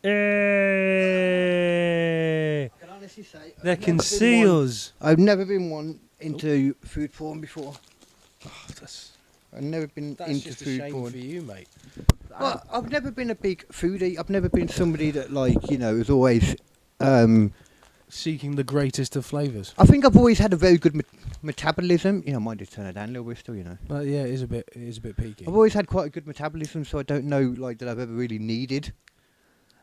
I can honestly say They can see us. I've never been one into food porn before. Oh, I've never been that's into just a food shame porn. for you, mate. Well, I've never been a big foodie. I've never been somebody that, like, you know, is always. Seeking the greatest of flavours. I think I've always had a very good metabolism. You know, I might just turn it down a little bit still, you know. Yeah, it is a bit peaky. I've always had quite a good metabolism, so I don't know, like, that I've ever really needed.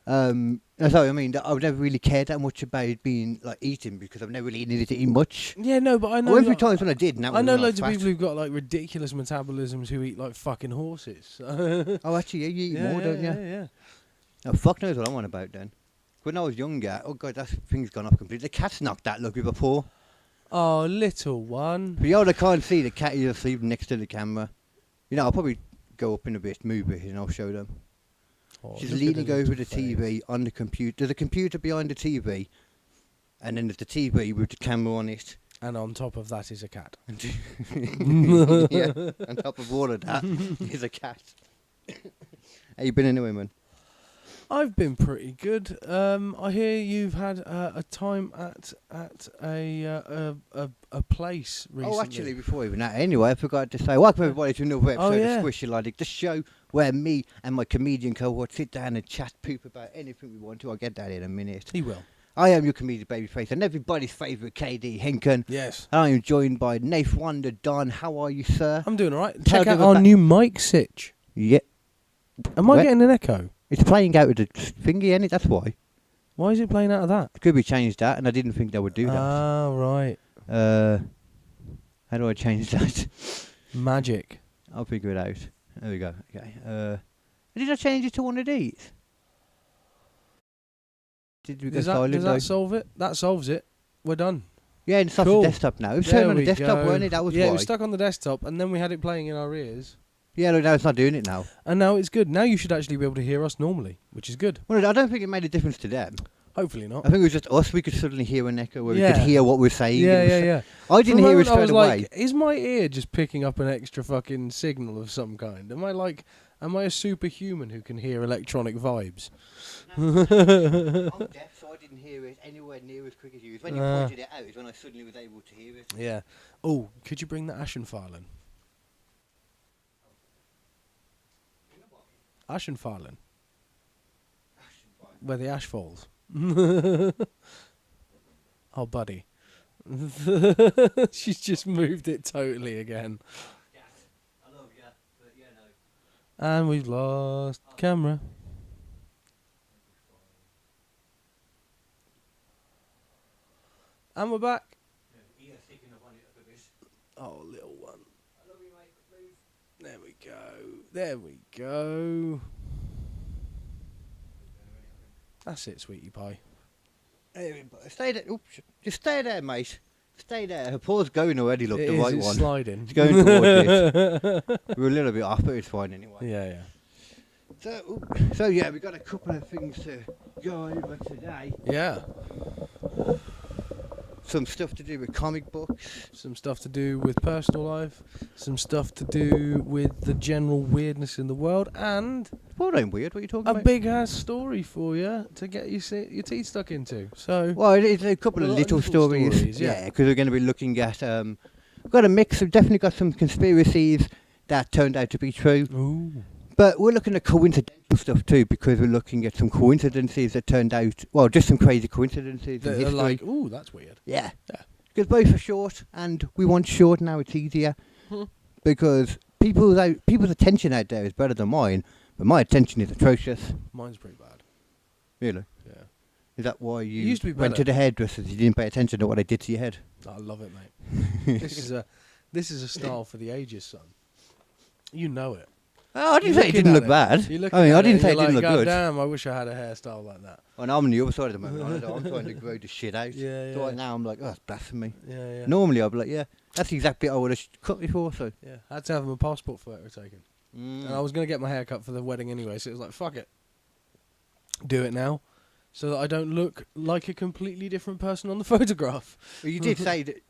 That's what I mean. That I've never really cared that much about being, like, eating, because I've never really needed to eat much. Yeah, no, but I know. Or every times when I did, and that I was know when loads of was people who've got like ridiculous metabolisms who eat like fucking horses. Oh, actually, yeah, you eat more, don't you? Yeah. Oh, fuck knows what I'm on about then. When I was younger, oh god, that thing's gone off completely. The cat's knocked that look with a paw. Oh, little one. But I can't see the cat is asleep next to the camera. You know, I'll probably go up in a bit, move it, and I'll show them. Oh, She's look at leaning the over the little TV face. on the computer. There's a computer behind the TV, and then there's the TV with the camera on it. And on top of that is a cat. Yeah, on top of all of that is a cat. How you been anyway, man? I've been pretty good. I hear you've had a time at a place recently. Oh, actually, before even that, anyway, I forgot to say, welcome everybody to another episode yeah. of Squishy Logic, the show where me and my comedian cohort sit down and chat poop about anything we want to. I'll get that in a minute. He will. I am your comedian babyface and everybody's favourite KD Hinken. Yes. I am joined by Nath Wonder Don. How are you, sir? I'm doing all right. Tell Check out them our about- new mic sitch. Yeah. Am I Where- getting an echo? It's playing out with the thingy, ain't it? That's why. Why is it playing out of that? Could we change that? And I didn't think they would do that. Ah, right. How do I change that? Magic. I'll figure it out. There we go. Okay. Did I change it to one of these? Did we go Does silent? that solve it? That solves it. We're done. Yeah, and it's off Cool. the desktop now. It was There showing on the we desktop, go. weren't it? That was yeah, why. it was stuck on the desktop, and then we had it playing in our ears. Yeah, look, now it's not doing it now. And now it's good. Now you should actually be able to hear us normally, which is good. Well, I don't think it made a difference to them. Hopefully not. I think it was just us. We could suddenly hear an echo where we Yeah. could hear what we're saying. Yeah, It was- yeah, yeah. I didn't For a hear it moment I straight was away. like, is my ear just picking up an extra fucking signal of some kind? Am I a superhuman who can hear electronic vibes? I'm deaf, so I didn't hear it anywhere near as quick as you. When you pointed it out is when I suddenly was able to hear it. Yeah. Oh, could you bring the ashen file in? Ashen filing. Where the ash falls. Oh, buddy. She's just moved it totally again. Yes, I love you, but yeah, no. And we've lost camera. And we're back. Yeah, sticking up on it a bit. Oh, little one. I love you, mate, but please. There we go. There we go. That's it, sweetie pie. Stay there. Oops. Just stay there, mate. Stay there. Her paw's going already, look, It the is, right it's one. sliding. It's going towards it. We're a little bit off, but it's fine anyway. Yeah, yeah. So yeah, we've got a couple of things to go over today. Yeah. Some stuff to do with comic books. Some stuff to do with personal life. Some stuff to do with the general weirdness in the world. And Well, ain't weird. What are you talking a about? big ass story for you to get your teeth stuck into. So, Well, it's a couple A of lot of little little stories. stories, yeah. Because we're going to be looking at. We've got a mix. We've definitely got some conspiracies that turned out to be true. ooh. But we're looking at coincidental stuff too, because we're looking at some coincidences that turned out, well, just some crazy coincidences in They're history. like, ooh, that's weird. Yeah. Yeah. Because both are short, and we want short now. It's easier Hmm. because people's attention out there is better than mine, but my attention is atrocious. Mine's pretty bad. Really? Yeah. Is that why you used to be went better. to the hairdressers? You didn't pay attention to what they did to your head. I love it, mate. This is a style for the ages, son. You know it. Oh, I didn't You're say it looking didn't at look it. bad. You're looking I mean, at I didn't it say it and didn't you're look like, good. God damn, I wish I had a hairstyle like that. And I'm on the other side of the moment. I'm trying to grow the shit out. Yeah, So yeah. right now I'm like, oh, that's blasphemy. Yeah, yeah. Normally I'd be like, yeah, that's the exact bit I would have cut before. So. Yeah, I had to have my passport photo taken. And I was going to get my hair cut for the wedding anyway, so it was like, fuck it. Do it now, so that I don't look like a completely different person on the photograph. Well, you did say that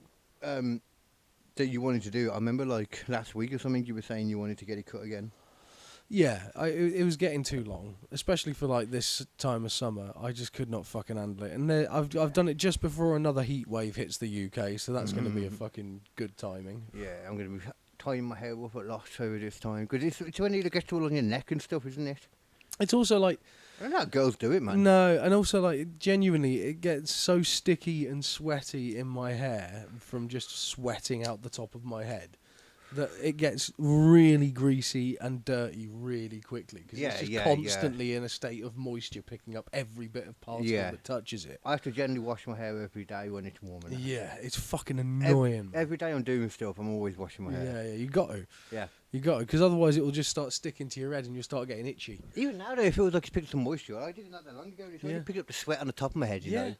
that you wanted to do it. I remember like last week or something you were saying you wanted to get it cut again. Yeah, it was getting too long, especially for like this time of summer. I just could not fucking handle it. And I've done it just before another heat wave hits the UK, so that's going to be a fucking good timing. Yeah, I'm going to be tying my hair up a lot over this time because it's when it gets all on your neck and stuff, isn't it? It's also like I don't know how girls do it, man. no, and also like genuinely, it gets so sticky and sweaty in my hair from just sweating out the top of my head. That it gets really greasy and dirty really quickly because it's just constantly in a state of moisture, picking up every bit of particle that touches it. I have to generally wash my hair every day when it's warm enough. Yeah, it's fucking annoying. Every day I'm doing stuff, I'm always washing my hair. Yeah, you got to. Yeah. You got to, because otherwise it will just start sticking to your head and you'll start getting itchy. Even now, though, it feels like it's picked up some moisture. I did it not that long ago. It's only picked up the sweat on the top of my head, you know.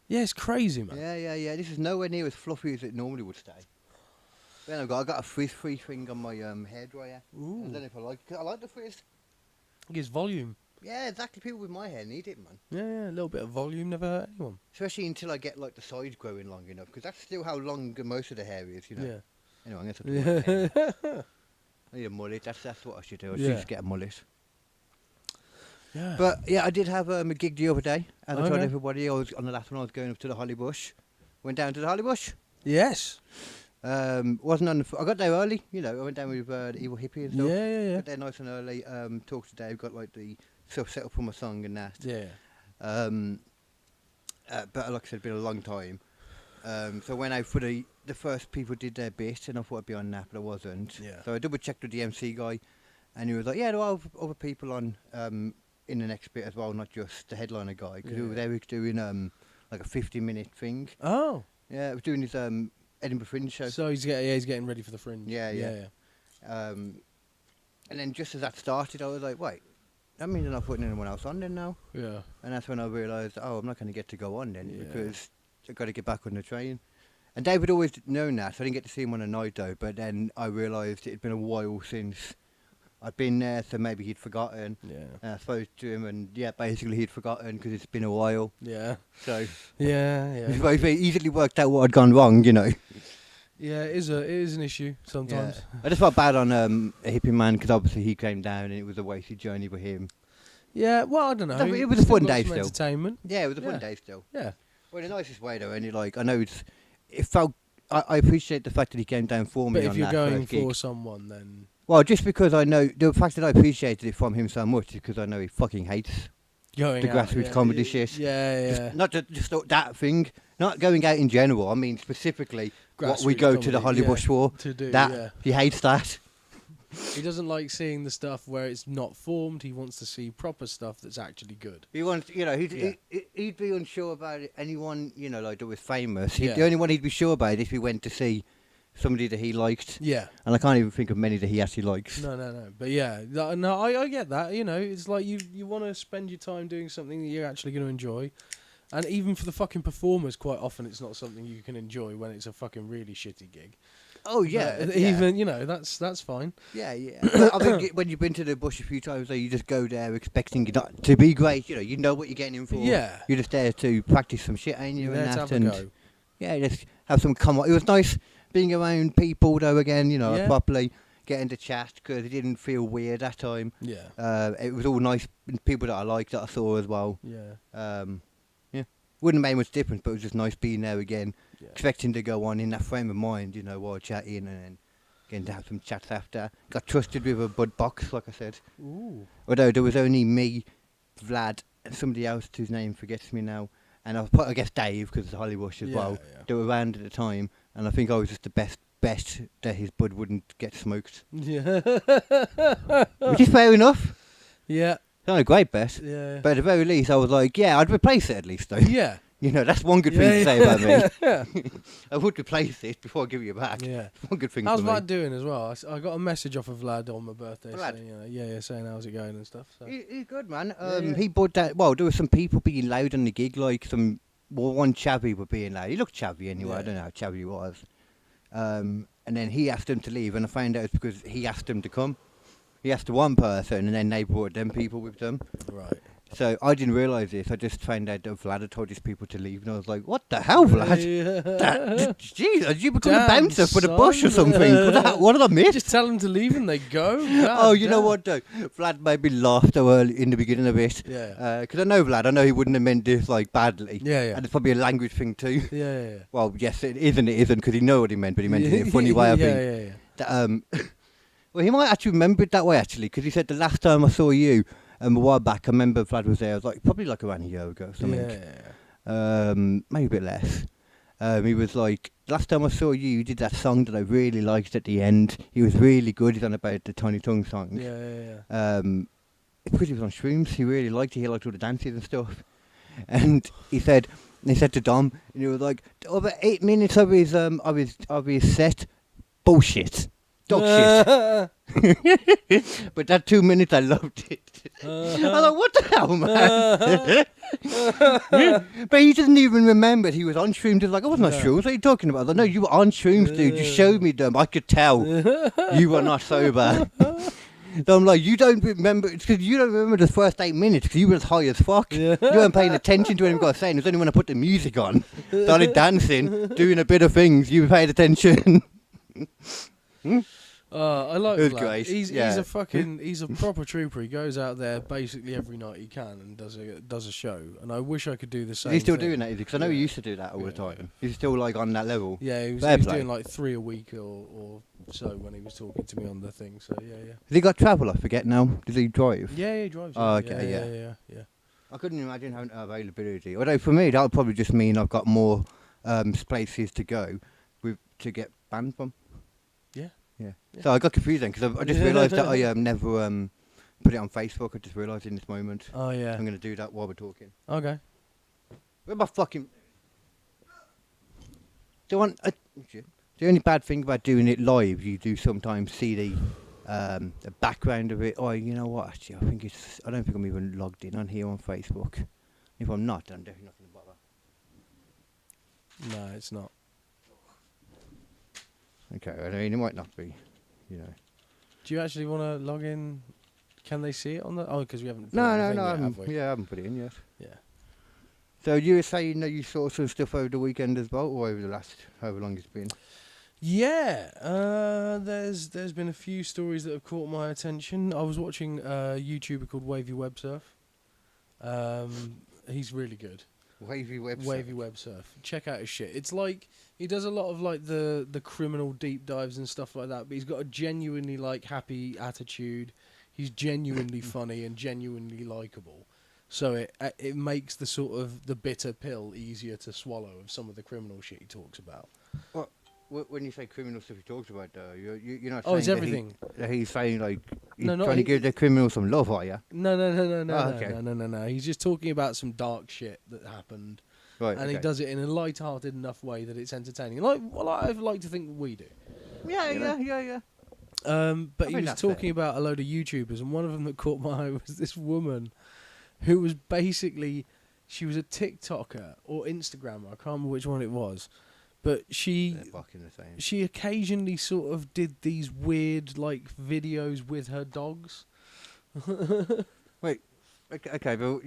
Yeah, it's crazy, man. Yeah. This is nowhere near as fluffy as it normally would stay. Then I got a frizz-free thing on my hairdryer. Ooh. I don't know if I like it, 'cause I like the frizz. It gives volume. Yeah, exactly. People with my hair need it, man. Yeah, a little bit of volume never hurt anyone. Especially until I get like the sides growing long enough, because that's still how long most of the hair is, you know. Yeah. Anyway, I'm going to talk about I need a mullet. That's what I should do. I should just get a mullet. Yeah. But yeah, I did have a gig the other day. As I told everybody, I was on the last one. I was going up to the Holly Bush. Went down to the Holly Bush. Yes. Wasn't on. I got there early. You know, I went down with the Evil Hippie and stuff. Yeah. Got there nice and early. Talked to Dave. Got like the stuff set up for my song and that. Yeah. But like I said, it's been a long time. So when I for the first people did their bit, and I thought I'd be on that, but I wasn't. Yeah. So I double checked with the MC guy, and he was like, "Yeah, there are other people on in the next bit as well, not just the headliner guy, because they were doing like a 50-minute thing." Oh. Yeah, he was doing his Edinburgh Fringe show. So he's getting ready for the Fringe. Yeah. And then just as that started, I was like, "Wait, that means they're not putting anyone else on then now." Yeah. And that's when I realised, oh, I'm not going to get to go on then because I've got to get back on the train. And David always known that, so I didn't get to see him on a night though. But then I realised it had been a while since I'd been there, so maybe he'd forgotten. Yeah. And I spoke to him, and basically he'd forgotten because it's been a while. Yeah. So yeah. it's very easily worked out what had gone wrong, you know. Yeah, it is an issue sometimes. Yeah. I just felt bad on a hippie man because obviously he came down and it was a wasted journey for him. Yeah, well, I don't know. It was a fun day still. still. Entertainment. Yeah, it was a fun day still. Yeah. Well, in the nicest way though, and I know it felt. I appreciate the fact that he came down for me. But if you're going for gig. Someone, then well, just because I know the fact that I appreciated it from him so much is because I know he fucking hates going the grassroots comedy shit. Yeah. Not just that thing. Not going out in general. I mean specifically what we go to the Holly Bush for. To do that he hates that. He doesn't like seeing the stuff where it's not formed. He wants to see proper stuff that's actually good. He wants, he'd be unsure about anyone, like that was famous. The only one he'd be sure about if he went to see somebody that he liked. Yeah. And I can't even think of many that he actually likes. No. But yeah, no, I get that. It's like you want to spend your time doing something that you're actually going to enjoy. And even for the fucking performers, quite often it's not something you can enjoy when it's a fucking really shitty gig. Oh yeah, even that's fine. Yeah. I think when you've been to the Bush a few times, you just go there expecting it not to be great. You know what you're getting in for. Yeah, you're just there to practice some shit, ain't you? You're there to have a go. Yeah, just have some come on. It was nice being around people though again. Properly getting to chat because it didn't feel weird that time. Yeah. It was all nice people that I liked that I saw as well. Yeah. Wouldn't have made much difference, but it was just nice being there again. Yeah. Expecting to go on in that frame of mind, while chatting and then getting to have some chats after. Got trusted with a bud box, like I said. Ooh. Although there was only me, Vlad, and somebody else whose name forgets me now. And I guess Dave, because it's Holly Bush as well. Yeah. They were around at the time. And I think I was just the best bet that his bud wouldn't get smoked. Yeah. Which is fair enough. Yeah. It's not a great bet. Yeah. But at the very least, I was like, yeah, I'd replace it at least, though. Yeah. That's one good thing to say about me. Yeah. I would replace it before I give you back. Yeah. One good thing How's for me. Vlad doing as well? I got a message off of Vlad on my birthday Vlad? saying, saying how's it going and stuff. So. He's good, man. Yeah. He bought that. Well, there were some people being loud on the gig, like one chavvy were being loud. He looked chavvy anyway. Yeah. I don't know how chavvy he was. And then he asked him to leave, and I found out it's because he asked him to come. He asked one person, and then they brought them people with them. Right. So I didn't realise this. I just found out that Vlad had told his people to leave, and I was like, "What the hell, Vlad? Jeez, did you become a bouncer for the bush or something? What did I miss?" Just tell them to leave and they go. Oh, you know what, though? Vlad made me laugh though early in the beginning of it. Yeah. Because I know Vlad. I know he wouldn't have meant this like badly. Yeah. And it's probably a language thing too. Yeah. Well, yes, it is and it isn't, because he know what he meant, but he meant it in a funny way. I think. Yeah. Well, he might actually remember it that way, actually, because he said the last time I saw you, a while back, I remember Vlad was there. I was like, probably like around a year ago or something. Yeah. Maybe a bit less. He was like, last time I saw you, you did that song that I really liked at the end. He was really good. He's on about the Tiny Tongue song. Yeah. It's because he was on shrooms. He really liked it. He liked all the dances and stuff. And he said to Dom, and he was like, over 8 minutes of his set, bullshit. Dog shit. But that 2 minutes, I loved it. I was like, what the hell, man? But he doesn't even remember he was on shrooms. He was like, I wasn't on shrooms. What are you talking about? I was like, no, you were on shrooms, dude. You showed me them. I could tell you were not sober. So I'm like, you don't remember, it's because you don't remember the first 8 minutes because you were as high as fuck. You weren't paying attention to what I was saying. It was only when I put the music on, started dancing, doing a bit of things, you paid attention. I like It was Vlad. great. He's a proper trooper. He goes out there basically every night he can and does a show. And I wish I could do the same. Is he still thing. doing that? Because I know he used to do that all the time. He's still like on that level. Yeah, he was doing like 3 a week or so when he was talking to me on the thing. So yeah. Has he got travel? I forget now. Does he drive? Yeah, he drives. Oh, okay, Yeah. I couldn't imagine having availability. Although for me, that would probably just mean I've got more places to go to get banned from. Yeah. So I got confused then because I just realised that I never put it on Facebook. I just realised in this moment. Oh yeah. I'm going to do that while we're talking. Okay. Where my fucking... The only bad thing about doing it live, you do sometimes see the background of it. Oh, you know what? Actually, I don't think I'm even logged in on here on Facebook. If I'm not, then I'm definitely not going to bother. No, it's not. Okay, I mean, it might not be, you know. Do you actually want to log in? Can they see it on the... Oh, because we haven't... No, I I haven't put it in yet. Yeah. So you were saying that you saw some stuff over the weekend as well, or over the last, however long it's been? Yeah, there's been a few stories that have caught my attention. I was watching a YouTuber called Wavy Web Surf. He's really good. Wavy Web Surf. Wavy Web Surf. Check out his shit. It's like he does a lot of like the criminal deep dives and stuff like that, but he's got a genuinely like happy attitude. He's genuinely funny and genuinely likable. So it makes the sort of the bitter pill easier to swallow of some of the criminal shit he talks about. Well, when you say criminal stuff he talks about, you're not saying Oh, it's everything. That he's saying like he's No, trying to give the criminals some love, are you? No, okay. no. He's just talking about some dark shit that happened, Right. and he does it in a light-hearted enough way that it's entertaining. Like, well, I like to think we do. Yeah. But he was talking about a load of YouTubers, and one of them that caught my eye was this woman who was basically, she was a TikToker or Instagrammer. I can't remember which one it was. But she occasionally sort of did these weird like videos with her dogs. Wait, okay, but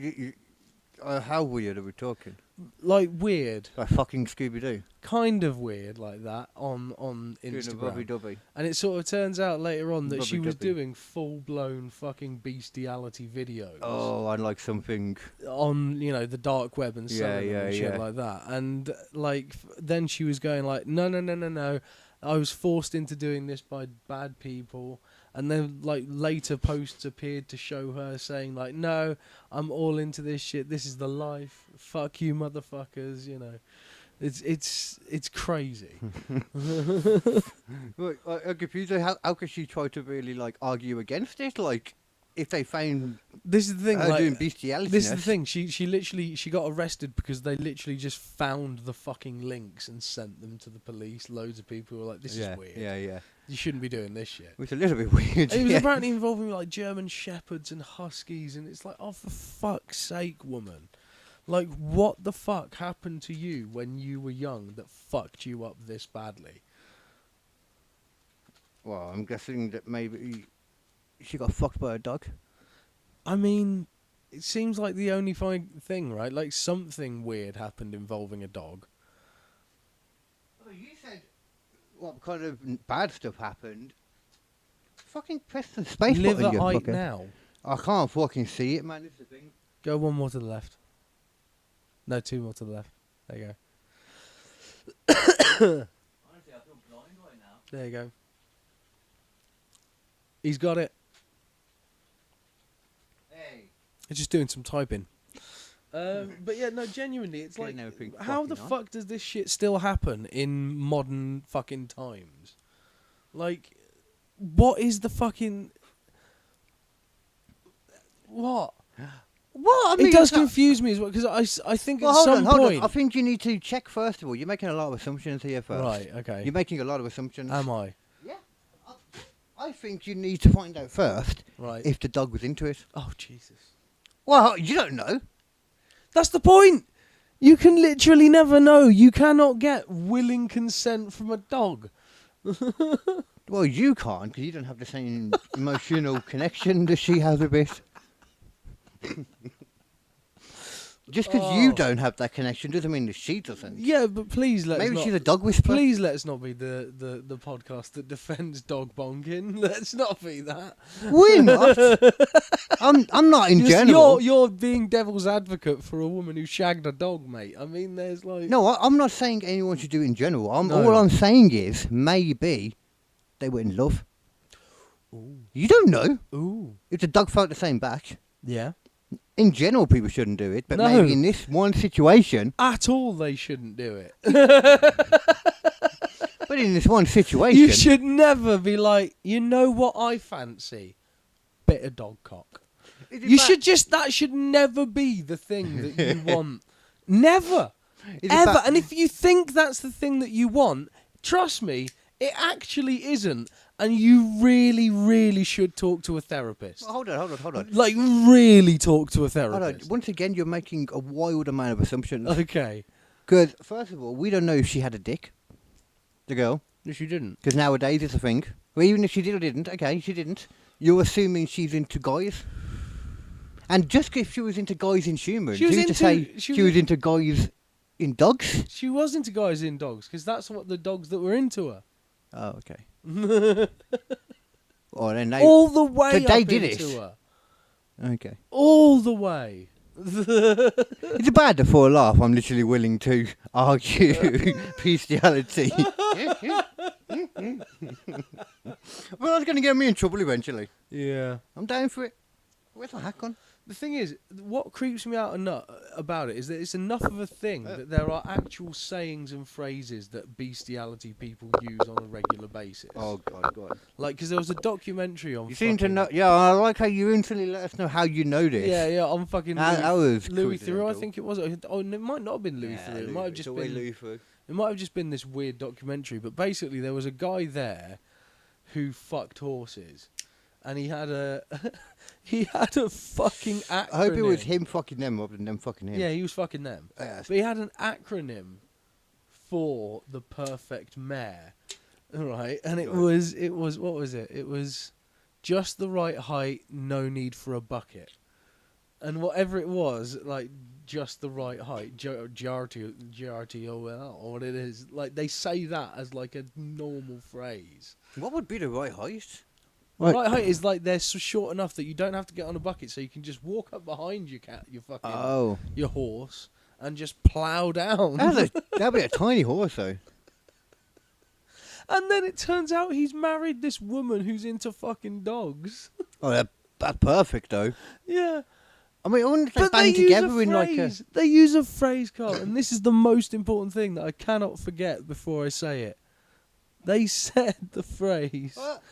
how weird are we talking? Like weird. Like fucking Scooby-Doo. Kind of weird like that on Instagram. Doing and it sort of turns out later on that she was Rubby-dubby. doing full-blown fucking bestiality videos. Oh, I like something On, you know, the dark web and selling them and shit like that. And like then she was going like, no. I was forced into doing this by bad people. And then, like, later posts appeared to show her saying, like, no, I'm all into this shit. This is the life. Fuck you, motherfuckers. You know, it's crazy. Look, I'm confused. How could she try to really like argue against it? Like, if they found This is the thing. her Like, doing bestiality. this is the thing. She literally got arrested because they literally just found the fucking links and sent them to the police. Loads of people were like, "This is weird. Yeah. You shouldn't be doing this shit." It's a little bit weird. It was apparently involving like German shepherds and huskies, and it's like, oh, for fuck's sake, woman! Like, what the fuck happened to you when you were young that fucked you up this badly? Well, I'm guessing that maybe she got fucked by a dog. I mean, it seems like the only thing, right? Like something weird happened involving a dog. Oh, you said what kind of bad stuff happened? Fucking press the space Live button, at you height fucker. now. I can't fucking see it, man. This is the thing. Go one more to the left. No, two more to the left. There you go. Honestly, I feel blind right now. There you go. He's got it. Hey. He's just doing some typing. But yeah, no, genuinely, it's like, Getting everything how the fucking on. fuck does this shit still happen in modern fucking times? Like, what is the fucking... What? What? I mean, It does it's not- confuse me as well, because I think Well, at hold some on, hold point... on. I think you need to check first of all. You're making a lot of assumptions here first. Right, okay. You're making a lot of assumptions. Am I? Yeah. I think you need to find out first Right. if the dog was into it. Oh, Jesus. Well, you don't know. That's the point! You can literally never know. You cannot get willing consent from a dog. Well, you can't because you don't have the same emotional connection that she has a bit. Just because you Oh. don't have that connection doesn't mean that she doesn't. Yeah, but please let us Maybe not... she's a dog whisperer. Please let us not be the podcast that defends dog bonking. Let's not be that. We're not. I'm not in general. You're being devil's advocate for a woman who shagged a dog, mate. I mean, there's like... No, I'm not saying anyone should do it in general. No. All I'm saying is maybe they were in love. Ooh. You don't know. Ooh. If the dog felt the same back. Yeah. In general, people shouldn't do it, but No. maybe in this one situation. At all, they shouldn't do it. But in this one situation, You should never be like, you know what I fancy? Bit of dog cock. Is it You ba- should just... That should never be the thing that you want. Never. is it Ever. ba- And if you think that's the thing that you want, trust me, it actually isn't. And you really, really should talk to a therapist. Well, hold on. Like, really talk to a Hold on. therapist. Once again, you're making a wild amount of assumptions. Okay. Because, first of all, we don't know if she had a dick. The girl. No, she didn't. Because nowadays it's a thing. Well, even if she did or didn't, okay, she didn't. You're assuming she's into guys. And just if she was into guys in humans, She was who's to into- say she she was- was into guys in dogs? She was into guys in dogs, because that's what the dogs that were into her. Oh, okay. Oh, then they... All the way so they up did into it? her. Okay. All the way. It's bad to for a laugh. I'm literally willing to argue bestiality. Well, that's going to get me in trouble eventually. Yeah. I'm down for it. Where's my hat gone? The thing is, what creeps me out about it is that it's enough of a thing that there are actual sayings and phrases that bestiality people use on a regular basis. Oh, God, go on. Like, because there was a documentary on. You seem to fucking- know... Yeah, I like how you instantly let us know how you know this. Yeah, on fucking That was Louis coincidental. Theroux, I think it was. Oh, and it might not have been Louis Yeah, Theroux. It might have just it's always been. Louis Theroux. It might have just been this weird documentary. But basically, there was a guy there who fucked horses, and he had a he had a fucking acronym. I hope it was him fucking them rather than them fucking him. Yeah, he was fucking them. Yeah, But he had an acronym for the perfect mare, right? And it was what was it? It was just the right height, no need for a bucket, and whatever it was, like just the right height, GRTOL or what it is. Like they say that as like a normal phrase. What would be the right height? The right height is like they're so short enough that you don't have to get on a bucket, so you can just walk up behind your Oh. your horse and just plough down. That'd be a tiny horse, though. And then it turns out he's married this woman who's into fucking dogs. Oh, that's perfect, though. Yeah. I mean, I wonder if they But bang they use together a in like a... phrase. They use a phrase, Carl, and this is the most important thing that I cannot forget before I say it. They said the phrase, What?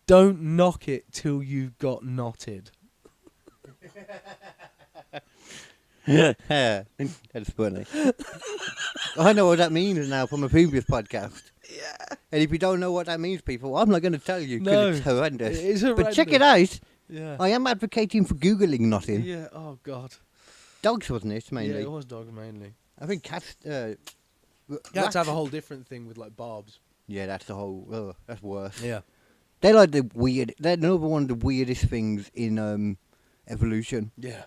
"Don't knock it till you've got knotted." That's funny. I know what that means now from a previous podcast. Yeah. And if you don't know what that means, people, I'm not going to tell you because No, it's horrendous. it is But check it out. Yeah. I am advocating for Googling knotting. Yeah. Oh God. Dogs, wasn't it, mainly? Yeah, it was dogs mainly. I think cats... You had to have a whole different thing with like barbs. Yeah, that's the whole... Oh, that's worse. Yeah. They're like the weird... They're another one of the weirdest things in evolution. Yeah.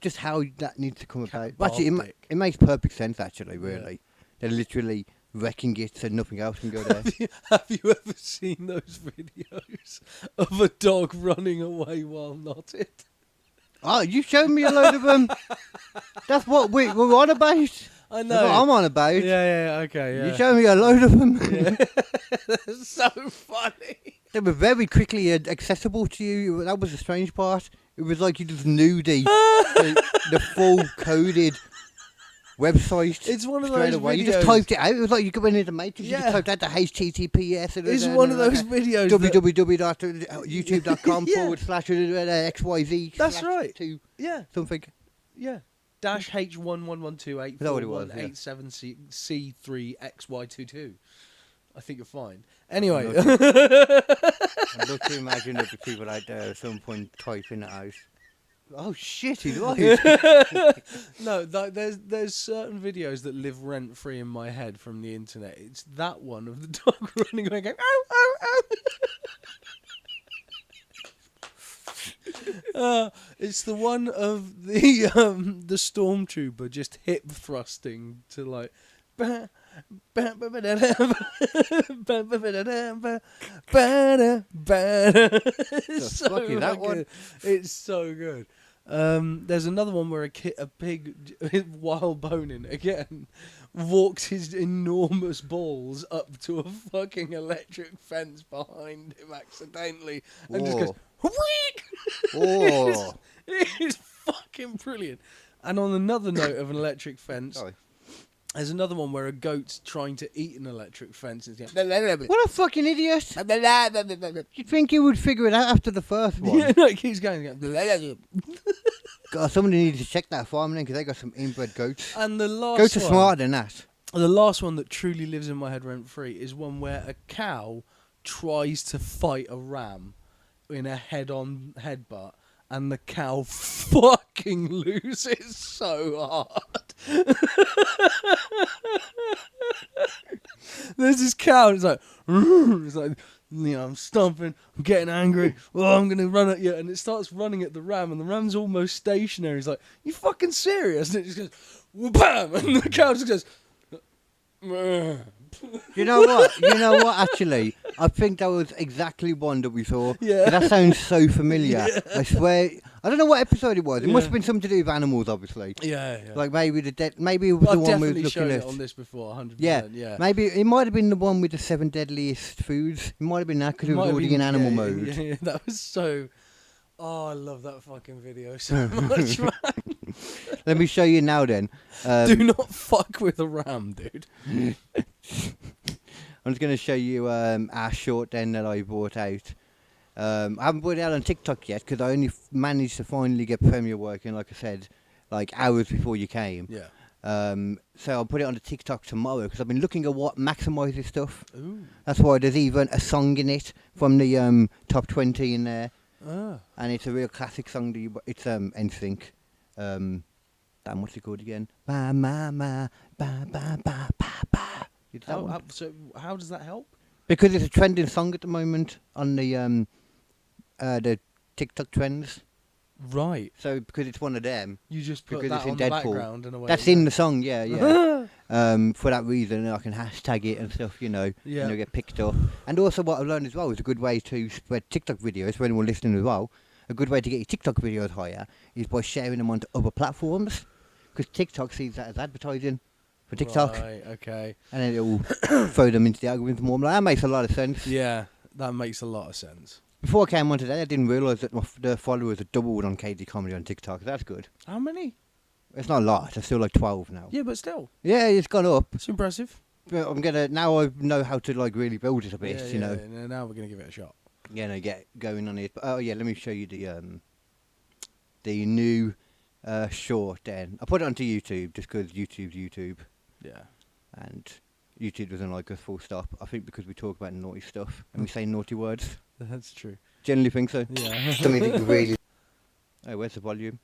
just how that needs to come about. Cat Actually, Baltic. it makes perfect sense. Actually, really, they're literally wrecking it so nothing else can go there. Have you ever seen those videos of a dog running away while knotted? Oh, you showed me a load of them. That's what we're on about. I know. That's what I'm on about. Yeah, okay, yeah. You showed me a load of them. Yeah. That's so funny. They were very quickly accessible to you. That was the strange part. It was like you just knew the full coded website. It's one of straight those away. videos. You just typed it out. It was like you go into the Matrix. Yeah. You just typed out the HTTPS. It's one of those videos. www.youtube.com Yeah. /XYZ. That's right. To Yeah, something. yeah. Dash H11128418 Is that what it was? Yeah. 87C3XY22. I think you're fine. Anyway. I'd love to imagine that the people out there at some point typing it out. Oh shit, he's right. No, there's certain videos that live rent free in my head from the internet. It's that one of the dog running away going, ow, ow, ow. It's the one of the stormtrooper just hip thrusting to like It's so fuck is that one? good. It's so good. There's another one where a pig, while boning again, walks his enormous balls up to a fucking electric fence behind him accidentally and just goes, "Wheek!" Oh. It's fucking brilliant. And on another note of an electric fence, Sorry. there's another one where a goat's trying to eat an electric fence. And What a fucking idiot. You'd think you would figure it out after the first one. yeah, no, it keeps going. God, somebody needs to check that farm then because they got some inbred goats. And the last Goats are one, smarter than that. the last one that truly lives in my head rent free is one where a cow tries to fight a ram in a head-on headbutt, and the cow fucking loses so hard. There's this cow, and it's like, I'm stomping, I'm getting angry, I'm going to run at you, and it starts running at the ram, and the ram's almost stationary. He's like, you fucking serious? And it just goes, bam, and the cow just goes, You know what? Actually, I think that was exactly one that we saw. Yeah. That sounds so familiar. Yeah. I swear. I don't know what episode it was. It Yeah. must have been something to do with animals, obviously. yeah. Like maybe maybe it was I've the one we were definitely looking shown at. it on this before, 100%. Yeah. Maybe it might have been the one with the 7 deadliest foods. It might have been that because it was already in animal mode. Yeah, that was so... Oh, I love that fucking video so much, man. Let me show you now then. Do not fuck with a ram, dude. I'm just going to show you our short then that I brought out. I haven't put it out on TikTok yet because I only managed to finally get Premiere working, like I said, like hours before you came. Yeah. So I'll put it on the TikTok tomorrow because I've been looking at what maximises stuff. Ooh. That's why there's even a song in it from the top 20 in there. Ah. And it's a real classic song. It's NSYNC. Damn, what's it called again? Ba ma ma ba ba ba ba ba. It's that one. So how does that help? Because it's a trending song at the moment on the TikTok trends. Right. So because it's one of them, You just put Because that it's in on the Deadpool. background and away. that's it in the goes. song. Yeah. For that reason, I can hashtag it and stuff. Yeah. Get picked up. And also, what I've learned as well is a good way to spread TikTok videos for anyone listening as well. A good way to get your TikTok videos higher is by sharing them onto other platforms. Because TikTok sees that as advertising for TikTok, Right, okay. and then it will throw them into the algorithm more. Like, that makes a lot of sense. Yeah, that makes a lot of sense. Before I came on today, I didn't realise that the followers had doubled on KD Comedy on TikTok. That's good. How many? It's not a lot. There's still like 12 now. Yeah, but still. Yeah, it's gone up. It's impressive. But now I know how to like really build it a bit. Yeah, now we're going to give it a shot. Get going on it. But, let me show you the new short. Then I put it onto YouTube just because YouTube's YouTube, Yeah. and YouTube doesn't like us full stop. I think because we talk about naughty stuff and we say naughty words. That's true. Generally think so. Yeah. Something really. Oh, where's the volume?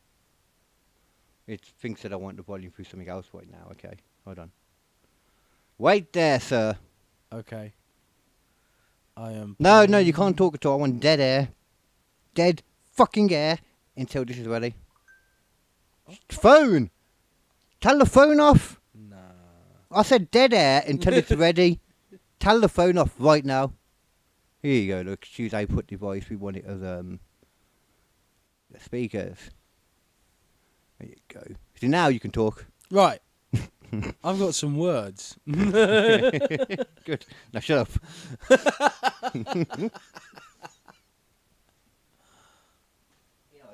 It thinks that I want the volume through something else right now. Okay, hold on. Wait there, sir. Okay. I am... No, you can't talk at all. I want dead air. Dead fucking air until this is ready. Phone. Tell the phone off. Nah. I said dead air until it's ready. Tell the phone off right now. Here you go. Look, choose output device. We want it as the speakers. There you go. So now you can talk. Right. I've got some words. Good. Now shut up. I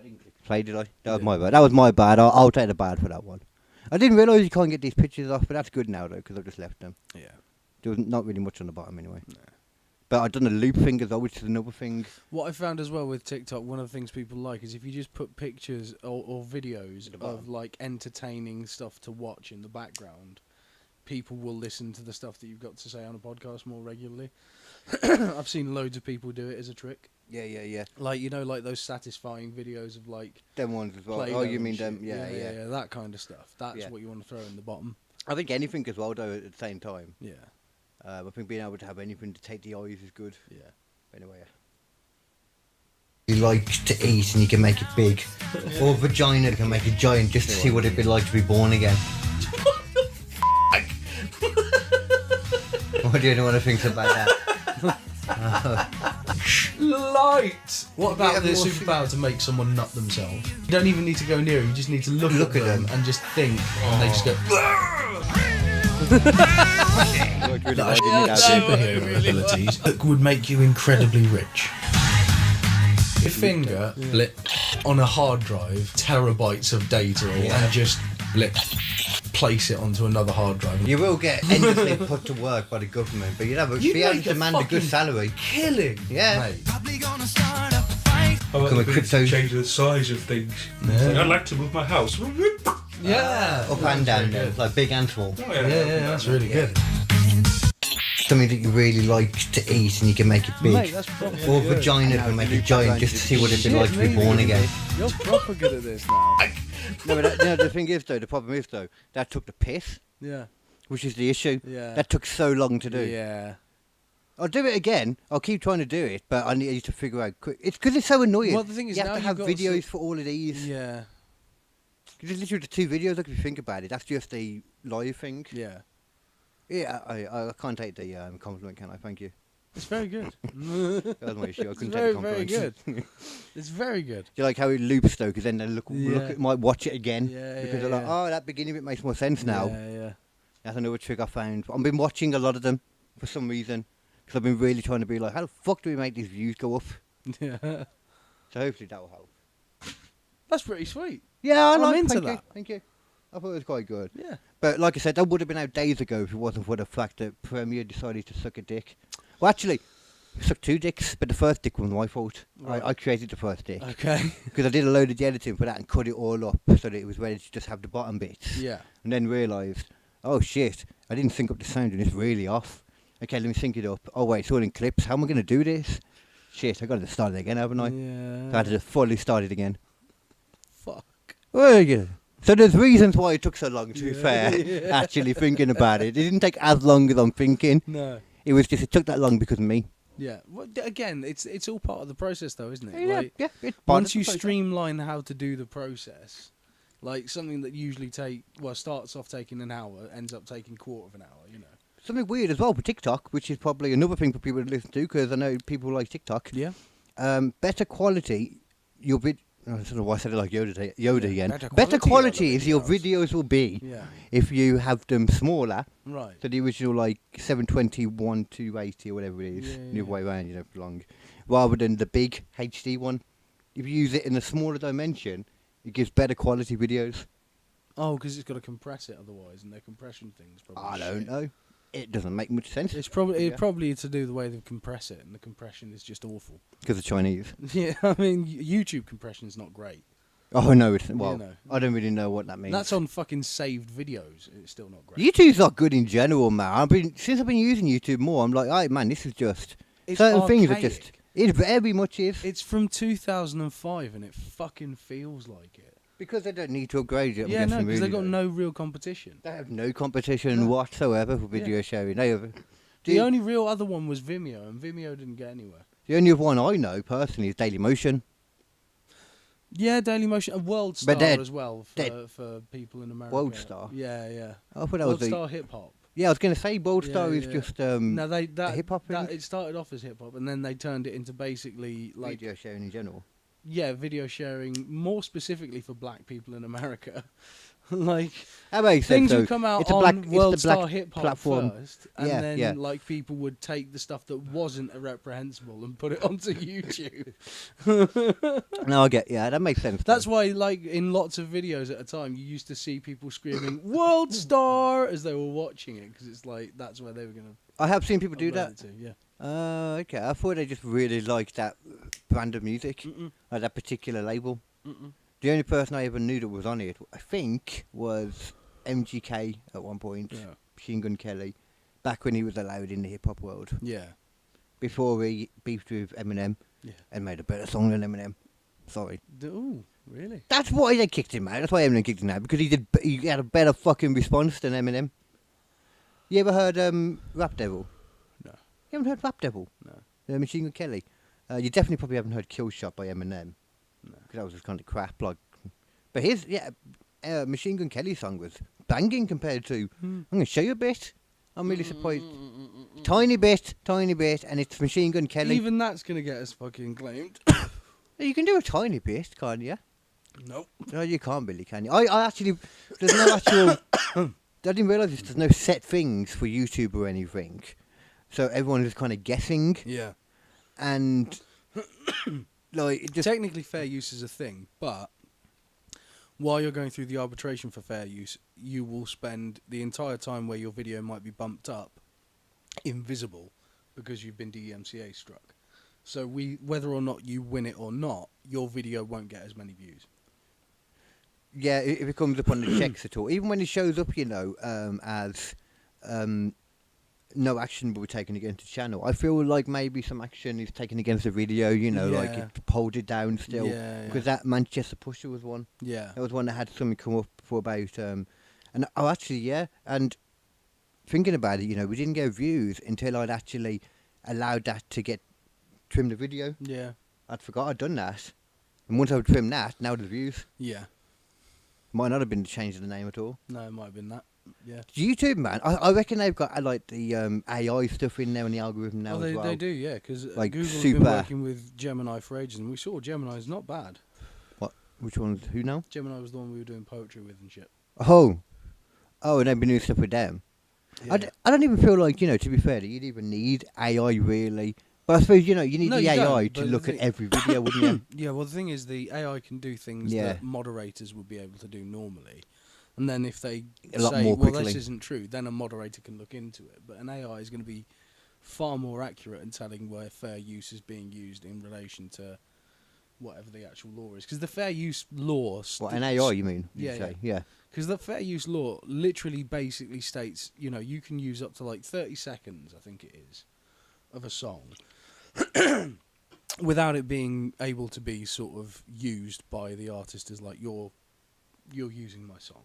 didn't click play, did I? That was my bad. That was my bad. I'll take the bad for that one. I didn't realise you can't get these pictures off, but that's good now though, because I've just left them. Yeah. There was not really much on the bottom anyway. No. But I've done a loop thing as well, which is another thing. What I found as well with TikTok, one of the things people like is if you just put pictures or videos of like entertaining stuff to watch in the background, people will listen to the stuff that you've got to say on a podcast more regularly. I've seen loads of people do it as a trick. Yeah. Like, you know, like those satisfying videos of like... Them ones as well. Play-Doh Oh, you and mean shit. them? Yeah. That kind of stuff. That's what you want to throw in the bottom. I think anything as well, though, at the same time. Yeah. I think being able to have anything to take the eyes is good. Yeah. Anyway. You like to eat and you can make it big. Or vagina can make it giant just to see what it'd be like to be born again. What do you want to think about that? Light! What about the superpower to make someone nut themselves? You don't even need to go near them, you just need to look at them and just think, and they just go... Superhero abilities that would make you incredibly rich. Your finger blip on a hard drive, terabytes of data, and just blip, place it onto another hard drive. You will get endlessly put to work by the government, but you'd be able to demand a good salary. Killing, yeah. Mate. How about Come the on, crypto. change the size of things? Yeah. Like, I'd like to move my house. Yeah. Up and down, there, like big and small. Oh, Yeah, that's really good. Something that you really like to eat and you can make it big. Mate, that's proper Or good. vagina can make it giant just to see what it'd be like to be born again. You're proper good at this now. No, but the thing is though, the problem is though, that took the piss, Yeah. which is the issue. Yeah. That took so long to do. Yeah. I'll do it again. I'll keep trying to do it, but I need to figure out quick. It's because it's so annoying. Well, the thing is, you now have to you've have got videos for all of these. Yeah. There's literally the 2 videos. Look, if you think about it, that's just the live thing. Yeah. Yeah, I can't take the compliment, can I? Thank you. It's very good. That was my issue. I It's couldn't very, take the very compliment. good. It's very good. Do you like how it loops though? Because then they Yeah. might watch it again. Yeah, Because yeah, they're like, yeah. oh, that beginning bit makes more sense now. Yeah. That's another trick I found. I've been watching a lot of them for some reason. Because I've been really trying to be like, how the fuck do we make these views go up? Yeah. So hopefully that will help. That's pretty sweet. Yeah, I'm like into thank that. You, thank you. I thought it was quite good. Yeah. But like I said, that would have been out days ago if it wasn't for the fact that Premier decided to suck a dick. Well, actually, he sucked 2 dicks, but the first dick was my fault. Right. I created the first dick. Okay. Because I did a load of the editing for that and cut it all up so that it was ready to just have the bottom bits. Yeah. And then realised, oh shit, I didn't sync up the sound and it's really off. Okay, let me sync it up. Oh wait, it's all in clips. How am I going to do this? Shit, I got to start it again, haven't I? Yeah. So I had to just fully start it again. Fuck. Well, yeah. So there's reasons why it took so long, to be Yeah, fair, yeah. actually thinking about it. It didn't take as long as I'm thinking. No. It was just, it took that long because of me. Yeah. Well, again, it's all part of the process, though, isn't it? Yeah, Like, yeah. It's part once of the you process. streamline how to do the process, like something that usually starts off taking an hour, ends up taking a quarter of an hour, you know. Something weird as well for TikTok, which is probably another thing for people to listen to, because I know people like TikTok. Yeah. Better quality, your vid. I don't know why I said it like Yoda again. quality, Better quality other is your videos. videos will be Yeah. if you have them smaller. Right. So the original like 721 to 80 or whatever it is, Yeah, the yeah. other way around, you know, for long, rather than the big HD one. If you use it in a smaller dimension, it gives better quality videos. Oh, because it's got to compress it otherwise, and their compression thing's probably. I don't shit. know. It doesn't make much sense It's probably Yeah. probably to do the way they compress it, and the compression is just awful. because of Chinese. Yeah, I mean YouTube compression's not great. Oh no, it's well. You know. I don't really know what that means. That's on fucking saved videos. It's still not great. YouTube's not good in general, man. Since I've been using YouTube more, I'm like, hey man, this is just It's certain things are just. archaic. It very much is It's from 2005, and it fucking feels like it. because they don't need to upgrade it. I'm Yeah, no, guessing, because really, they've got though. no real competition. They have no competition No. whatsoever for video Yeah. sharing. They have. The only real other one was Vimeo, and Vimeo didn't get anywhere. The only one I know personally is Dailymotion. Yeah, Daily Motion and World But Star as well they're- for people in America. World Star? Yeah, yeah. I thought that World was Star Hip Hop. Yeah, I was going to say Bold Yeah, Star is yeah. just No, they a hip-hop thing? it started off as hip hop, and then they turned it into basically like video sharing in general. video sharing, more specifically for black people in America. Like That makes sense. things though. would come out It's a on black- it's the World black Star Hip Hop platform. first, and Yeah, then yeah. like people would take the stuff that wasn't reprehensible and put it onto YouTube. No, I get. Yeah, that makes sense. That's though. why, like in lots of videos at a time, you used to see people screaming "World Star" as they were watching it, because it's like that's where they were gonna. I have seen people do upload that. it to, yeah. Okay. I thought they just really liked that brand of music, Mm-mm. like that particular label. Mm-mm. The only person I ever knew that was on it, I think, was MGK at one point, Yeah. Machine Gun Kelly, back when he was allowed in the hip hop world. Yeah. Before he beefed with Eminem Yeah. and made a better song than Eminem. Sorry. Ooh, really? That's why they kicked him out. That's why Eminem kicked him out, because he had a better fucking response than Eminem. You ever heard Rap Devil? No. You haven't heard Rap Devil? No. Machine Gun Kelly. You definitely probably haven't heard Kill Shot by Eminem. No. Because that was just kind of crap. Like, but his Machine Gun Kelly's song was banging compared to. I'm going to show you a bit. I'm really surprised. Tiny bit, and it's Machine Gun Kelly. Even that's gonna get us fucking claimed. You can do a tiny bit, can't you? Nope. No, you can't really, can you? I actually, there's no actual. I didn't realise this. There's no set things for YouTube or anything, so everyone is kind of guessing, Yeah. and like it just. Technically, fair use is a thing, but while you're going through the arbitration for fair use, you will spend the entire time where your video might be bumped up invisible because you've been DMCA struck. So whether or not you win it or not, your video won't get as many views. Yeah, if it comes up on the checks at all, even when it shows up, as no action will be taken against the channel. I feel like maybe some action is taken against the video, like Yeah. it pulled it down still. Yeah, Because that Manchester Pusher was one. Yeah. That was one that had something come up for about, and thinking about it, we didn't get views until I'd actually allowed that to get trimmed the video. Yeah. I'd forgot I'd done that. And once I'd trimmed that, now the views. Yeah. Might not have been changing the name at all. No, it might have been that. Yeah. YouTube, man, I reckon they've got like the AI stuff in there and the algorithm now as well. They do, yeah, because Like Google have super- been working with Gemini for ages, and we saw Gemini's not bad. Which one's who now? Gemini was the one we were doing poetry with and shit. Oh, and they've been doing stuff with them. Yeah. I don't even feel like, to be fair, that you'd even need AI really. But I suppose, you need No, the you don't, AI to but the look at thing- every video, wouldn't you? Yeah, well, the thing is, the AI can do things Yeah. that moderators would be able to do normally. And then if they A lot say, more well, quickly. this isn't true, then a moderator can look into it. But an AI is going to be far more accurate in telling where fair use is being used in relation to whatever the actual law is. Because the fair use law... What, an AI, you mean? Yeah, You say? Yeah. Because the fair use law literally basically states, you can use up to like 30 seconds, I think it is, of a song without it being able to be sort of used by the artist as like, you're using my song.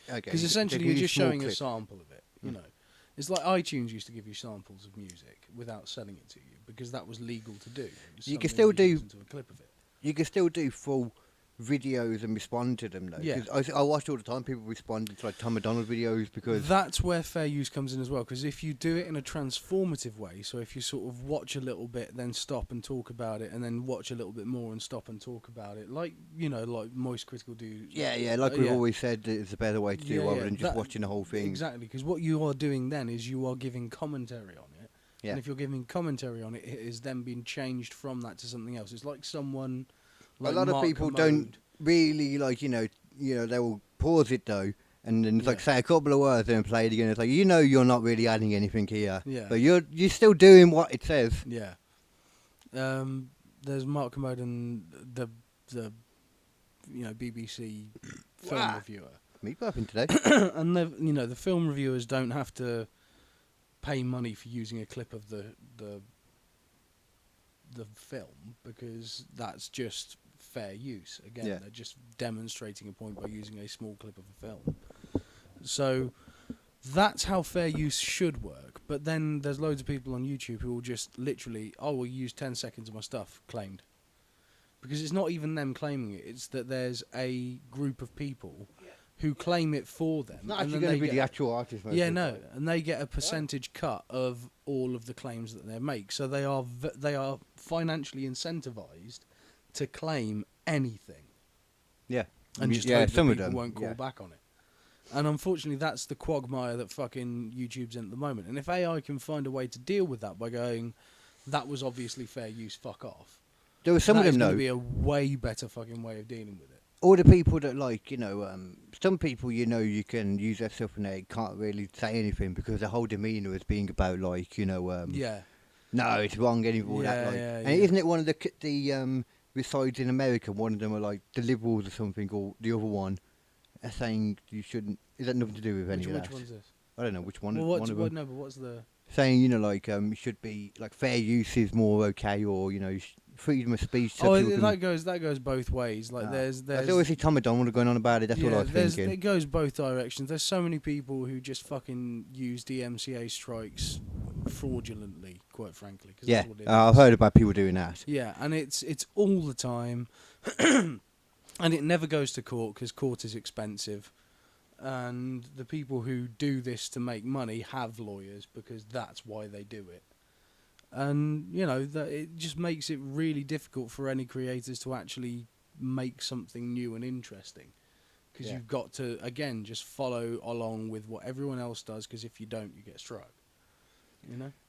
Okay. Because essentially you're just showing a sample of it, you know. It's like iTunes used to give you samples of music without selling it to you because that was legal to do. It was You can something still that you do- listen to a clip of it. You can still do full videos and respond to them, though. Yeah. 'Cause I watch all the time people responding to like Tom McDonald videos because That's where fair use comes in as well, because if you do it in a transformative way, so if you sort of watch a little bit, then stop and talk about it, and then watch a little bit more and stop and talk about it, like like Moist Critical do. like we've yeah. always said, that it's a better way to do it rather than just that- watching the whole thing. Exactly, because what you are doing then is you are giving commentary on it, Yeah. and if you're giving commentary on it, it is then being changed from that to something else. It's like someone. Like a lot of Mark people Kermode. don't really like they will pause it though and then it's like Yeah. say a couple of words and then play it again. It's like you're not really adding anything here, Yeah. but you're still doing what it says. Yeah. There's Mark Kermode and the BBC film Wow. reviewer, Me burping today. and the film reviewers don't have to pay money for using a clip of the film because that's just fair use. Again, Yeah. they're just demonstrating a point by using a small clip of a film. So that's how fair use should work. But then there's loads of people on YouTube who will just literally, we'll use 10 seconds of my stuff, claimed. Because it's not even them claiming it. It's that there's a group of people who claim it for them. It's not and actually then going to they be the actual artist. most Yeah, of the no, time. and they get a percentage cut of all of the claims that they make. So they are financially incentivized to claim anything, Yeah. and just yeah, hope that some of people them. won't call yeah. back on it. And unfortunately, that's the quagmire that fucking YouTube's in at the moment. And if AI can find a way to deal with that by going, that was obviously fair use, fuck off. There were some of That them, is going though. to be a way better fucking way of dealing with it. All the people that some people you can use their stuff and they can't really say anything because their whole demeanour is being about Yeah. no, it's wrong anymore. Yeah, that yeah, and yeah. isn't it one of the resides in America? One of them are like the liberals or something, or the other one are saying you shouldn't. Is that nothing to do with any of Which that? one's this? I don't know which one. Well, one what's, of what, them no, but what's the... saying it should be like fair use is more okay, or freedom of speech. So Oh, people can- that goes both ways. Like there's I always see Tom McDonald going on about it. That's what I was thinking. It goes both directions. There's so many people who just fucking use DMCA strikes fraudulently, quite frankly. 'Cause Yeah, that's what it I've is. heard about people doing that. Yeah, and it's all the time, and it never goes to court because court is expensive, and the people who do this to make money have lawyers because that's why they do it. And that it just makes it really difficult for any creators to actually make something new and interesting, because Yeah. you've got to again just follow along with what everyone else does, because if you don't, you get struck.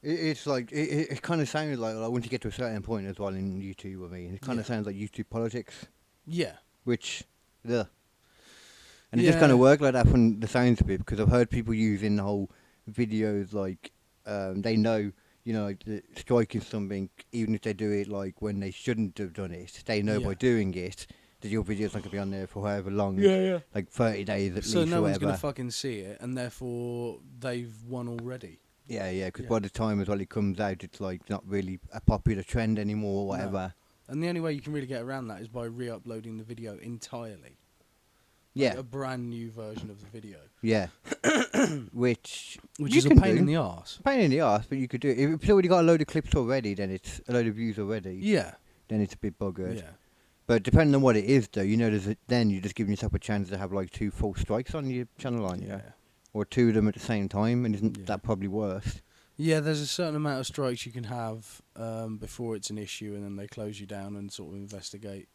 It's like it kind of sounds like once you get to a certain point as well in YouTube. I mean, it kind of Yeah. sounds like YouTube politics, Yeah. which and it just kind of worked like that from the sounds of it, because I've heard people using the whole videos like they know. Like striking something, even if they do it like when they shouldn't have done it, they know by Yeah. doing it that your video's not going to be on there for however long. Yeah. Like 30 days at So least no or one's whatever. gonna fucking see it, and therefore they've won already. Yeah, because Yeah. by the time as well it comes out, it's like not really a popular trend anymore or whatever. And the only way you can really get around that is by re-uploading the video entirely. Yeah, Like a brand new version of the video. yeah. Which Which you is a can pain do. in the arse. Pain in the arse, but you could do it. If it's already got a load of clips already, then it's a load of views already. Yeah. Then it's a bit buggered. Yeah. But depending on what it is, though, then you're just giving yourself a chance to have like 2 full strikes on your channel, aren't you? Yeah. Or 2 of them at the same time, and isn't Yeah. that probably worse? Yeah, there's a certain amount of strikes you can have before it's an issue, and then they close you down and sort of investigate.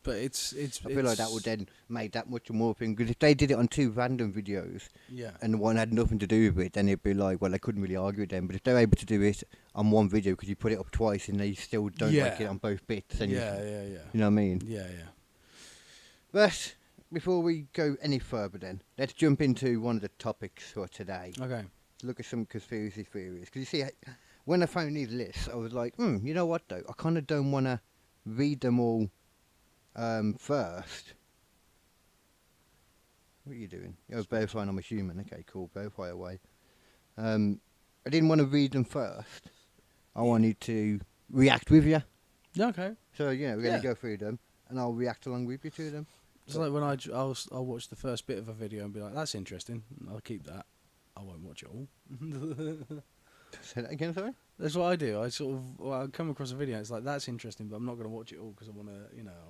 But it's. I feel like that would then make that much more thing. Because if they did it on 2 random videos, Yeah. and the one had nothing to do with it, then it'd be like, well, they couldn't really argue with them. But if they're able to do it on one video, because you put it up twice and they still don't like Yeah. it on both bits, then Yeah. you know what I mean? Yeah. But before we go any further, then let's jump into one of the topics for today. Okay. Look at some conspiracy theories. Because you see, when I found these lists, I was like, you know what though? I kind of don't want to read them all first. What are you doing? Oh, verifying I'm a human. Okay, cool. Verify away. I didn't want to read them first. I wanted to react with you. Yeah. Okay. So, we're going Yeah. to go through them, and I'll react along with you to them. It's like when I'll watch the first bit of a video and be like, that's interesting. I'll keep that. I won't watch it all. Say that again, sorry? That's what I do. I come across a video and it's like, that's interesting, but I'm not going to watch it all because I want to,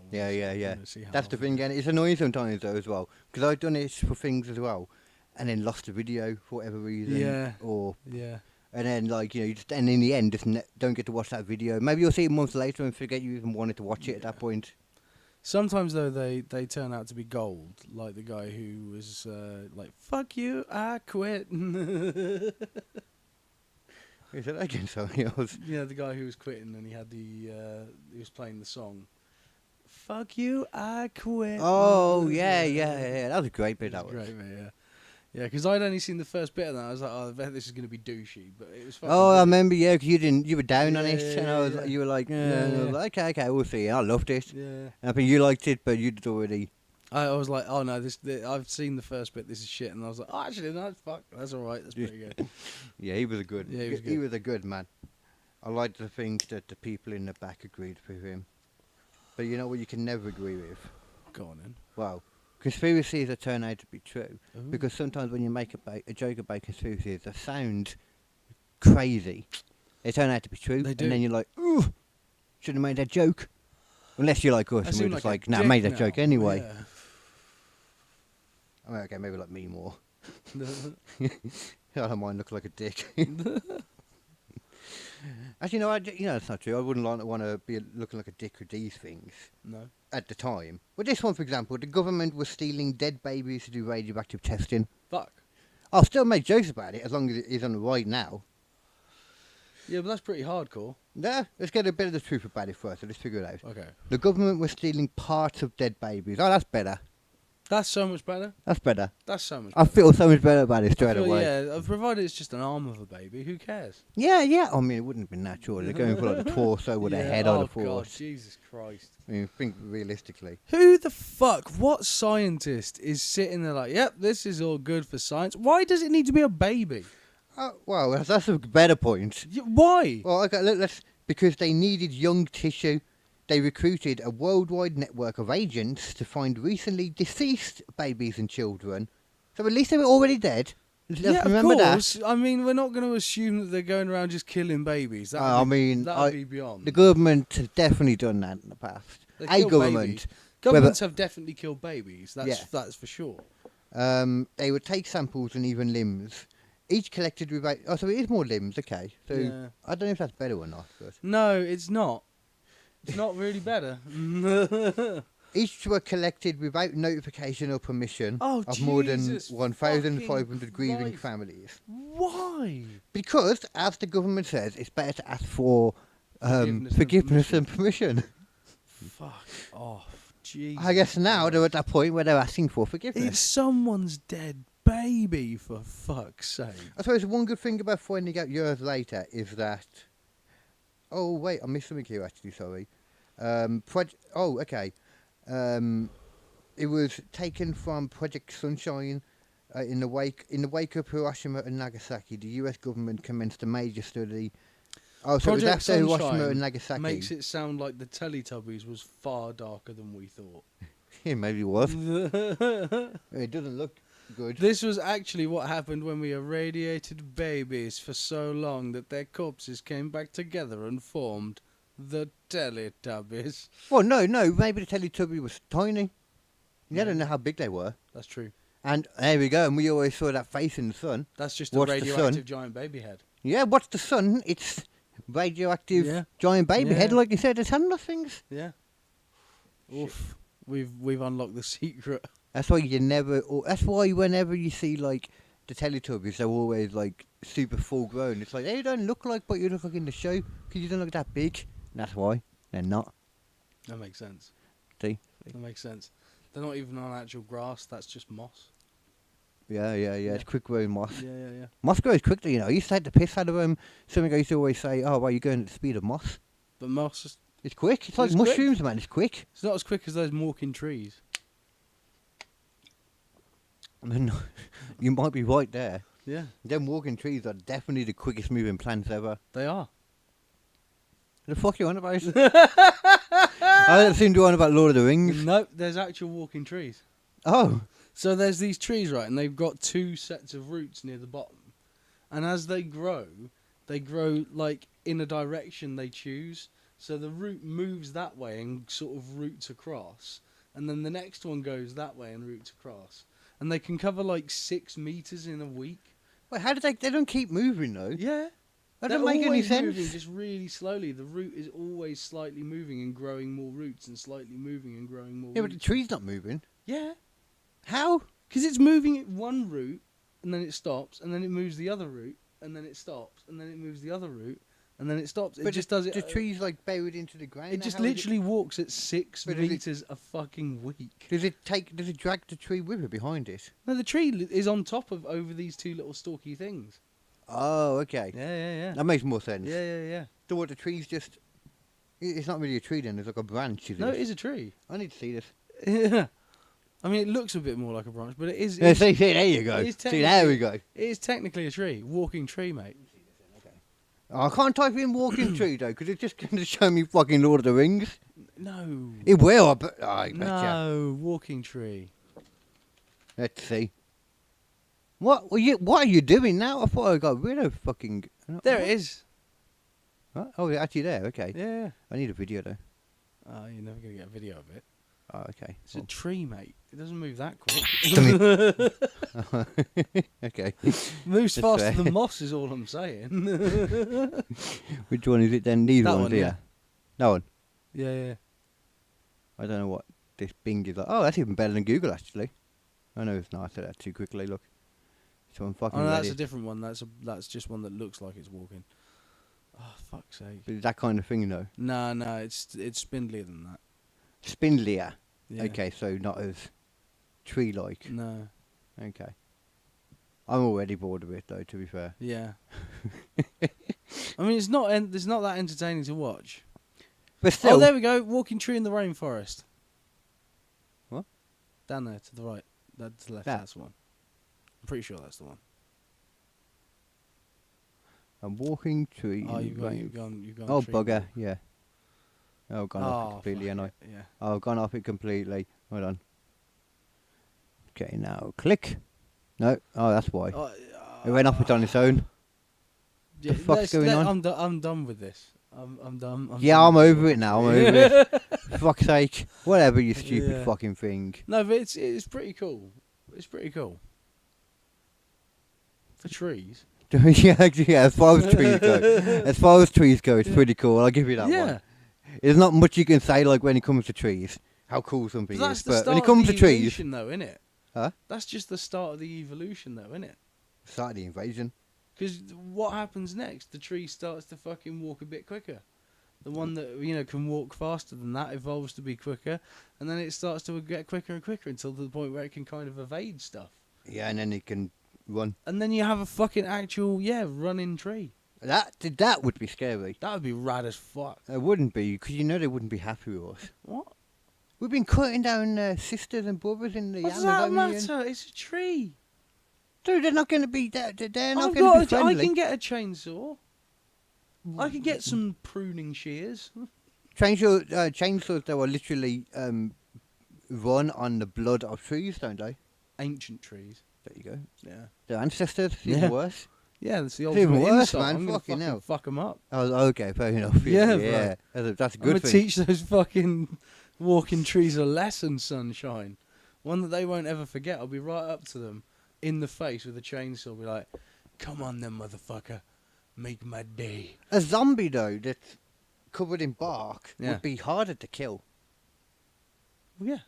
Yeah. see how That's the thing, and it's annoying sometimes though as well, because I've done it for things as well, and then lost the video for whatever reason. Yeah. Or Yeah. and then you just and in the end just don't get to watch that video. Maybe you'll see it months later and forget you even wanted to watch it at that point. Sometimes though they turn out to be gold, like the guy who was like, "Fuck you, I quit." Is that again? Sorry, I was. Yeah, the guy who was quitting and he had he was playing the song. Fuck you, I quit. Oh yeah. That was a great bit. It That was was. great, mate, yeah. Yeah, because I'd only seen the first bit of that. I was like, oh, I bet this is going to be douchey, but it was fucking Oh, I brilliant. remember, yeah, 'cause you were down on it, and I was, Yeah. you were like, Yeah, and I was yeah. like, okay, we'll see. I loved it. Yeah. And I think you liked it, but you'd already. I was like, oh no, I've seen the first bit. This is shit, and I was like, oh, actually, no, fuck, that's all right. That's pretty good. Yeah, he was a good. Yeah, he was He good. was a good man. I like to think that the people in the back agreed with him. But you know what? You can never agree with. Go on then. Well, conspiracies that turn out to be true. Ooh. Because sometimes when you make a joke about conspiracies that sound crazy, they turn out to be true. They do. And then you're like, ooh, Shouldn't have made that joke. Unless you're like us, I and seem we're just a like, nah, dick made that now. joke anyway. Yeah. I mean, okay, maybe like me more. I don't mind looking like a dick. Actually, no, that's not true. I wouldn't want to be looking like a dick with these things No. at the time. But this one, for example, the government was stealing dead babies to do radioactive testing. Fuck. I'll still make jokes about it as long as it is on the right now. Yeah, but that's pretty hardcore. Yeah, let's get a bit of the truth about it first, so let's figure it out. Okay. The government was stealing parts of dead babies. Oh, that's better. That's so much better. That's better. That's so much I better. feel so much better about it I straight feel, away. yeah, provided it's just an arm of a baby, who cares? Yeah. I mean, it wouldn't have been natural. They're going for like the torso with a head on the Oh, God, force. Jesus Christ. I mean, think realistically. Who the fuck, what scientist is sitting there like, yep, this is all good for science? Why does it need to be a baby? Well, that's a better point. Why? Well, okay, let's because they needed young tissue. They recruited a worldwide network of agents to find recently deceased babies and children. So at least they were already dead. Let's remember of course. that. I mean, we're not going to assume that they're going around just killing babies. That I mean, would be beyond. The government has definitely done that in the past. They A kill government. babies. Governments have definitely killed babies. That's for sure. They would take samples and even limbs. Each collected without... Oh, so it is more limbs, okay. So Yeah. I don't know if that's better or not. But No, it's not. It's not really better. each were collected without notification or permission Oh, of more than Jesus 1,500 fucking grieving Christ. families. Why? Because, as the government says, it's better to ask for Forgiveness forgiveness than than permission. Fuck off. Jesus. I guess now they're at that point where they're asking for forgiveness. It's someone's dead baby, for fuck's sake. I suppose one good thing about finding out years later is that... Oh, wait, I missed something here, actually, sorry. Okay. It was taken from Project Sunshine. In the wake of Hiroshima and Nagasaki, the US government commenced a major study. Oh, so Project it was after Hiroshima Sunshine and Nagasaki. makes it sound like the Teletubbies was far darker than we thought. Yeah, maybe it was. It doesn't look good. This was actually what happened when we irradiated babies for so long that their corpses came back together and formed the Teletubbies. Well, no, maybe the Teletubby was tiny. You don't know how big they were. That's true. And there we go, and we always saw that face in the sun. That's just a What's the sun? radioactive giant baby head. Yeah, what's the sun? It's radioactive Yeah. giant baby Yeah. head, like you said. It's handle things. Yeah. Oof. We've unlocked the secret. That's why you never. That's why whenever you see like the Teletubbies, they're always like super full grown. It's like they don't look like what you look like in the show because you don't look that big. And that's why they're not. That makes sense. See? That makes sense. They're not even on actual grass. That's just moss. Yeah. It's quick growing moss. Yeah. Moss grows quickly, you know. I used to take the piss out of something I used to always say, "Oh, well, you're going at the speed of moss." But moss is... It's quick. It's like It's quick. mushrooms, man. It's quick. It's not as quick as those walking trees. I mean, you might be right there. Yeah, Them walking trees are definitely the quickest moving plants ever. they are. The fuck you on about? I don't seem to be on about Lord of the Rings. Nope, there's actual walking trees. Oh. So there's these trees, right, and they've got two sets of roots near the bottom. And as they grow like in a direction they choose. So the root moves that way and sort of roots across. And then the next one goes that way and roots across. And they can cover like 6 meters in a week. Wait, how do they don't keep moving though? Yeah. That They're doesn't make any always sense. moving just really slowly. The root is always slightly moving and growing more roots and slightly moving and growing more Yeah, but the roots. tree's not moving. Yeah. How? Because it's moving at one root and then it stops and then it moves the other root and then it stops and then it moves the other root and then it stops. It But just does it. The tree's like buried into the ground. It now. just How is literally walks at 6 But is it- meters a fucking week. Does it drag the tree with it behind it? No, the tree is on top of over these two little stalky things. Oh, okay. Yeah. That makes more sense. Yeah. So what, the tree's just... It's not really a tree then, it's like a branch, is No, it? it is a tree. I need to see this. Yeah. I mean, it looks a bit more like a branch, but it is. Yeah, see, there you go. it is See, there we go. It is technically a tree, walking tree, mate. Oh, I can't type in walking tree though, because it's just going to show me fucking Lord of the Rings. No. It will, I betcha. No, walking tree. Let's see. What are you doing now? I thought I got rid of fucking... There it is. Huh? Oh, they're actually there. Okay. Yeah. I need a video though. Oh, you're never gonna get a video of it. Oh, okay. It's a tree, mate. It doesn't move that quick. Okay. Moves That's faster fair. than moss is all I'm saying. Which one is it then? These That ones one, here. yeah. That one. Yeah. I don't know what this Bing is like. Oh, that's even better than Google actually. I know it's not. I said that too quickly. Look. So I'm fucking Oh, no, ready. that's a different one. That's just one that looks like it's walking. Oh, fuck's sake. But that kind of thing though. No, it's spindlier than that. Spindlier. Yeah. Okay, so not as tree-like. No. Okay. I'm already bored of it though, to be fair. Yeah. I mean, it's not that entertaining to watch. But still. Oh, there we go. Walking tree in the rainforest. What? Down there to the right. That's the left. That? That's the one. I'm pretty sure that's the one. A walking tree. Oh, in you've the gone. rain. You've gone. You've gone. Oh, tree bugger. walk. Yeah. Oh, gone off it completely, fuck and I. it, Yeah. Oh, gone off it completely. Hold on. Okay, now click. No. Oh, that's why. It went off it on its own. Yeah, fuck's going on? I'm done with this. I'm done. Yeah, done I'm with over this. it now. I'm over it. For fuck's sake. Whatever, you stupid Yeah. fucking thing. No, but it's pretty cool. It's pretty cool. For trees. Yeah, as far as trees go. As far as trees go, it's pretty cool. I'll give you that Yeah. one. There's not much you can say like when it comes to trees. How cool something That's is. the But start when it comes of to the trees, evolution, though, innit? Huh? That's just the start of the evolution, though, innit? start of the invasion. Because what happens next? The tree starts to fucking walk a bit quicker. The one that can walk faster than that evolves to be quicker, and then it starts to get quicker and quicker until to the point where it can kind of evade stuff. Yeah, and then it can run. And then you have a fucking actual running tree. That would be scary. That would be rad as fuck. It wouldn't be, because you know they wouldn't be happy with us. What? We've been cutting down sisters and brothers in the What does that Amazonian. matter? It's a tree. Dude, they're not going to be. They're not I've going to be got. I friendly. can get a chainsaw. I can get some pruning shears. Chainsaws, though, are literally run on the blood of trees, don't they? Ancient trees. There you go. Yeah. Their ancestors, Yeah. even worse. Yeah, that's the It's ultimate even worse, insult. man. I'm gonna Fucking hell. fuck them up. Oh, okay, fair enough. Yeah, yeah. bro. That's a I'm good gonna thing. teach those fucking walking trees a lesson, sunshine. One that they won't ever forget. I'll be right up to them in the face with a chainsaw. Be like, "Come on, then, motherfucker, make my day." A zombie, though, that's covered in bark Yeah. would be harder to kill. Well, yeah,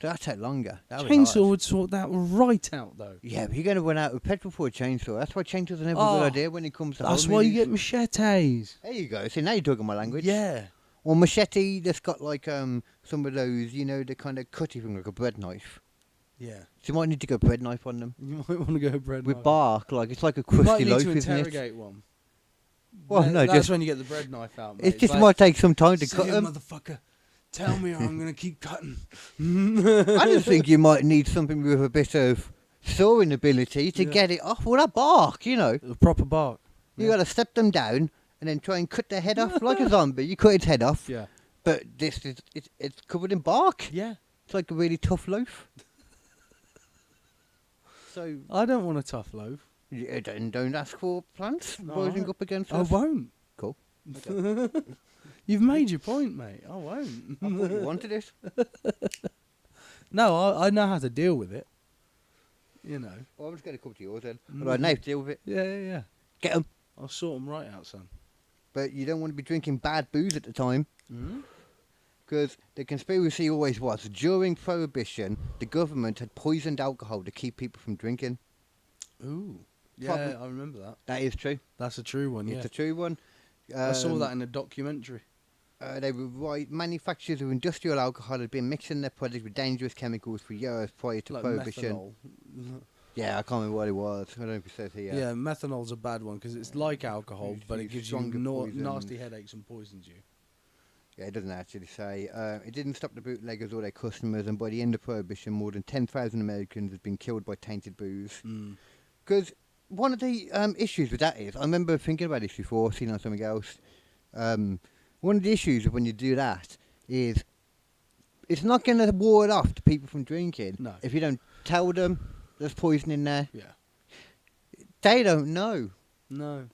That'd take longer. That'd be chainsaw hard. would sort that right out, though. Yeah, but you're going to run out of petrol for a chainsaw. That's why chainsaws are never a Oh, good idea when it comes to That's home why you movies. get machetes. There you go. See, now you're talking my language. Yeah. Or machete that's got like some of those, the kind of cutty thing like a bread knife. Yeah. So you might need to go bread knife on them. You might want to go bread With knife. bark, like it's like a You might crusty need loaf, to isn't it? interrogate one. Well, no, That's just when you get the bread knife out. Mate. it just like, might take some time to "Say cut it, them. motherfucker. Tell me or I'm gonna keep cutting. I just think you might need something with a bit of sawing ability to Yeah. get it off. Well, that bark, The proper bark. You got to step them down and then try and cut their head off like a zombie. You cut its head off, Yeah. but it's covered in bark. Yeah. It's like a really tough loaf. So I don't want a tough loaf. yeah, don't ask for plants No, rising alright. up against I us. won't. Cool. You've made your point, mate. I won't. I thought you wanted it. No, I know how to deal with it. You know. Well, I'm just going to come to yours then. Mm. All right, now deal with it. Yeah. Get them. I'll sort them right out, son. But you don't want to be drinking bad booze at the time. Mm? Because the conspiracy always was, during Prohibition, the government had poisoned alcohol to keep people from drinking. Ooh. Yeah, Probably- I remember that. That is true. That's a true one, yeah. It's a true one. I saw that in a documentary. They were right. Manufacturers of industrial alcohol had been mixing their products with dangerous chemicals for years prior to Like Prohibition. methanol. Yeah, I can't remember what it was. I don't know if it says here. Yeah, methanol's a bad one because it's like alcohol, It's but it used gives you stronger poisons. nasty headaches and poisons you. Yeah, it doesn't actually say. It didn't stop the bootleggers or their customers, and by the end of Prohibition, more than 10,000 Americans had been killed by tainted booze. Mm. Because one of the issues with that is, I remember thinking about this before, seeing on something else. One of the issues of when you do that is it's not going to ward off to people from drinking No. if you don't tell them there's poison in there. Yeah. They don't know. No.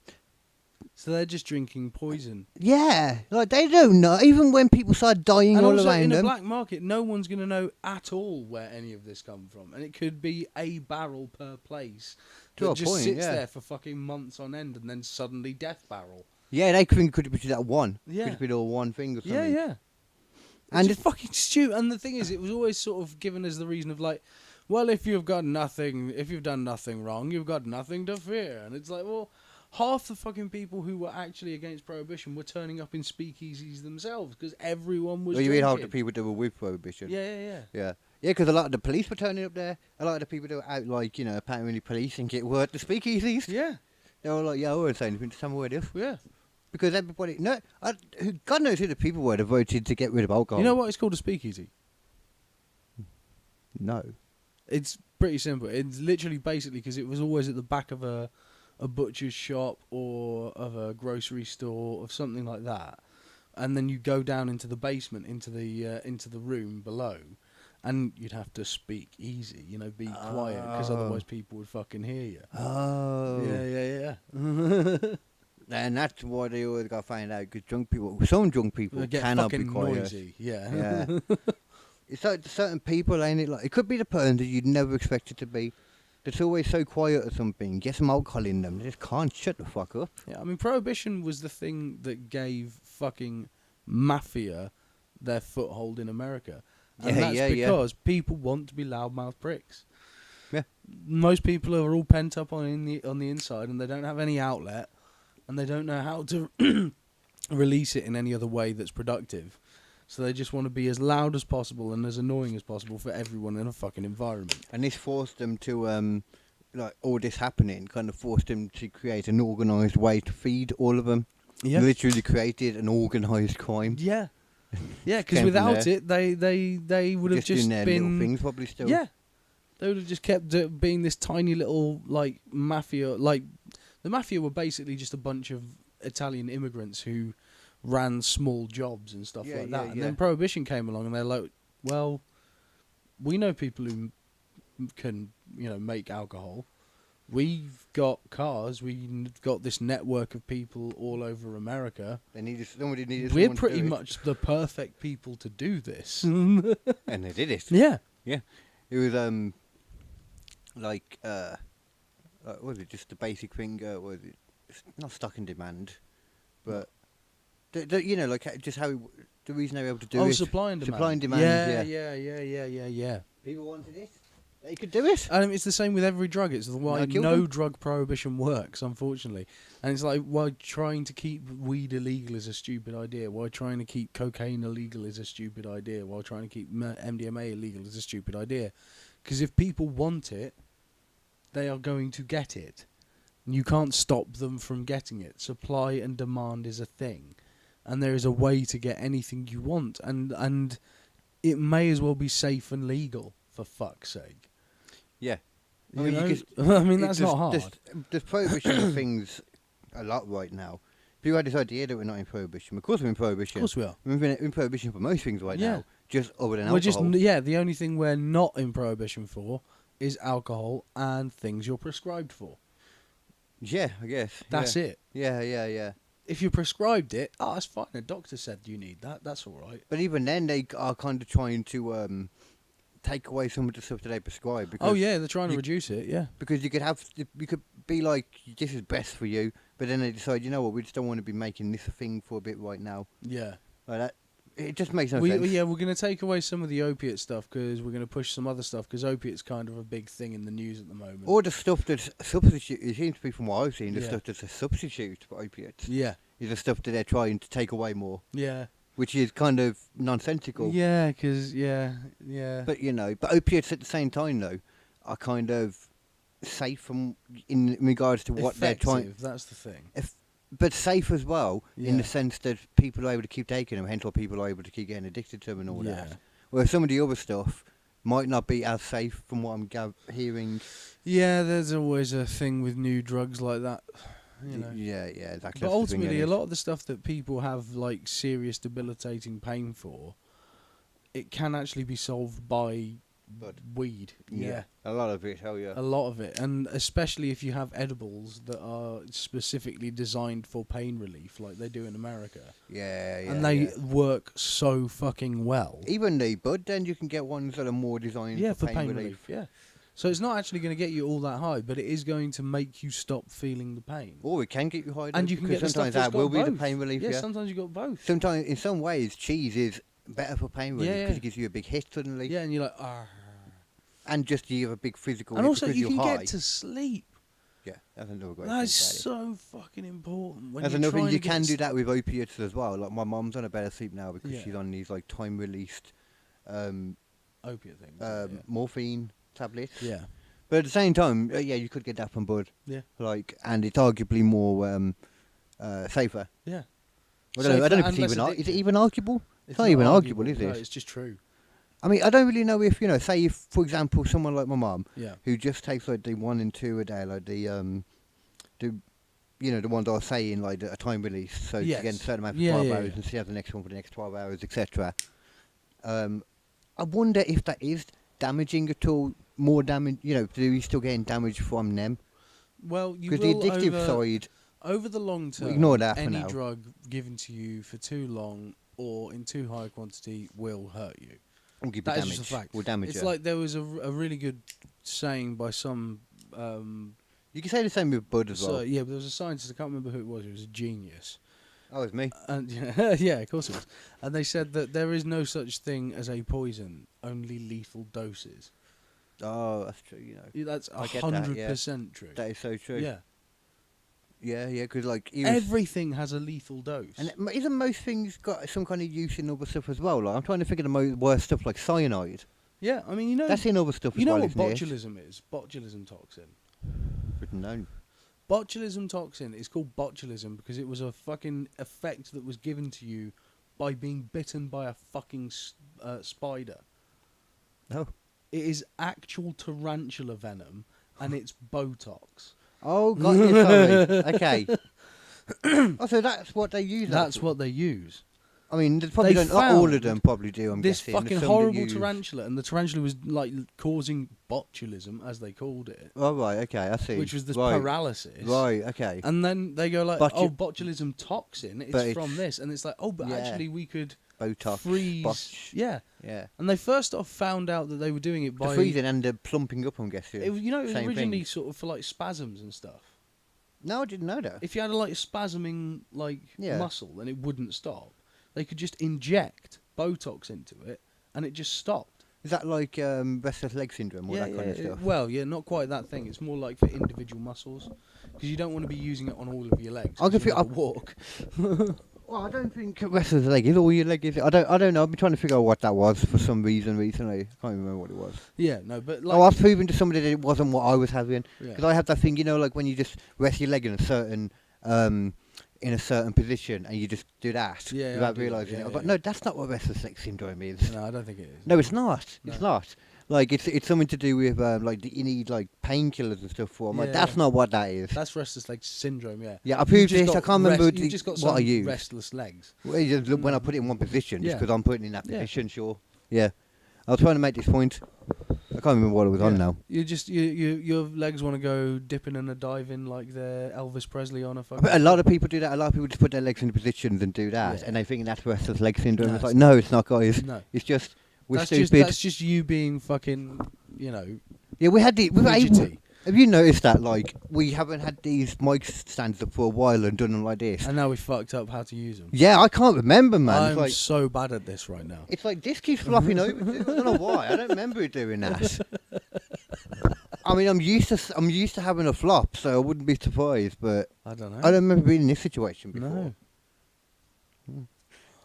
So they're just drinking poison. Yeah, like they don't know. Even when people start dying And all also around in a them. black market, no one's going to know at all where any of this come from. And it could be a barrel per place To that a just point, sits yeah. there for fucking months on end and then suddenly death barrel. Yeah, they could have been that one. Yeah. Could have been all one thing or something. Yeah, yeah. And It's fucking stupid. And the thing is, it was always sort of given as the reason of like, well, if you've done nothing wrong, you've got nothing to fear. And it's like, well, half the fucking people who were actually against prohibition were turning up in speakeasies themselves because everyone was. Well, you read half the drinking. people that were with prohibition. Yeah. Yeah, because a lot of the police were turning up there. A lot of the people that were out, like, you know, apparently policing it were at the speakeasies. Yeah. They were like, yeah, I won't say anything, just tell me where it is. Yeah. Because everybody, God knows who the people were that voted to get rid of alcohol. You know what it's called, a speakeasy? No. It's pretty simple. It's literally basically because it was always at the back of a butcher's shop or of a grocery store or something like that, and then you go down into the basement into the room below, and you'd have to speak easy, you know, be quiet because otherwise people would fucking hear you. Oh. Yeah. And that's why they always got to find out, because some drunk people They get cannot be fucking quiet. noisy. Yeah. Yeah. It's like certain people, ain't it? Like, it could be the person that you'd never expect it to be. That's always so quiet or something. Get some alcohol in them. They just can't shut the fuck up. Yeah, I mean, prohibition was the thing that gave fucking mafia their foothold in America. And that's because people want to be loudmouth pricks. Yeah. Most people are all pent up on the inside, and they don't have any outlet, and they don't know how to release it in any other way that's productive. So they just want to be as loud as possible and as annoying as possible for everyone in a fucking environment. And this forced them to, like, all this happening kind of forced them to create an organised way to feed all of them. Yeah. Literally created an organised crime. Yeah. Yeah, because Came from without there. it, they would have just in their been little things probably still. Yeah, they would have just kept being this tiny little like mafia. Like the mafia were basically just a bunch of Italian immigrants who ran small jobs and stuff like that. And then Prohibition came along, and they're like, "Well, we know people who can, you know, make alcohol. We've got cars. We've got this network of people all over America. Somebody needed We're someone to pretty do it. much the perfect people to do this." And they did it. Yeah. Yeah. It was what was it, just the basic thing, was it it's not stock and demand, but you know, like just how the reason they were able to do it. Supply and demand. Supply and demand. Yeah. People wanted it. They could do it. And it's the same with every drug. It's why killed no them. drug prohibition works, unfortunately. And it's like, why trying to keep weed illegal is a stupid idea. Why trying to keep cocaine illegal is a stupid idea. Why trying to keep MDMA illegal is a stupid idea. Because if people want it, they are going to get it. And you can't stop them from getting it. Supply and demand is a thing. And there is a way to get anything you want. And it may as well be safe and legal, for fuck's sake. Yeah. I mean, that's not hard. There's prohibition of things a lot right now. People had this idea that we're not in prohibition. Of course we're in prohibition. Of course we are. We're in prohibition for most things right Yeah. now. Just other than We're alcohol. the only thing we're not in prohibition for is alcohol and things you're prescribed for. Yeah, I guess. That's it. Yeah. If you prescribed it, that's fine. A doctor said you need that. That's all right. But even then, they are kind of trying to take away some of the stuff that they prescribe. Because Oh yeah, they're trying to reduce it. Yeah. Because you could be like, this is best for you, but then they decide, you know what, we just don't want to be making this a thing for a bit right now. Yeah. Like that. It just makes no sense. Yeah, we're going to take away some of the opiate stuff because we're going to push some other stuff because opiate's kind of a big thing in the news at the moment. Or the stuff that's substitute. It seems to be, from what I've seen, the Yeah. stuff that's a substitute for opiates. Yeah. Is the stuff that they're trying to take away more. Yeah. Which is kind of nonsensical. Yeah, because yeah. But but opiates at the same time though are kind of safe in regards to what they're trying. Effective, that's the thing. But safe as well, in Yeah. the sense that people are able to keep taking them, hence why people are able to keep getting addicted to them and all Yeah. that. Whereas some of the other stuff might not be as safe from what I'm hearing. Yeah, there's always a thing with new drugs like that. You know. Yeah, exactly. But ultimately, a lot of the stuff that people have like serious debilitating pain for, it can actually be solved by weed. Yeah. A lot of it, hell yeah. A lot of it, and especially if you have edibles that are specifically designed for pain relief, like they do in America. Yeah, yeah. And they yeah. work so fucking well. Even the bud, then you can get ones that are more designed For pain relief. Yeah. So it's not actually going to get you all that high, but it is going to make you stop feeling the pain. Or it can get you high. And you can get the stuff sometimes that's that will got be both. the pain relief. Yeah, sometimes you got both. Sometimes, in some ways, cheese is better for pain relief because it gives you a big hit suddenly. Yeah, and you're like, ah. And just you have a big physical. And hit also, because you can you're high. get to sleep. Yeah, that's another great That's thing about it. so fucking important. When That's you're another thing. trying You to get can do that with opiates as well. Like my mum's on a better sleep now because Yeah. she's on these like time released opiate things. morphine tablets. Yeah. But at the same time, you could get that from bud. Yeah. Like, and it's arguably more safer. Yeah. I don't know if Safer it's and even. less Is it addictive. even arguable? It's not even arguable, is No, it? it's just true. I mean, I don't really know if say if, for example, someone like my mum, Yeah. who just takes like the 1 and 2 a day, like the ones I was saying, like a time release, so Yes. she gets a certain amount for Yeah, 12 yeah, hours, yeah. and she has the next one for the next 12 hours, etc. I wonder if that is damaging at all. More damage, do you still getting damage from them? Well, you Because the will addictive side, over the long term. ignore that for any now. drug given to you for too long or in too high a quantity will hurt you. will give you That is damage. just a fact. Will damage It's you. like there was a really good saying by some. You can say the same with bud as well. Yeah, but there was a scientist. I can't remember who it was. It was a genius. That was me. And yeah, of course it was. And they said that there is no such thing as a poison, only lethal doses. Oh, that's true. That's I get that, 100% true. That is so true. Yeah. Yeah, because like Everything has a lethal dose. and isn't most things got some kind of use in other stuff as well? Like I'm trying to think of the worst stuff like cyanide. Yeah, I mean, That's in other stuff you as know well. what isn't it? botulism is? Botulism toxin. Written down. Botulism toxin is called botulism because it was a fucking effect that was given to you by being bitten by a fucking spider. Oh. It is actual tarantula venom, and it's Botox. Oh, got you, sorry. Okay. Oh, so that's what they use. That's what they use. I mean, they probably They don't. Not all of found them probably do. I'm This guessing. There's fucking some that horrible use- tarantula, and the tarantula was like causing botulism, as they called it, Oh right, okay, I see. which was this right. paralysis. Right, okay. And then they go like, botulism toxin, But it's from this. And it's like, but yeah. actually we could Botox. freeze. Botch. Yeah. Yeah. And they first off found out that they were doing it The by... freezing and the plumping up, I'm guessing. It was, it was Same originally thing. sort of for like spasms and stuff. No, I didn't know that. If you had a like spasming muscle, then it wouldn't stop. They could just inject Botox into it, and it just stopped. Is that like restless leg syndrome or that kind of stuff? Well, yeah, not quite that thing. It's more like for individual muscles, because you don't want to be using it on all of your legs. I can 'cause you'll feel- never walk. Well, I don't think restless leg is all your leg is. I don't know. I've been trying to figure out what that was for some reason recently. I can't even remember what it was. Yeah, no, but like... Oh, I've proven to somebody that it wasn't what I was having. Yeah. Because I have that thing, like when you just rest your leg in a certain position and you just do that Yeah, I without do that, realising yeah, it. I was yeah, like, no, that's not what restless leg syndrome is. No, I don't think it is. No, it's not. No. It's not. Like it's something to do with you need like painkillers and stuff for. I'm like, Yeah. that's not what that is. That's restless leg syndrome, yeah. Yeah, I You've proved just this. I got can't remember You've just got what I some used. restless legs. Well, you just look when I put it in one position, just Yeah. because I'm putting it in that Yeah. position. Sure. Yeah. I was trying to make this point. I can't remember what it was on Yeah. now. You just your legs want to go dipping and a diving like the Elvis Presley on a fucking... But a lot of people do that. A lot of people just put their legs in positions and do that, Yeah. and they think that's restless leg syndrome. No, It's it's like, no, it's not, guys. No. It's just we're That's stupid. that's just you being fucking, Yeah, we had the. fidgety. Have you noticed that? Like, we haven't had these mic stands up for a while and done them like this. And now we fucked up how to use them. Yeah, I can't remember, man. I'm It's like so bad at this right now. it's like this keeps flopping over. I don't know why. I don't remember it doing that. I mean, I'm used to having a flop, so I wouldn't be surprised. But I don't know. I don't remember being in this situation before. No.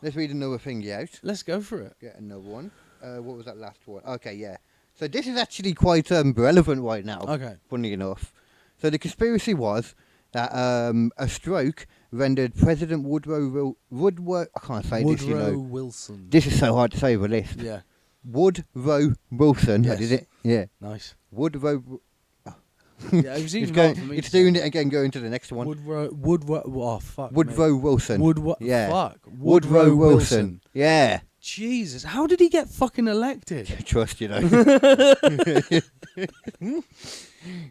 Let's read another thing out. Let's go for it. Get another one. What was that last one? Okay, yeah. So this is actually quite relevant right now. Okay. Funny enough. So the conspiracy was that a stroke rendered President Woodrow I can't say this, Woodrow Wilson. This is so hard to say over this. Yeah. Woodrow Wilson. Yes. That is it. Yeah. Nice. Woodrow. Yeah, it was even It's hard for me it's to say. doing it again. Going to the next one. Woodrow. Oh fuck. Woodrow Wilson. Woodrow. Yeah. Fuck. Woodrow Wilson. Yeah. Jesus, how did he get fucking elected? Trust, you know.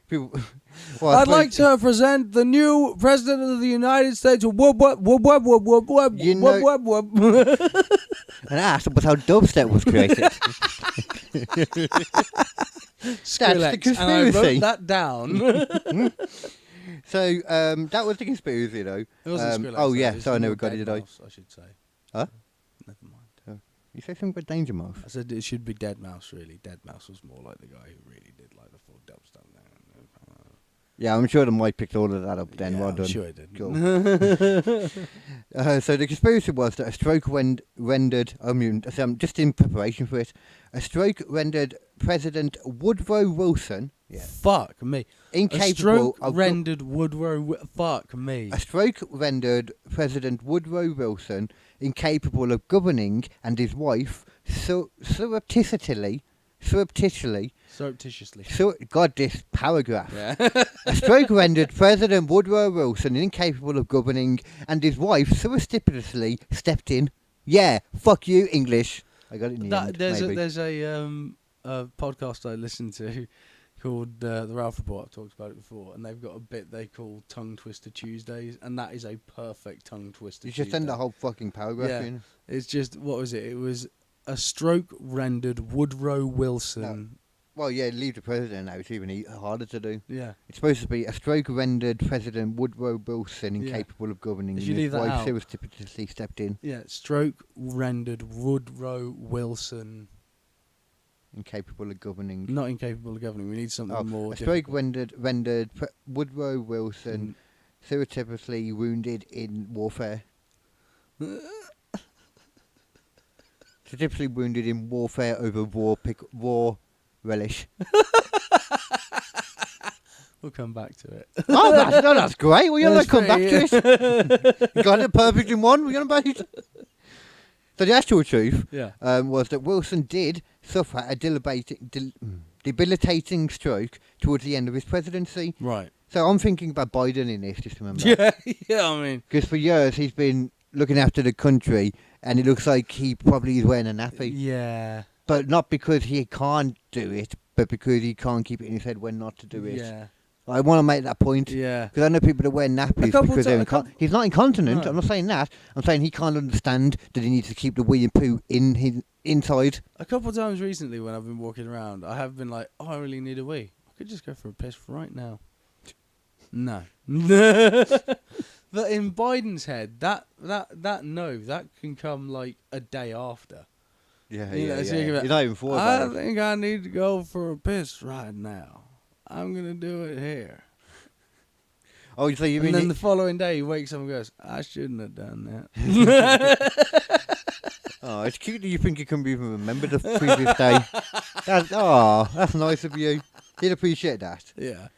People, well, I'd like to present the new president of the United States. Whoop, whoop, whoop, whoop, whoop, whoop, whoop, You know- whoop, whoop, whoop. and that was how dubstep was created. Skrillex, and I conspiracy. wrote that down. So that was the conspiracy, though. It wasn't Skrillex. Oh though, yeah, it's so I more never got it, did I? Deadmau5, I should say. Huh? Never mind. You say something about Danger Mouse? I said it should be Deadmau5, really. Deadmau5 was more like the guy who really did like the full dubstep. Yeah, I'm sure the mic picked all of that up then. Yeah, Well I'm done. sure it did. Cool. So the conspiracy was that a stroke rendered, I'm just in preparation for it, a stroke rendered President Woodrow Wilson Fuck me. incapable A stroke of rendered Woodrow. Fuck me. a stroke rendered President Woodrow Wilson incapable of governing, and his wife surreptitiously. God, this paragraph. Yeah. A stroke rendered President Woodrow Wilson incapable of governing, and his wife surreptitiously stepped in. Yeah, fuck you, English. I got it in the end, There's maybe. a podcast I listened to called The Ralph Report. I've talked about it before, and they've got a bit they call Tongue Twister Tuesdays, and that is a perfect tongue twister. You should send the whole fucking paragraph Yeah. in. It's just, what was it? It was a stroke rendered Woodrow Wilson. Well, yeah, leave the president out. It's even harder to do. Yeah. It's supposed to be a stroke rendered President Woodrow Wilson Yeah. incapable of governing, If and you his leave that wife out- surreptitiously stepped in. Yeah, stroke rendered Woodrow Wilson Incapable of governing. not incapable of governing. We need something more. a stroke difficult. rendered Woodrow Wilson surreptitiously wounded in warfare. Surreptitiously wounded in warfare over war relish. We'll come back to it. Oh, that's great. Well, you're going That's to come back pretty- to it. You got it perfect in one. We're going to back it. So the actual truth Yeah. was that Wilson did suffer a debilitating stroke towards the end of his presidency. Right. So I'm thinking about Biden in this, just remember. Yeah. Yeah. I mean. Because for years he's been looking after the country, and it looks like he probably is wearing a nappy. Yeah. But not because he can't do it, but because he can't keep it in his head when not to do it. Yeah. I want to make that point. Yeah. Because I know people that wear nappies couple because ti- they're a couple- he's not incontinent. No. I'm not saying that. I'm saying he can't understand that he needs to keep the wee and poo in his inside. A couple of times recently when I've been walking around, I have been like, oh, I really need a wee. I could just go for a piss right now. No. But in Biden's head, that can come like a day after. Yeah, You know, yeah, so yeah. you can be He's not even thought I about it. think I need to go for a piss right now. I'm going to do it here. Oh, so you And mean then he- the following day he wakes up and goes, I shouldn't have done that. Oh, it's cute that you think you can even remember the previous day. That's nice of you. He'd appreciate that. Yeah.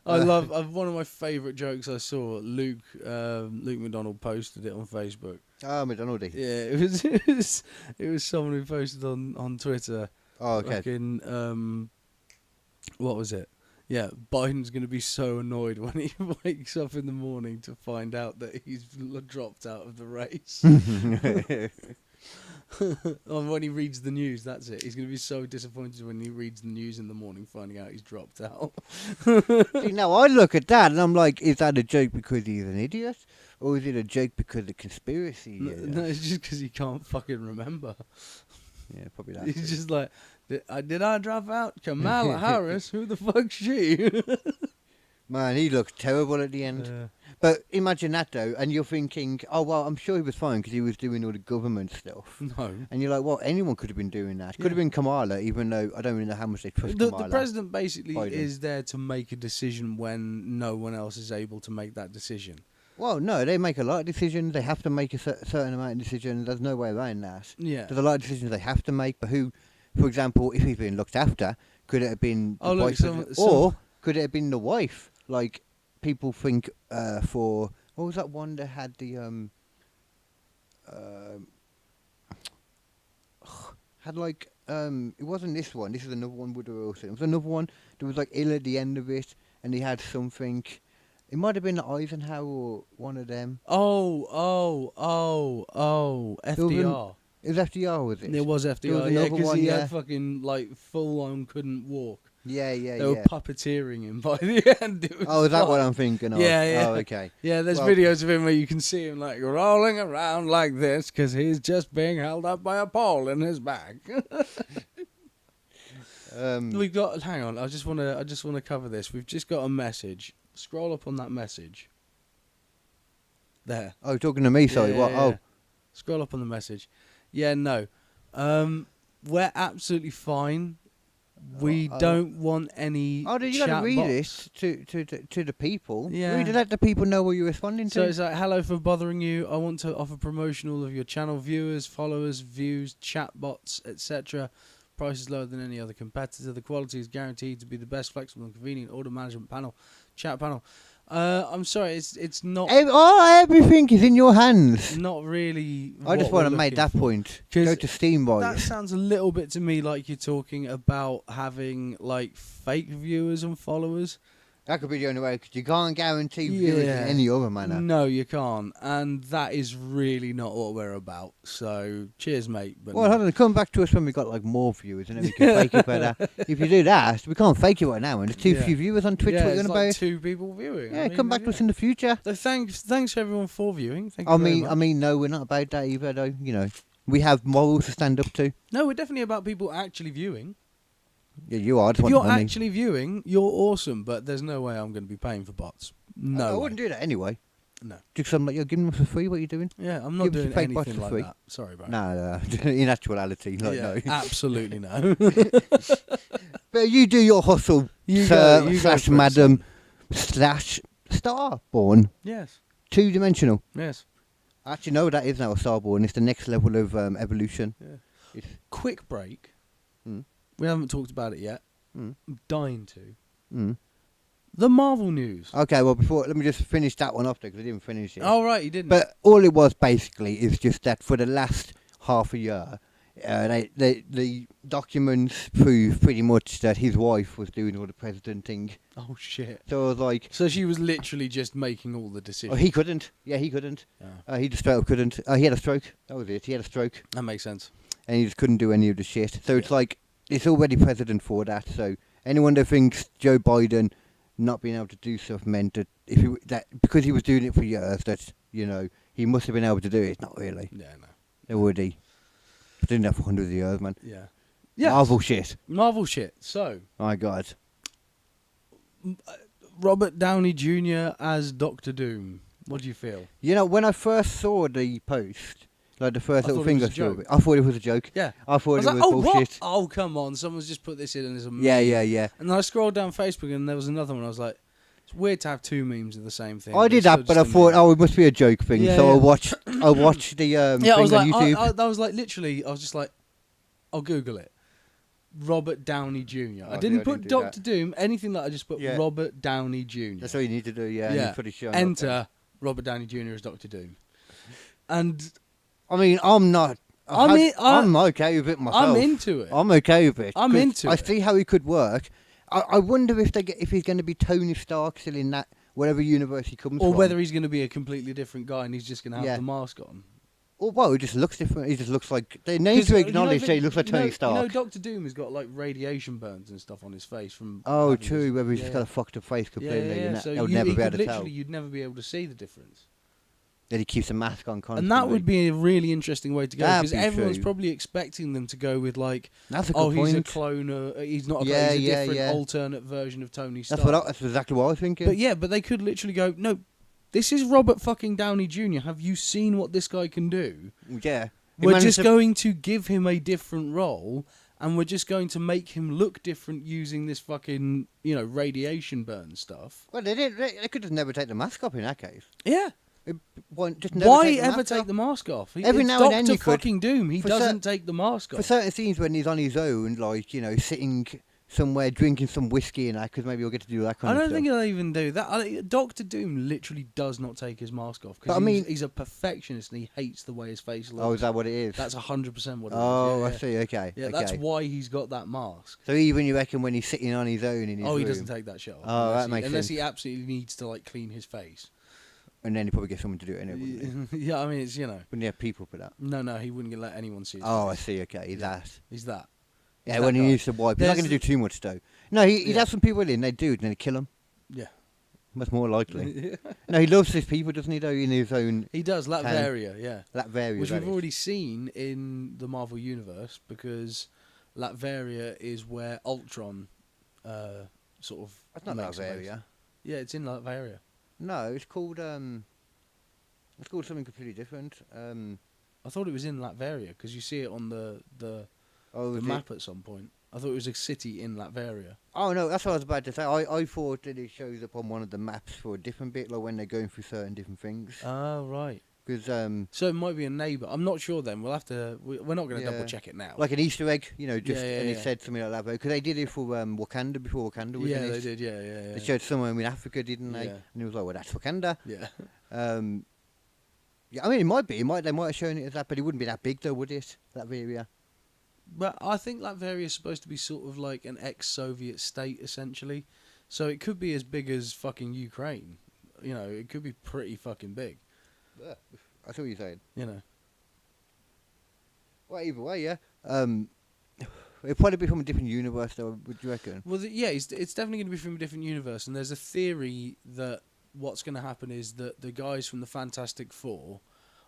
I love one of my favourite jokes I saw. Luke McDonald posted it on Facebook. Oh, McDonald's. Yeah, it was someone who posted on Twitter. Oh, okay. Fucking, what was it? Yeah, Biden's going to be so annoyed when he wakes up in the morning to find out that he's dropped out of the race. Or when he reads the news, that's it. He's going to be so disappointed when he reads the news in the morning, finding out he's dropped out. See, now I look at that and I'm like, is that a joke because he's an idiot? Or is it a joke because of conspiracy? No, it's just because he can't fucking remember. Yeah, probably that. He's just like, did I drop out? Kamala Harris? Who the fuck's she? Man, he looked terrible at the end. But imagine that though, and you're thinking, oh well, I'm sure he was fine because he was doing all the government stuff. No. And you're like, well, anyone could have been doing that. Could have been Kamala, even though I don't really know how much they trust The Kamala. president basically Biden. is there to make a decision when no one else is able to make that decision. Well, no, they make a lot of decisions. They have to make a certain amount of decisions. There's no way around that. Yeah. There's a lot of decisions they have to make, but who, for example, if he's been looked after, could it have been the Oh, look, vice some- president? some- Or could it have been the wife? Like, people think for... What was that one that had the... had like... it wasn't this one. This is another one with the Wilson. It was another one that was like ill at the end of it, and he had something... It might have been Eisenhower or one of them. Oh, FDR. It was FDR, was it? It was There FDR, was yeah, another because one, he yeah. had fucking, like, full-on couldn't walk. Yeah, They were puppeteering him by the end. It was is that what fun. I'm thinking of? Yeah, yeah. Oh, okay. Yeah, there's Well- videos of him where you can see him, like, rolling around like this because he's just being held up by a pole in his back. We've got. Hang on, I just want to cover this. We've just got a message. Scroll up on that message. There. Oh, you're talking to me, sorry. Yeah, What? yeah, Oh. yeah. Scroll up on the message. Yeah, no. We're absolutely fine. We don't want any. Oh, you got to chat read bots. this to the people. Yeah. Read it, let the people know what you're responding to. So it's like, hello for bothering you. I want to offer promotional of your channel viewers, followers, views, chatbots, etc. Price is lower than any other competitor. The quality is guaranteed to be the best, flexible and convenient order management panel, chat panel. I'm sorry, it's not Everything is in your hands. not really. I just want to make that point. Go to Steam, boys. That sounds a little bit to me like you're talking about having like fake viewers and followers. That could be the only way, because you can't guarantee viewers in any other manner. No, you can't, and that is really not what we're about. So, cheers, mate. But Well, hold on, come back to us when we got like more viewers, and then we can fake it better. If you do that, we can't fake it right now. And there's too few viewers on Twitch. Yeah, What you it's on like about? 2 people viewing. Yeah, come back to us in the future. So thanks everyone for viewing. Thank you very much. I mean, no, we're not about that either, though. You know, we have morals to stand up to. No, we're definitely about people actually viewing. Yeah, you are. I just If want you're money. actually viewing, you're awesome, but there's no way I'm going to be paying for bots. No, I way. wouldn't do that anyway. No. Just something like you're giving them for free. What are you doing? Yeah, I'm not Give us doing your fake bots anything for like free. that. Sorry, bro. No, in actuality, like, yeah, no. absolutely no. But you do your hustle, You sir, go slash for it, madam, slash starborn, Yes, 2-dimensional. yes. Actually, no, that is now a starborn. It's the next level of evolution. Yeah. Quick break. Mm. We haven't talked about it yet. Mm. I'm dying to. Mm. The Marvel news. Okay, well, let me just finish that one off there, because I didn't finish it. Oh, right, you didn't. But all it was basically is just that for the last half a year, the documents prove pretty much that his wife was doing all the president thing. Oh, shit. So I was like, So she was literally just making all the decisions. oh, he couldn't. Yeah, he couldn't. Yeah. He just straight up couldn't. He had a stroke. That was it. He had a stroke. That makes sense. And he just couldn't do any of the shit. So it's like, it's already precedent for that. So anyone that thinks Joe Biden not being able to do stuff meant that because he was doing it for years, that, you know, he must have been able to do it. Not really. Yeah, no. They would he. Doing that for hundreds of years, man. Yeah. Yeah. Marvel shit. Marvel shit. So, My God. Robert Downey Jr. as Doctor Doom. What do you feel? You know, when I first saw the post, like the first I little thought it was finger a joke. through it, I thought it was a joke. Yeah. I thought I was it like, was oh, bullshit. what? Oh, come on. Someone's just put this in and it's a meme. Yeah. And then I scrolled down Facebook and there was another one. I was like, it's weird to have 2 memes of the same thing. I did it's still that, but just I a thought, meme. oh, it must be a joke thing. Yeah, so yeah. I watched the Yeah, I thing was on like, YouTube. that was like literally, I was just like, I'll Google it. Robert Downey Jr. I I didn't didn't put do Doctor Doom, anything like I just put Yeah. Robert Downey Jr. That's all you need to do, yeah. And Yeah. you're pretty sure. Enter Robert Downey Jr. as Doctor Doom. And I mean, I'm not. I'm okay with it myself. I'm into it. I'm okay with it. I'm 'cause into I it. see how he could work. I wonder if he's going to be Tony Stark still in that whatever universe he comes Or from. whether he's going to be a completely different guy and he's just going to have Yeah. the mask on. Or, well, he just looks different. He just looks like they need to acknowledge that he looks like Tony Stark. You know, Doctor Doom has got like radiation burns and stuff on his face from. Oh, having true. his- Whether he's yeah, just got a fucked up face yeah, completely, and So they'll you- never he be able could to tell. literally, you'd never be able to see the difference. That he keeps a mask on constantly. And that would be a really interesting way to go That'd because be everyone's true. probably expecting them to go with like, That's a good oh, point. he's a clone, he's not a clone, Yeah, he's a yeah, different yeah. alternate version of Tony Stark. That's exactly what I was thinking. But yeah, but they could literally go, no, this is Robert fucking Downey Jr. Have you seen what this guy can do? Yeah. He We're managed just to- going to give him a different role, and we're just going to make him look different using this fucking, radiation burn stuff. Well, they did. They could just never take the mask off in that case. Yeah. Just never Why take the ever mask take off. the mask off? Every It's now and then Dr. you could. fucking Doom. He For doesn't take the mask For off. certain scenes when he's on his own, like, sitting somewhere drinking some whiskey and that, because maybe he'll get to do that kind I of don't stuff. think he'll even do that. Dr. Doom literally does not take his mask off But I because mean- he's a perfectionist and he hates the way his face looks. Oh, is that what it is? That's 100% what it is. Oh, Yeah, I yeah. see. Okay. Yeah, okay. that's why he's got that mask. So even you reckon when he's sitting on his own in his room? He doesn't take that shit off. Oh, that makes unless sense. he absolutely needs to like clean his face. And then he'd probably get someone to do it anyway, wouldn't he? Yeah, I mean, it's, you know. Wouldn't he have people for that? No, he wouldn't let anyone see his Oh, I face. see, okay, that. He's that. Yeah, He's when that he guy. used to wipe. He's not There's going to do too much, though. No, he'd Yeah. have some people in, they'd do it, and then he'd kill them. Yeah. That's more likely. No, he loves his people, doesn't he, though, in his own He does, Latveria, yeah. Latveria. Which that we've is. already seen in the Marvel Universe, because Latveria is where Ultron sort of That's not makes a base. Latveria. Yeah, it's in Latveria. No, it's called something completely different. I thought it was in Latveria, because you see it on the Oh, is it? map at some point. I thought it was a city in Latveria. Oh no, that's what I was about to say. I thought that it shows up on one of the maps for a different bit, like when they're going through certain different things. Oh, right. Because So it might be a neighbour. I'm not sure then. We'll have to... We're not going to Yeah. double check it now. like an Easter egg, just Yeah, and yeah. it said something like that. Because they did it for Wakanda before Wakanda was yeah, in they it. did, yeah. They showed somewhere in Africa, didn't they? Yeah. And it was like, well, that's Wakanda. Yeah. Yeah, I mean, it might be. They might have shown it as that, but it wouldn't be that big, though, would it? That area. But I think Latveria is supposed to be sort of like an ex-Soviet state, essentially. So it could be as big as fucking Ukraine. You know, it could be pretty fucking big. I see what you're saying. You know. Well, either way, yeah. It'd probably be from a different universe, though. Would you reckon? Well, yeah, it's definitely going to be from a different universe. And there's a theory that what's going to happen is that the guys from the Fantastic Four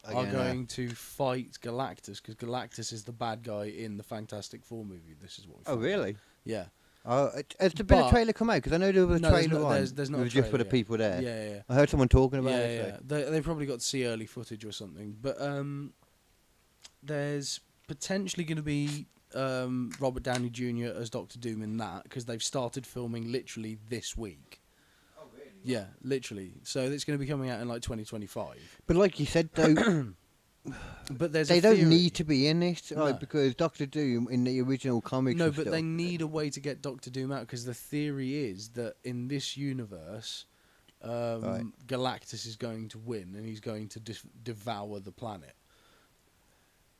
are going to fight Galactus, because Galactus is the bad guy in the Fantastic Four movie. This is what we Oh, found out. really? Yeah. Has there been a But- trailer come out? Because I know there was a No, there's trailer not- on. there's not It a was just for trailer the yet. people there. Yeah. I heard someone talking about Yeah, it. so- They probably got to see early footage or something. But there's potentially going to be Robert Downey Jr. as Doctor Doom in that, because they've started filming literally this week. Oh, really? Yeah, literally. So it's going to be coming out in like 2025. But like you said, though, But there's they a don't theory. need to be in it, No. because Doctor Doom in the original comics. No, and but stuff, they need a way to get Doctor Doom out, because the theory is that in this universe, Right. Galactus is going to win and he's going to devour the planet.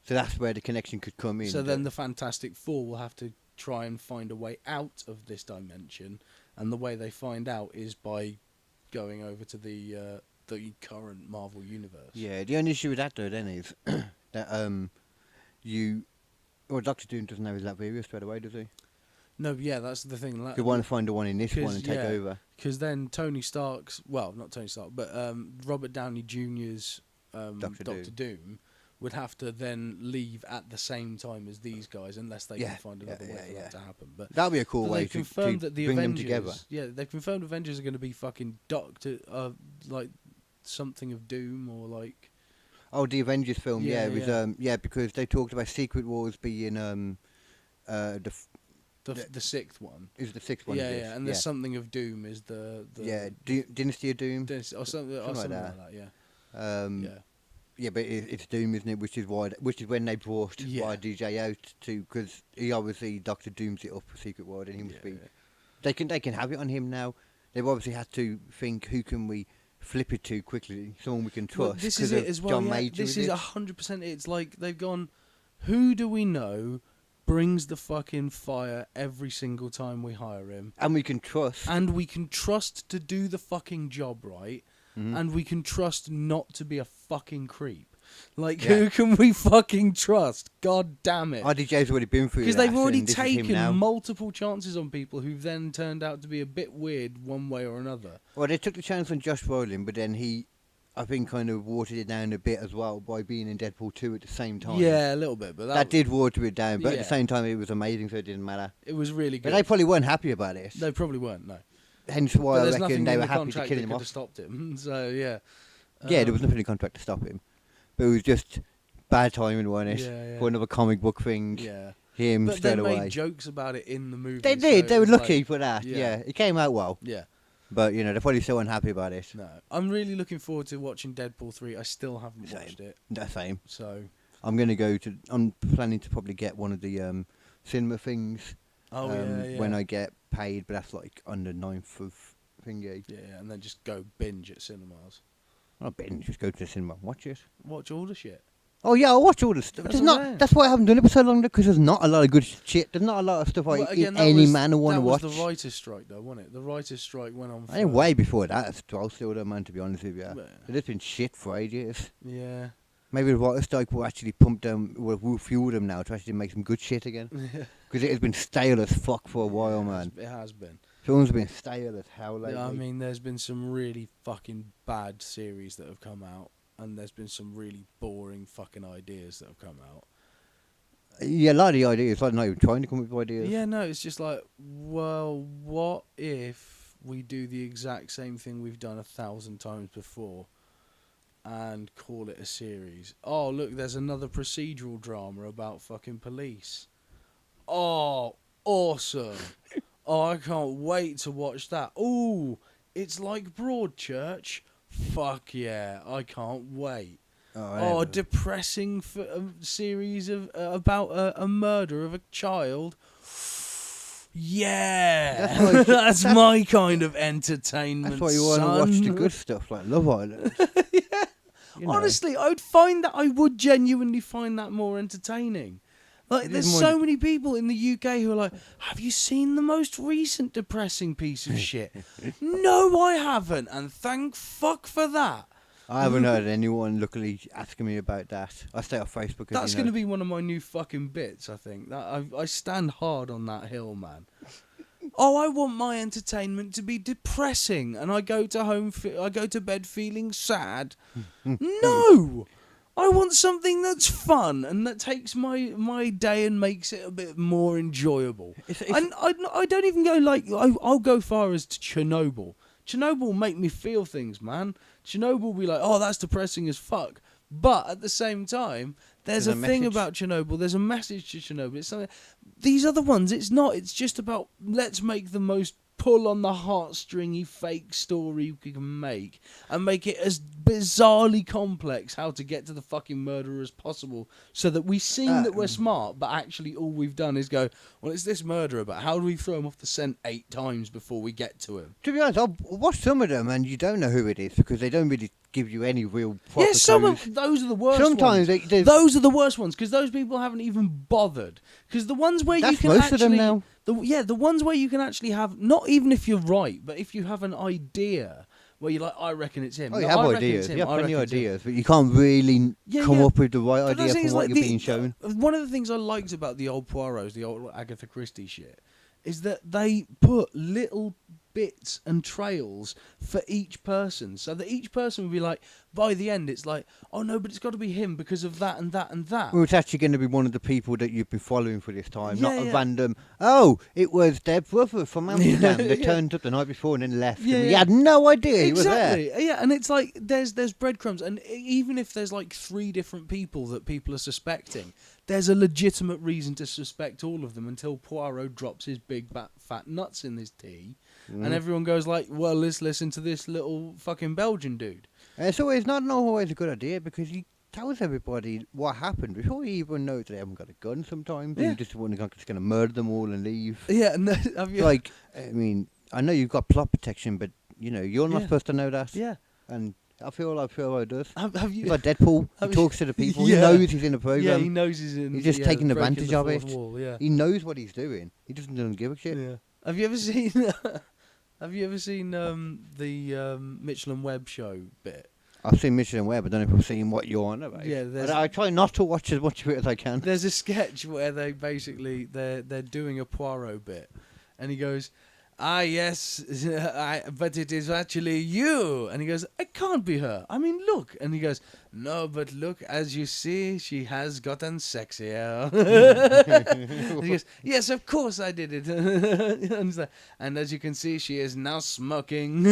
So that's where the connection could come in. So then the Fantastic Four will have to try and find a way out of this dimension, and the way they find out is by going over to the current Marvel universe. Yeah, the only issue with that though then is that Doctor Doom doesn't have his Latveria straight away, does he? No, yeah, that's the thing. You want to find the one in this one 'cause, and take yeah. over. Because then Tony Stark's, well, not Tony Stark, but Robert Downey Jr.'s Dr. Doctor Doom would have to then leave at the same time as these guys, unless they Yeah, can find another yeah, way for yeah. that to happen. But That'd be a cool But way they've to confirmed that the bring Avengers, them together. yeah, they've confirmed Avengers are going to be fucking like something of Doom or like. Oh, the Avengers film, Yeah, it was because they talked about Secret Wars being The sixth one. is the sixth one. Yeah, of this. yeah, and there's something of Doom is the Dynasty of Doom. or something like like that. that. Yeah, Yeah, yeah. but it's Doom, isn't it? Which is when they brought Yeah. DJ out to, because he obviously Doctor Doom's it up for Secret Wars, and he must be. Yeah. They can have it on him now. They've obviously had to think, who can we flip it to quickly? Someone we can Well, trust. this is 'cause it of as well. John Yeah. Major This with is it. 100%. It's like they've gone. Who do we know brings the fucking fire every single time we hire him, And we can trust. and we can trust to do the fucking job right, Mhm. and we can trust not to be a fucking creep. Like, Yeah. who can we fucking trust? God damn it. RDJ's already been through Because that, they've already and this is him taken now. multiple chances on people who've then turned out to be a bit weird one way or another. Well, they took the chance on Josh Brolin, but then he, I think, kind of watered it down a bit as well by being in Deadpool 2 at the same time. Yeah, a little bit, but That did water it down, but at Yeah. the same time it was amazing, so it didn't matter. it was really But good. they probably weren't happy about it. They probably weren't, no. Hence why But I there's reckon nothing they in were the happy to contract kill that him could off. have stopped him. So yeah. Yeah, there was nothing in the contract to stop him. But it was just bad timing, wasn't it? Yeah. For another comic book thing. Yeah. Him But straight they away. made jokes about it in the movie. They so did. it They were was lucky like- for that. yeah. Yeah. It came out well. Yeah. But, they're probably so unhappy about it. No. I'm really looking forward to watching Deadpool 3. I still haven't Same. watched it. The same. So. I'm planning to probably get one of the cinema things Oh, yeah. when I get paid, but that's like on the 9th of thingy. Yeah, and then just go binge at cinemas. Not binge, just go to the cinema and watch it. Watch all the shit. Oh yeah, I watch all the stuff. That's There's what I'm not. saying. That's why I haven't done it for so long because there's not a lot of good shit. There's not a lot of stuff Well, like again, that any was- man would want to That watch. was the writer's strike, though, wasn't it? The writer's strike went on. I think way before that as well. Still, though, man. To be honest with you, Well, there's been shit for ages. yeah. Maybe the writer's strike will actually pump them, will fuel them now to actually make some good shit again. Because it has been stale as fuck for a while, man. It has been. Films have been stale as hell lately. Yeah, I mean, there's been some really fucking bad series that have come out, and there's been some really boring fucking ideas that have come out. Yeah, a lot of the ideas, like not even trying to come up with ideas. Yeah, no, it's just like, well, what if we do the exact same thing we've done 1,000 times before and call it a series? Oh, look, there's another procedural drama about fucking police. Oh, awesome. Oh, I can't wait to watch that. Ooh, it's like Broadchurch. Fuck yeah, I can't wait. Oh, a depressing series of about a murder of a child. Yeah, that's my kind of entertainment. That's why you want to watch the good stuff like Love Island. Yeah. You know. Honestly, I would genuinely find that more entertaining. Like, It there's is more so many people in the UK who are like, have you seen the most recent depressing piece of shit? No, I haven't, and thank fuck for that. I haven't heard anyone luckily asking me about that. I stay off Facebook. That's going to be one of my new fucking bits, I think. I stand hard on that hill, man. Oh, I want my entertainment to be depressing, and I go to bed feeling sad. No! I want something that's fun and that takes my day and makes it a bit more enjoyable. And I don't even go like... I'll go far as to Chernobyl. Chernobyl make me feel things, man. Chernobyl will be like, oh, that's depressing as fuck. But at the same time, there's a thing about Chernobyl. There's a message to Chernobyl. It's something. These other ones, it's not. It's just about let's make the most pull on the heartstringy fake story we can make and make it as bizarrely complex how to get to the fucking murderer as possible so that we seem that we're smart, but actually all we've done is go, well, it's this murderer, but how do we throw him off the scent 8 times before we get to him? To be honest, I've watched some of them and you don't know who it is because they don't really give you any real proper Yeah, some clues. of those are the worst Sometimes ones. those are the worst ones because those people haven't even bothered. Because the ones where you That's can most actually... of them now. The ones where you can actually have... Not even if you're right, but if you have an idea where you're like, I reckon it's him. Oh, you No, have I reckon ideas. it's him. You have I plenty of reckon it's him. ideas, but you can't really come up with the right But the idea thing for is, what like, you're being shown. One of the things I liked about the old Poirots, the old Agatha Christie shit, is that they put little bits and trails for each person, so that each person would be like, by the end, it's like, oh no, but it's got to be him because of that and that and that. Well, it's actually going to be one of the people that you've been following for this time, Yeah, not a yeah. random, oh, it was their brother from Amsterdam that Yeah. turned up the night before and then left. Yeah, and we yeah. had no idea he was there. Exactly. Yeah, and it's like there's breadcrumbs, and even if there's like 3 different people that people are suspecting, there's a legitimate reason to suspect all of them until Poirot drops his big fat nuts in his tea, and everyone goes like, well, let's listen to this little fucking Belgian dude. It's not always a good idea because he tells everybody what happened before he even knows they haven't got a gun sometimes. Yeah. And you just just going to murder them all and leave. Yeah, and have you... Like, I mean, I know you've got plot protection, but, you know, you're not Yeah. supposed to know that. Yeah. And I feel like Poirot does. Have you... He's like Deadpool. have He you- talks to the people. Yeah. He knows he's in a Yeah, program. he knows he's in... He's just taking breaking advantage the of fourth it. wall, yeah. He knows what he's doing. He doesn't give a shit. Yeah. Have you ever seen... Have you ever seen the Mitchell and Webb show bit? I've seen Mission Web. I don't know if I've seen what you're on about. Yeah, there's- I try not to watch as much of it as I can. There's a sketch where they basically they're doing a Poirot bit, and he goes, "Ah yes, but it is actually you," and he goes, "It can't be her. I mean, look," and he goes, "No, but look, as you see, she has gotten sexier." And he goes, "Yes, of course I did it," and, he's like, "And as you can see, she is now smoking."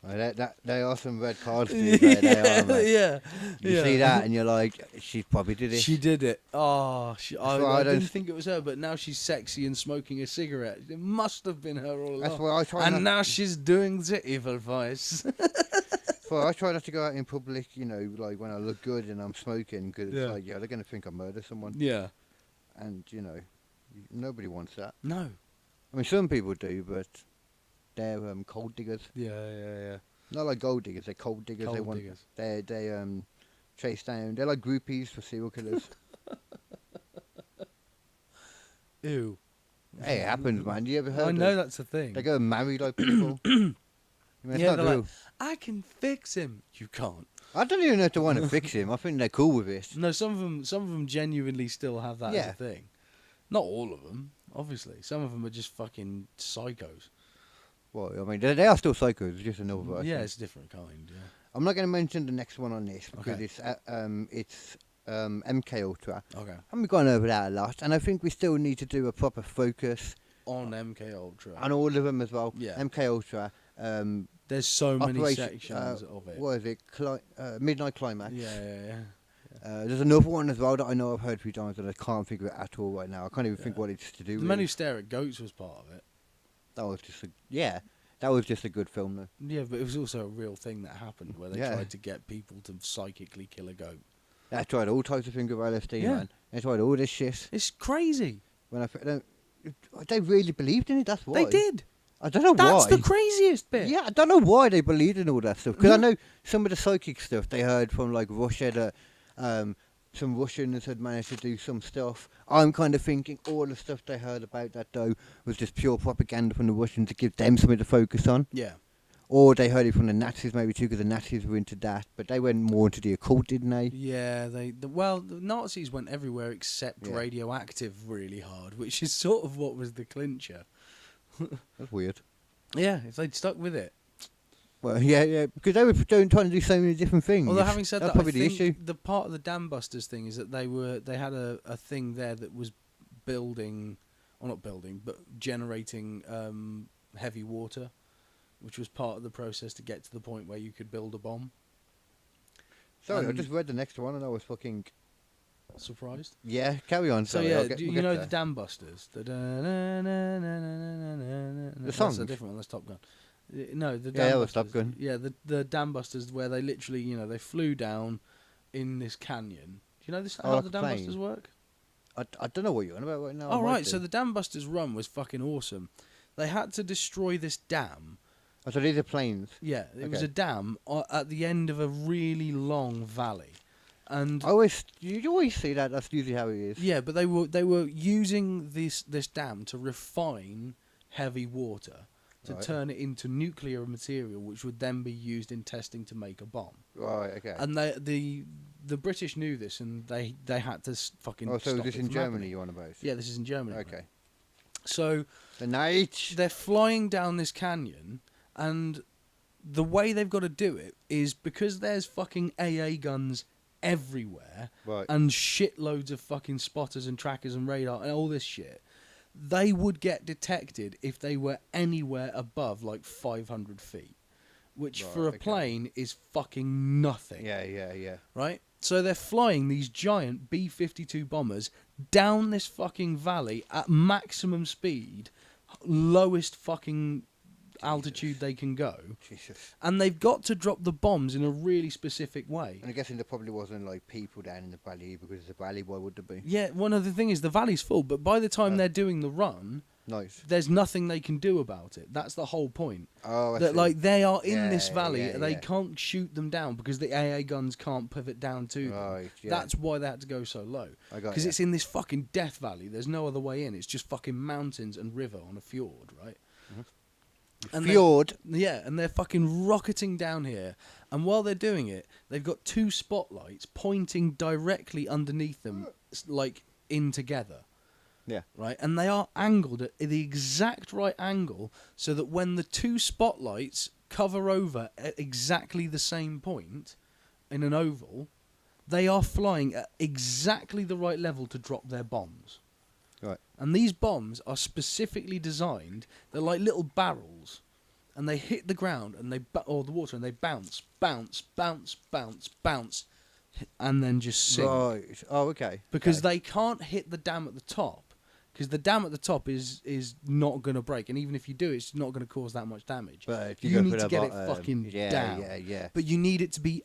They are some red cards. Dude. They are, mate. Yeah, You see that and you're like, she probably did it. She did it. Oh, why I I don't didn't think it was her, but now she's sexy and smoking a cigarette. It must have been her all along. That's why I try. And not, now she's doing the evil voice. well, I try not to go out in public. You know, like when I look good and I'm smoking, because Yeah. it's like, they're gonna think I murdered someone, Yeah. and you know, nobody wants that. No. I mean, some people do, but they're cold diggers. Yeah. Not like gold diggers, they're cold diggers. Cold they want diggers. they chase down. They're like groupies for serial killers. Ew. Hey, it happens, man. You ever heard? I know that's a thing. They go and marry like people. I mean, it's Yeah, not they're real. like, I can fix him. You can't. I don't even know if they want to fix him. I think they're cool with it. No, some of them genuinely still have that as Yeah. a thing. Not all of them, obviously. Some of them are just fucking psychos. Well, I mean, they are still psychos, it's just another version. Yeah, it's a different kind. Yeah. I'm not going to mention the next one on this because Okay. it's MK Ultra. Okay. And we've gone over that a lot, and I think we still need to do a proper focus On MK Ultra. on all of them as well. Yeah. MK Ultra. There's so many Operation, sections of it. What is it? Midnight Climax. Yeah. There's another one as well that I know I've heard 3 times and I can't figure it at all right now. I can't even think Yeah. what it's to do The with. Men Who Stare at Goats was part of it. That was just that was just a good film though. Yeah, but it was also a real thing that happened where they Yeah. tried to get people to psychically kill a goat. They tried all types of things with LSD, Yeah. man. They tried all this shit. It's crazy. They really believed in it. That's why They did. I don't know That's why. the craziest bit. Yeah, I don't know why they believed in all that stuff. Because I No. know some of the psychic stuff they heard from like Russia that some Russians had managed to do some stuff. I'm kind of thinking all the stuff they heard about that though was just pure propaganda from the Russians to give them something to focus on. Yeah. Or they heard it from the Nazis maybe too, because the Nazis were into that. But they went more into the occult, didn't they? Yeah, the Nazis went everywhere except Yeah. radioactive really hard, which is sort of what was the clincher. That's weird. Yeah, if they'd stuck with it. Well, yeah, because they were trying to do so many different things. Although having said That's that, I probably the think issue. the part of the Dam Busters thing is that they had a thing there that was building, or not building, but generating heavy water, which was part of the process to get to the point where you could build a bomb. Sorry, I just read the next one and I was fucking... Surprised? Yeah, carry on. So Sorry, yeah, we'll do get you know there. the Dam Busters? The song? That's a different one. That's Top Gun. No, the Yeah, Dam that was Busters. Top Gun. Yeah, the Dam Busters where they literally, they flew down in this canyon. Do you know this? Oh, How like the a Dam plane. Busters work? I don't know what you're on about right now. Oh I might right, do. so the Dam Busters run was fucking awesome. They had to destroy this dam. Oh, so these are planes. Yeah, it was Okay. a dam at the end of a really long valley, and You always see that. That's usually how it is. yeah, but they were using this dam to refine heavy water to Right. turn it into nuclear material, which would then be used in testing to make a bomb. Right. Okay. And the British knew this, and they had to fucking. Oh, so stop this it in from Germany happening. you're on about? Yeah, this is in Germany. Okay. So The night. they're flying down this canyon, and the way they've got to do it is because there's fucking AA guns everywhere, Right. and shitloads of fucking spotters and trackers and radar and all this shit. They would get detected if they were anywhere above like 500 feet, which Right, for a okay. plane is fucking nothing. Yeah. Right? So they're flying these giant B-52 bombers down this fucking valley at maximum speed, lowest fucking altitude they can go, Jesus. and they've got to drop the bombs in a really specific way. And I'm guessing there probably wasn't like people down in the valley because it's a valley. Why would there be? Yeah, one other thing is the valley's full, but by the time Oh. they're doing the run, Nice. there's nothing they can do about it. That's the whole point. Oh, I That see. like they are in this Yeah, valley, yeah, they yeah. can't shoot them down because the AA guns can't pivot down to them. Right. Yeah. That's why they had to go so low. I got Because ya. it's in this fucking death valley. There's no other way in. It's just fucking mountains and river on a fjord, right? And they- Fjord. Yeah, and they're fucking rocketing down here. And while they're doing it, they've got 2 spotlights pointing directly underneath them, like in together. Yeah. Right? And they are angled at the exact right angle so that when the 2 spotlights cover over at exactly the same point in an oval, they are flying at exactly the right level to drop their bombs. Right. And these bombs are specifically designed, they're like little barrels, and they hit the ground and or the water, and they bounce, and then just sink. Right. Oh, okay. Because okay. they can't hit the dam at the top, because the dam at the top is not going to break, and even if you do, it's not going to cause that much damage. But if you go need for to the get it bottom, fucking down. Yeah. But you need it to be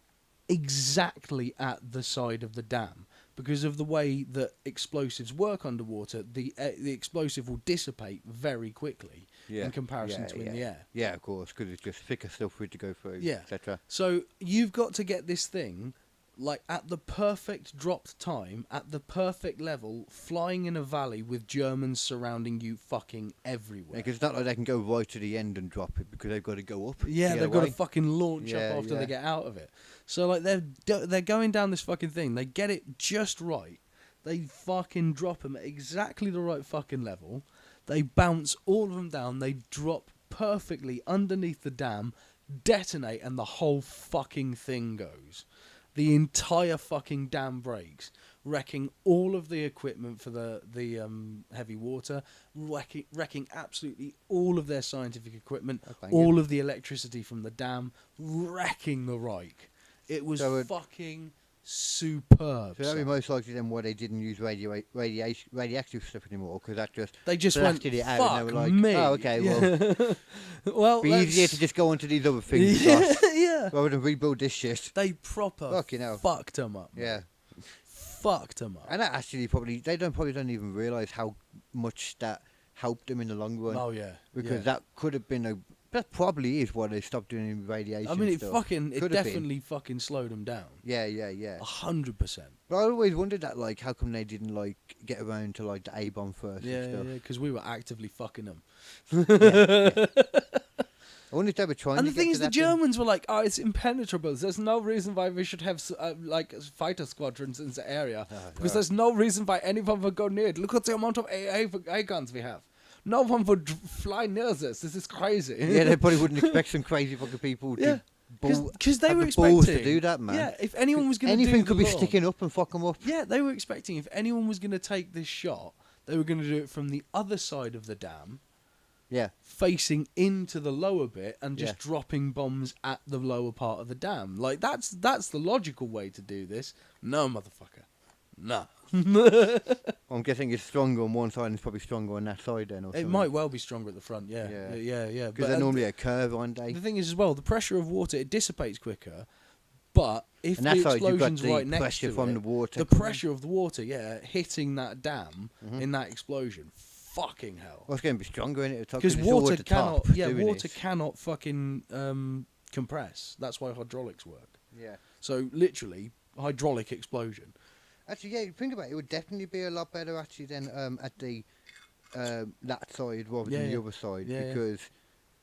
exactly at the side of the dam, because of the way that explosives work underwater. The explosive will dissipate very quickly, in comparison to in the air. Yeah, of course, because it's just thicker stuff for it to go through, Yeah. etc. So you've got to get this thing like at the perfect dropped time, at the perfect level, flying in a valley with Germans surrounding you fucking everywhere. Because it's not like they can go right to the end and drop it because they've got to go up. Yeah, to they've get got to away. fucking launch Yeah, up after yeah. they get out of it. So like they're going down this fucking thing. They get it just right. They fucking drop them at exactly the right fucking level. They bounce all of them down. They drop perfectly underneath the dam, detonate, and the whole fucking thing goes. The entire fucking dam breaks, wrecking all of the equipment for the heavy water, wrecking absolutely all of their scientific equipment, thank all you. of the electricity from the dam, wrecking the Reich. It was So fucking superb. So that'd be son. most likely then why they didn't use radioactive stuff anymore, because that just They just went, blasted it out fuck and they were like, me. oh, okay, Yeah. well, Well, be easier let's- to just go on to these other things yeah, Ross, yeah. rather than rebuild this shit. They proper Fucking hell. fucked them up. Man. Yeah. Fucked them up. And that actually probably don't even realise how much that helped them in the long run. Oh yeah. Because yeah. that could have been that probably is why they stopped doing radiation I mean, it stuff. it Could have been. definitely fucking slowed them down. Yeah. 100%. But I always wondered that, like, how come they didn't, like, get around to, like, the A-bomb first Yeah, and stuff. because we were actively fucking them. I wonder if they were trying And to the thing get is, to the that thing. Germans were like, "Oh, it's impenetrable. There's no reason why we should have like fighter squadrons in the area because there's no reason why anyone would go near it. Look at the amount of AA guns we have. No one would fly near this. This is crazy." Yeah, they probably wouldn't expect some crazy fucking people Yeah. to Because they have were the balls expecting to do that, man. Yeah, if anyone was going to do anything could the be law- sticking up and fuck them up. Yeah, they were expecting if anyone was going to take this shot, they were going to do it from the other side of the dam, Yeah, facing into the lower bit and just Yeah. dropping bombs at the lower part of the dam. Like that's the logical way to do this. No, motherfucker. No. I'm guessing it's stronger on one side and it's probably stronger on that side then. Or It might well be stronger at the front. Yeah. Yeah. Yeah. because they're normally a curve, aren't they? the thing is as well, the pressure of water, it dissipates quicker. But if And the that side you've got explosion's the right next pressure to from it, the water. the coming. pressure of the water, hitting that dam Mhm. in that explosion, fucking hell. Well, it's going to be stronger in it at the top Because it's all water at the top cannot, doing water it. cannot fucking compress. That's why hydraulics work. Yeah. So literally, hydraulic explosion. Actually, yeah, think about it. It would definitely be a lot better actually than at the that side rather than Yeah, the yeah. other side Yeah, yeah. because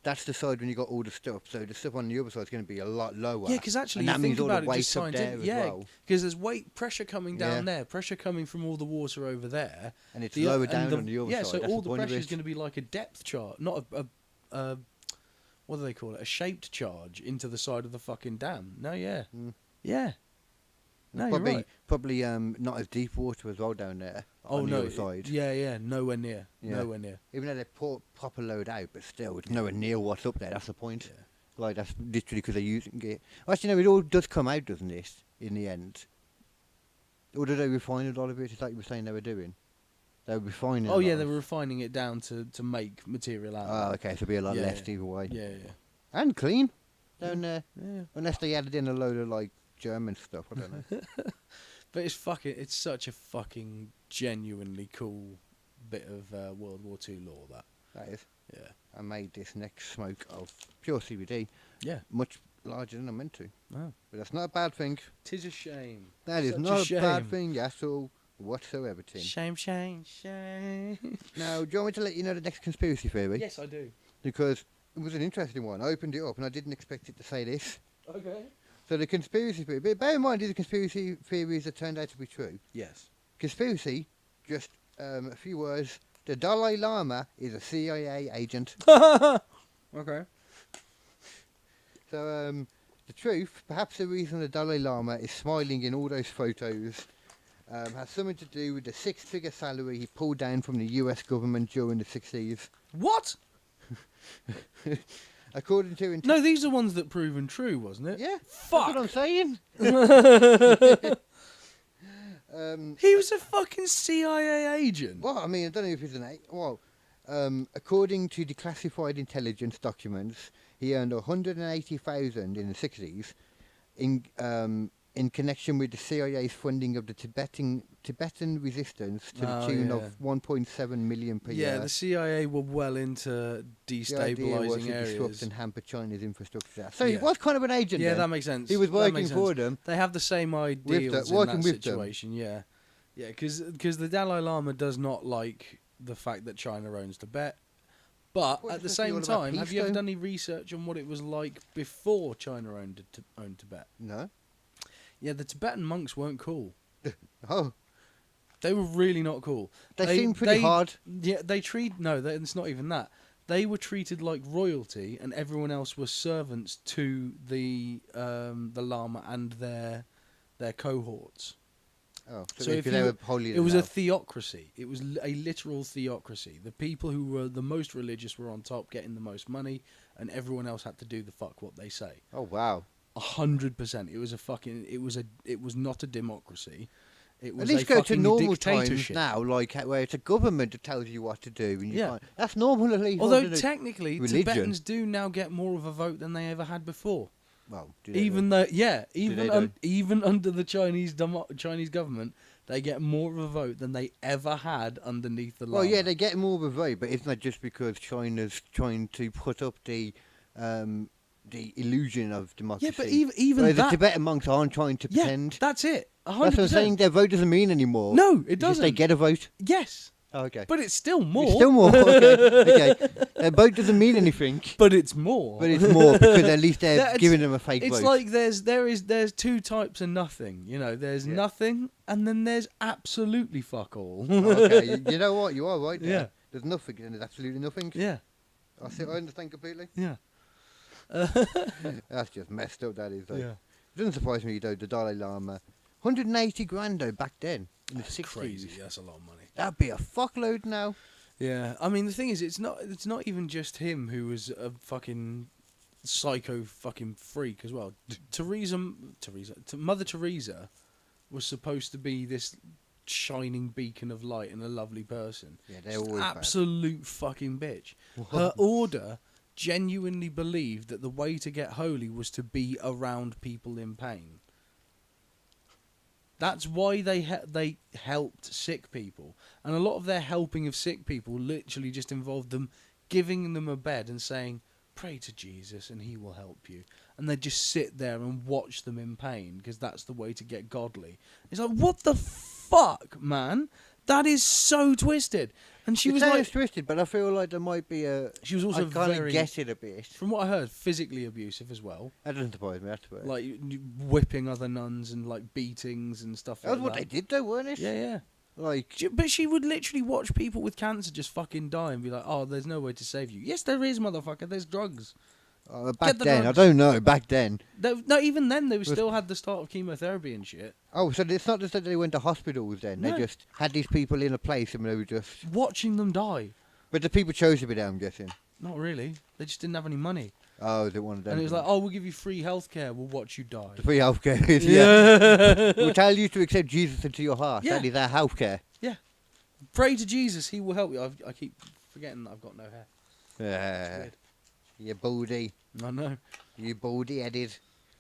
that's the side when you got all the stuff. So the stuff on the other side is going to be a lot lower. Yeah, because actually, and that you means think all about the it just weight up there scientific. as Yeah, well, because there's pressure coming down Yeah. there, pressure coming from all the water over there. and it's The- lower and down on the other yeah, side. so That's all the the point of pressure is it. going to be like a depth chart, not a what do they call it? A shaped charge into the side of the fucking dam. No, yeah, Mm. yeah. No, probably you're right. probably not as deep water as well down there Oh on no, the other side. yeah, nowhere near, Yeah. nowhere near. Even though they pour proper load out, but still, it's nowhere near what's up there. That's the point. Yeah. Like that's literally because they're using it. Actually, no, it all does come out, doesn't it? In the end, or do they refine a lot of it? It's like you were saying they were doing. They were refining. Oh a yeah, lot they of- were refining it down to make material out. Oh, of it. okay, so it'll be a lot Yeah, less yeah. either way. Yeah, And clean down there, yeah. unless they added in a load of like German stuff. I don't know. But it's such a fucking genuinely cool bit of World War II lore. That. That is. Yeah. I made this next smoke of pure CBD, Yeah. much larger than I meant to. Oh. But that's not a bad thing. Tis a shame. That is Such a not a bad shame. thing at all whatsoever, Tim. Shame. Now, do you want me to let you know the next conspiracy theory? Yes, I do. Because it was an interesting one. I opened it up and I didn't expect it to say this. Okay. So the conspiracy theory, but bear in mind these are conspiracy theories that turned out to be true. Yes. Conspiracy, just a few words. The Dalai Lama is a CIA agent. Okay. So the truth, perhaps the reason the Dalai Lama is smiling in all those photos has something to do with the six-figure salary he pulled down from the US government during the 60s. What? According to... No, these are ones that proven true, wasn't it? Yeah, Fuck. that's what I'm saying. He was a fucking CIA agent. Well, I mean, I don't know if he's an... Well, according to declassified intelligence documents, he earned $180,000 in the 60s, in connection with the CIA's funding of the Tibetan resistance to the tune of 1.7 million per year. Yeah, the CIA were well into The idea was destabilising to disrupt areas. and hamper China's infrastructure. So he was kind of an agent. Yeah, then. that makes sense. He was That working makes for sense. them. They have the same ideals in working that with them. situation. Yeah, yeah, because the Dalai Lama does not like the fact that China owns Tibet. But What, at the does it feel same about time, have peace, you ever though? done any research on what it was like before China owned Tibet? No. Yeah, the Tibetan monks weren't cool. Oh, They were really not cool. they seemed pretty hard. Yeah, it's not even that. They were treated like royalty, and everyone else was servants to the Lama and their cohorts. Oh, So if if they you- were holier It was than a thou. theocracy. It was a literal theocracy. The people who were the most religious were on top, getting the most money, and everyone else had to do the fuck what they say. Oh wow. 100%. It was a fucking. It was not a democracy. It was At least a go to fucking normal times dictatorship. now, like where it's a government that tells you what to do, and you Yeah. can't. That's normal at least. Although not it? technically, religion. Tibetans do now get more of a vote than they ever had before. Well, do they Even though? though, yeah, they though? even under the Chinese government, they get more of a vote than they ever had underneath the. Well, Lama. yeah, they get more of a vote, but isn't that just because China's trying to put up the illusion of democracy? Yeah, but even Whereas that. the Tibetan monks aren't trying to Yeah, pretend. that's it. 100%. That's what I'm saying. Their vote doesn't mean anymore. No, it It's just doesn't. they get a vote. Yes, Oh, okay. but it's still more. It's still more. Okay. Their vote doesn't mean anything, But it's more. but it's more because at least they're That's- giving them a fake It's vote. like there's two types of nothing. You know, there's Yeah. nothing, and then there's absolutely fuck all. Okay, you know what? You are right there. Yeah. There's nothing and there's absolutely nothing. Yeah, I understand completely. yeah, That's just messed up, that is. Though. yeah. It doesn't surprise me, though, the Dalai Lama. 180 grand, though, back then. In the That's 60s. crazy. That's a lot of money. That'd be a fuckload now. Yeah, I mean the thing is, it's not even just him who was a fucking psycho fucking freak as well. Mother Teresa was supposed to be this shining beacon of light and a lovely person. Yeah, they're Just always bad. absolute fucking bitch. Her order genuinely believed that the way to get holy was to be around people in pain. That's why they helped sick people, and a lot of their helping of sick people literally just involved them giving them a bed and saying, "Pray to Jesus, and He will help you." And they just sit there and watch them in pain because that's the way to get godly. It's like, what the fuck, man? That is so twisted. And she It was sounds like, twisted, but I feel like there might be a. she was also I kind of very, get it a bit. from what I heard, physically abusive as well. That doesn't surprise me. That's what. Like whipping other nuns and like beatings and stuff That like was what that. they did, though, weren't it? Yeah, yeah. Like, But she would literally watch people with cancer just fucking die and be like, "Oh, there's no way to save you." Yes, there is, motherfucker. There's drugs. back the then, drugs. I don't know. Back then. No, even then they still had the start of chemotherapy and shit. Oh, so it's not just that they went to hospitals then. No. They just had these people in a place and they were just. Watching them die. But the people chose to be there, I'm guessing. Not really. They just didn't have any money. Oh, they wanted them. And it was like, "Oh, we'll give you free healthcare. We'll watch you die." The free healthcare is, yeah. We'll tell you to accept Jesus into your heart. Yeah. That is our healthcare. Pray to Jesus. He will help you. I keep forgetting that I've got no hair. It's Yeah. weird. You baldy. I know. You baldy headed.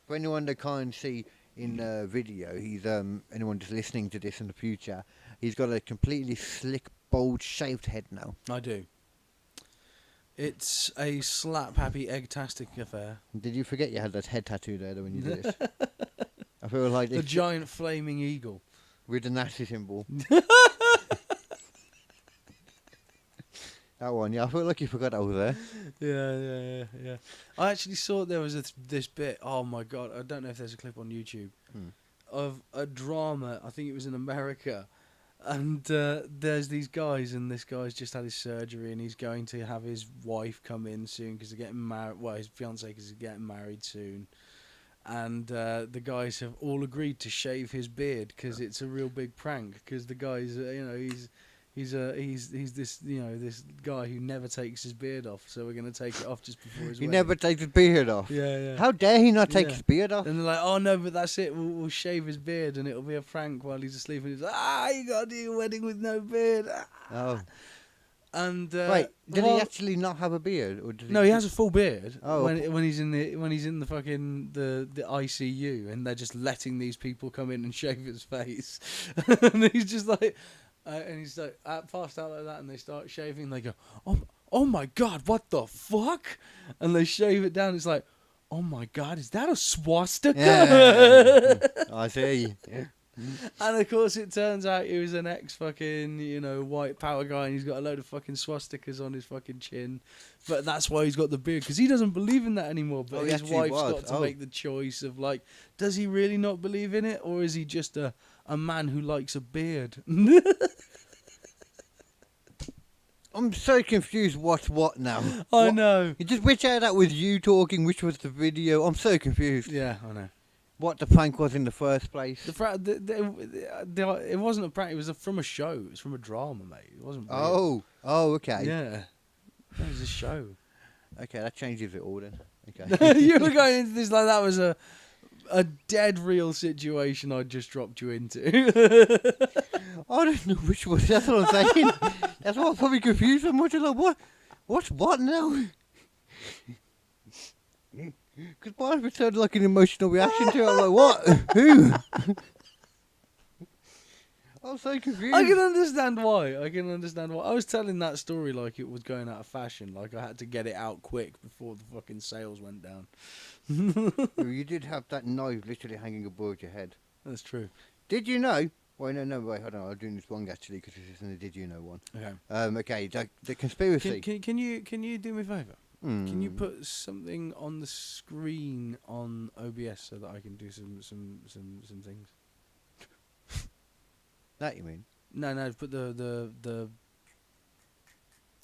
For anyone that can't see in the video, he's anyone just listening to this in the future, he's got a completely slick, bold, shaved head now. I do. It's a slap-happy, egg-tastic affair. Did you forget you had that head tattoo there though, when you did this? I feel like The it's giant flaming eagle. with the Nazi symbol. That one, yeah. I feel like you forgot that was there. Yeah. I actually saw there was this bit. Oh my god! I don't know if there's a clip on YouTube of a drama. I think it was in America, and there's these guys, and this guy's just had his surgery, and he's going to have his wife come in soon because they're getting married. Well, his fiance because he's getting married soon, and the guys have all agreed to shave his beard because it's a real big prank. Because the guy's, He's this this guy who never takes his beard off, so we're gonna take it off just before his He wedding. never takes his beard off. Yeah. How dare he not take Yeah. his beard off? And they're like, "Oh no, but that's it. We'll shave his beard, and it'll be a prank while he's asleep." And he's like, "You gotta do your wedding with no beard." Oh, And Wait, did he while- actually not have a beard, or did No, he has a full beard. Oh. when he's in the fucking the ICU, and they're just letting these people come in and shave his face, and he's just like, and he's like passed out like that, and they start shaving. And they go, oh my god, what the fuck? And they shave it down. It's like, oh my god, is that a swastika? Yeah. I see. Yeah. And of course, it turns out he was an ex-fucking, white power guy, and he's got a load of fucking swastikas on his fucking chin. But that's why he's got the beard, because he doesn't believe in that anymore. But Oh, he his actually wife's was. got to Oh. make the choice of, like, does he really not believe in it, or is he just a man who likes a beard? I'm so confused. What's what now? I What- know. You just which out that was you talking, which was the video. I'm so confused. Yeah, I know. What the prank was in the first place. It wasn't a prank. It was from a show. It was from a drama, mate. It wasn't real. Oh, okay. Yeah. It was a show. Okay, that changes it all then. Okay. You were going into this like that was a dead real situation I just dropped you into. I don't know which was. That's what I'm saying. That's why I'm probably confused so much. I'm like, what? What's what now? Because part of it sounded like an emotional reaction to it. I'm like, what? Who? I'm so confused. I can understand why. I was telling that story like it was going out of fashion. Like I had to get it out quick before the fucking sales went down. You did have that knife literally hanging above your head. That's true. Did you know? Wait, no, wait, hold on. I'm doing this wrong actually because this isn't a did you know one. Okay. Okay, the conspiracy. Can you do me a favour? Can you Hmm. put something on the screen on OBS so that I can do some things? That you mean? No. Put the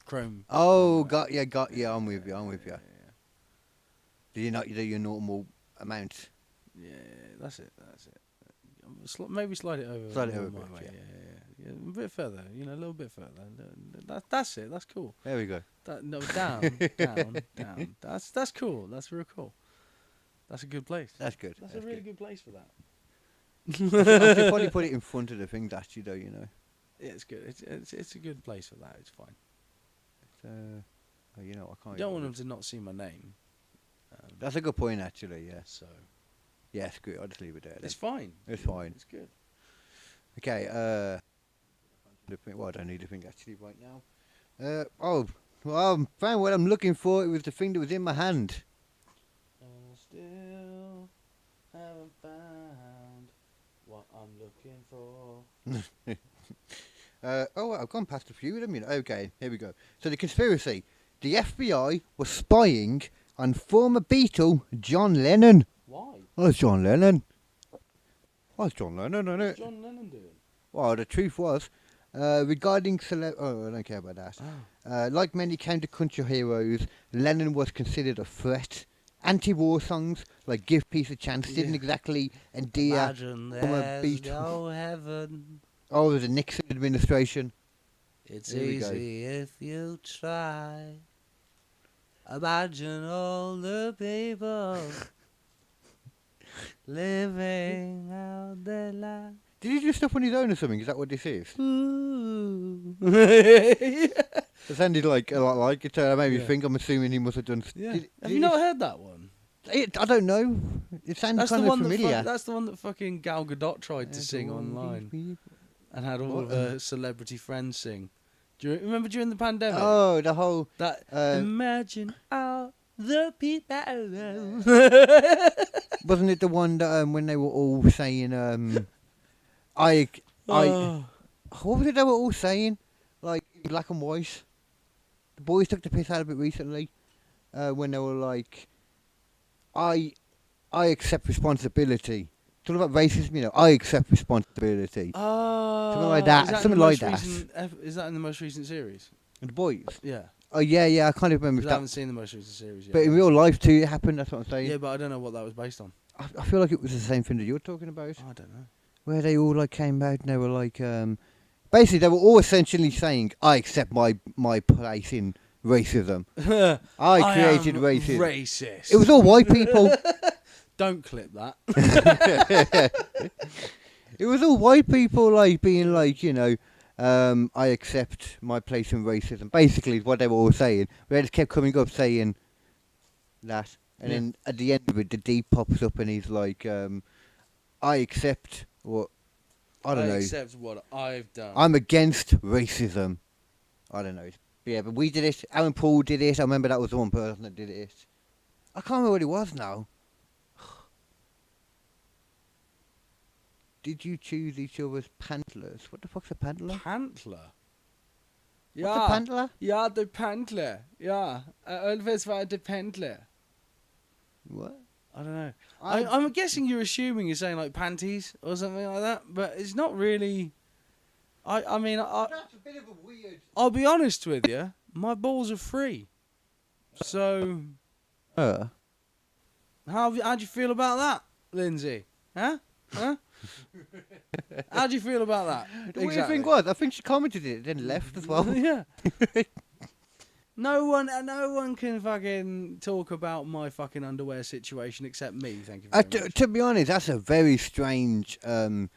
Chrome. Oh, got you. I'm with you. Yeah. Did you not do your normal amount? Yeah, that's it. Maybe slide it over. Slide it over a my bit, way. yeah. Yeah, a bit further. A little bit further. That's it. That's cool. There we go. Down. That's cool. That's real cool. That's a good place. That's good. That's a really good place for that. I should probably put it in front of the things actually, though. You know. Yeah, it's good. It's a good place for that. It's fine. Oh, you know, I can't. You don't want even- them to not see my name. That's a good point, actually. Yeah. So Yeah, it's good. I'll just leave it there. it's Then. fine. It's fine. It's good. Okay. Well, I don't need to think actually right now. Well, I found what I'm looking for. It was the thing that was in my hand. And I still haven't found what I'm looking for. I've gone past a few of them. You know. Okay, here we go. So the conspiracy: the FBI was spying on former Beatle John Lennon. Why? Oh, it's John Lennon. Oh, it's John Lennon, isn't What's it? John Lennon doing? Well, the truth was, regarding oh, I don't care about that. Like many counter-culture heroes, Lennon was considered a threat. Anti-war songs like "Give Peace a Chance" didn't exactly endear Imagine former there's Beatle. no heaven. Oh, the Nixon administration. It's Here we go. easy if you try. Imagine all the people living out their life. Did he do stuff on his own or something? Is that what this is? It sounded like a lot like it. Made me Yeah. think. I'm assuming he must have done. Yeah. Did Have he you not just- heard that one? I don't know. It sounded That's the kind of one familiar. that's the one that fucking Gal Gadot tried to sing online and had all What? of her celebrity friends sing. Do you remember during the pandemic? Oh, the whole. That imagine all the people. Wasn't it the one that when they were all saying I Oh. what was it they were all saying? Like in black and white. The boys took the piss out of it recently. When they were like I accept responsibility. It's all about racism, you know. I accept responsibility. Oh, Something like that, is in something the like most that. recent is that in the most recent series? And the boys. Yeah. Oh yeah, I can't even remember 'Cause if I haven't that. seen the most recent series yet. But in real life too, it happened. That's what I'm saying. yeah, but I don't know what that was based on. I feel like it was the same thing that you're talking about. I don't know. Where they all like came out and they were like, basically they were all essentially saying, I accept my place in racism. I created am racism. Racist. It was all white people. Don't clip that. It was all white people like being like, you know, I accept my place in racism. Basically, is what they were all saying. But they just kept coming up saying that. And then at the end of it, the D pops up and he's like, I accept what, I don't know. accept what I've done. I'm against racism. I don't know. Yeah, but we did it. Aaron Paul did it. I remember that was the one person that did it. I can't remember what it was now. Did you choose each other's pantlers? What the fuck's a pantler? Pantler? What's a pantler? Ja, der Pantler. Ja. Und was war der Pantler? What? I don't know. I'm guessing you're assuming you're saying like panties or something like that, but it's not really. I mean, That's a bit of a weird. I'll be honest with you. My balls are free. So, how do you feel about that, Lindsay? Huh? How do you feel about that? The weird thing was, I think she commented it, then left as well. Yeah. No one can fucking talk about my fucking underwear situation except me. Thank you very much. To be honest, that's a very strange way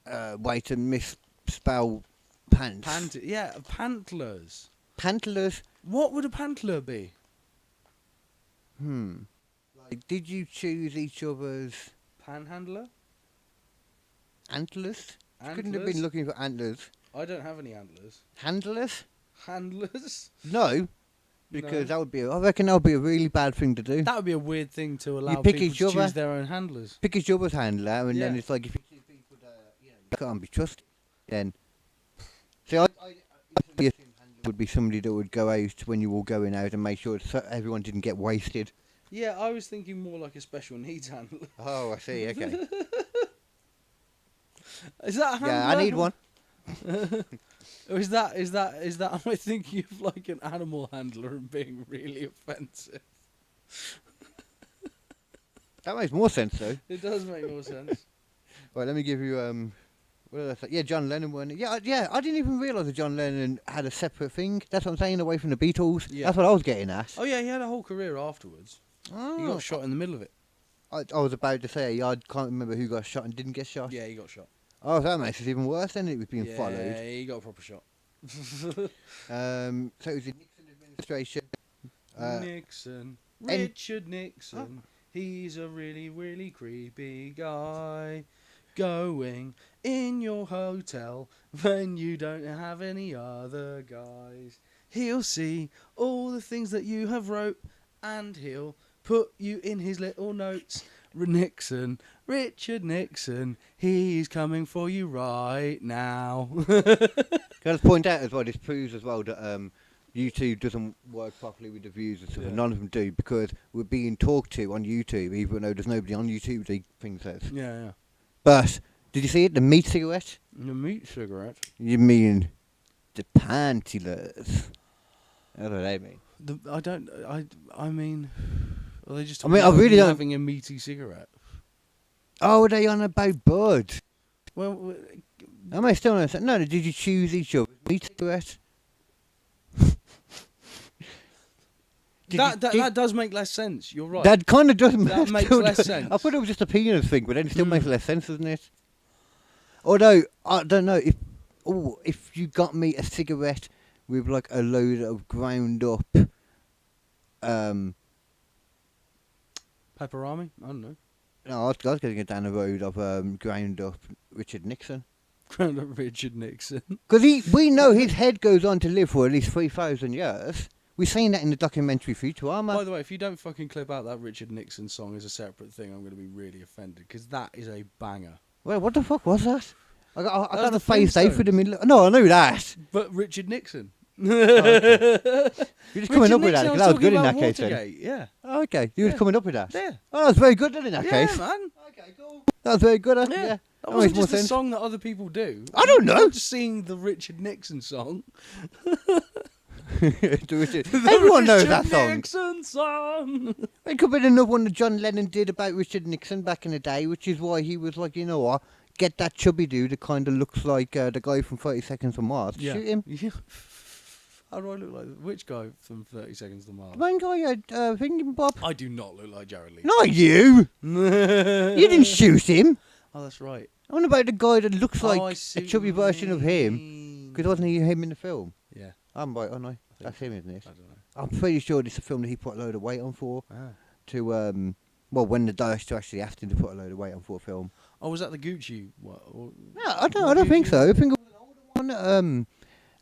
to misspell pants. Pantlers. Pantlers. What would a pantler be? Like, did you choose each other's Panhandler? antlers? You couldn't have Antlers? been looking for antlers. I don't have any antlers. Handlers? Handlers? No, because No. that would be. I reckon that would be a really bad thing to do. That would be a weird thing to allow pick people each to other. choose their own handlers. Pick each other's handler, and then Yeah. it's like if you see people that you can't be trusted, then. See, I handler would be somebody that would go out when you were going out and make sure everyone didn't get wasted. Yeah, I was thinking more like a special needs handler. Oh, I see. Okay. Is that a handler? Yeah, I need one. Or is that am I thinking of like an animal handler and being really offensive? That makes more sense though. It does make more sense. Right, let me give you what did I say? Yeah, John Lennon one. Yeah, I didn't even realise that John Lennon had a separate thing. That's what I'm saying, away from the Beatles. Yeah. That's what I was getting at. Oh yeah, he had a whole career afterwards. He Oh. got shot in the middle of it. I was about to say, I can't remember who got shot and didn't get shot. Yeah, he got shot. Oh, that makes it even worse then. It was being Yeah, followed. he got a proper shot. So it was the Nixon administration. Nixon. Richard Nixon. He's a really, really creepy guy. Going in your hotel when you don't have any other guys. He'll see all the things that you have wrote and he'll put you in his little notes. Nixon, Richard Nixon, he's coming for you right now. Can I just point out as well, this proves as well that YouTube doesn't work properly with the views and stuff, and none of them do, because we're being talked to on YouTube, even though there's nobody on YouTube, the thing says. Yeah. But, did you see it? The meat cigarette? The meat cigarette. You mean the pantylers? That's what they mean. I mean, are they just I mean, talking I really about don't- having a meaty cigarette? Oh, are they on about Bud? Well, Am I still on? No, did you choose each other? Meat cigarette? that does make less sense. You're right. That kind of doesn't That makes less sense. I thought it was just a penis thing, but then it still makes less sense, doesn't it? Although, I don't know, if you got me a cigarette with like a load of ground up Pepperami? I don't know. no, I was going to get down the road of ground up Richard Nixon. Ground up Richard Nixon. Because we know his head goes on to live for at least 3,000 years. We've seen that in the documentary Futurama. By the way, if you don't fucking clip out that Richard Nixon song as a separate thing, I'm going to be really offended, because that is a banger. Wait, what the fuck was that? I got was a the face day for Flintstones. the middle. No, I knew that. But Richard Nixon. You're just coming up with that, Nixon, because that was talking good in about that case then. Watergate, yeah. Oh, okay, you was Yeah. coming up with that. Yeah. Oh, that's very good then in that Yeah, case. man. Okay, cool. That was very good. Yeah. Yeah. That That wasn't makes more just a sense. song that other people do. I don't know. I'm just singing the Richard Nixon song. Everyone knows that song. Nixon song. It could be another one that John Lennon did about Richard Nixon back in the day, which is why he was like, you know what, get that chubby dude that kind of looks like the guy from 30 Seconds to Mars. Shoot him. Yeah. How do I look like? Which guy from 30 Seconds to Mars? The main guy had thinking Bob. I do not look like Jared Leto. Not you. You didn't shoot him. Oh, that's right. I wonder about the guy that looks I like see a chubby what you version of him. mean. Because wasn't he him in the film? Yeah, I'm right, aren't I? think That's so. him, isn't it? I don't know. I'm pretty sure this is a film that he put a load of weight on for. Ah. To well, when the director actually asked him to put a load of weight on for a film. Oh, was that the Gucci? What? No, I don't think so. I think it was an older one.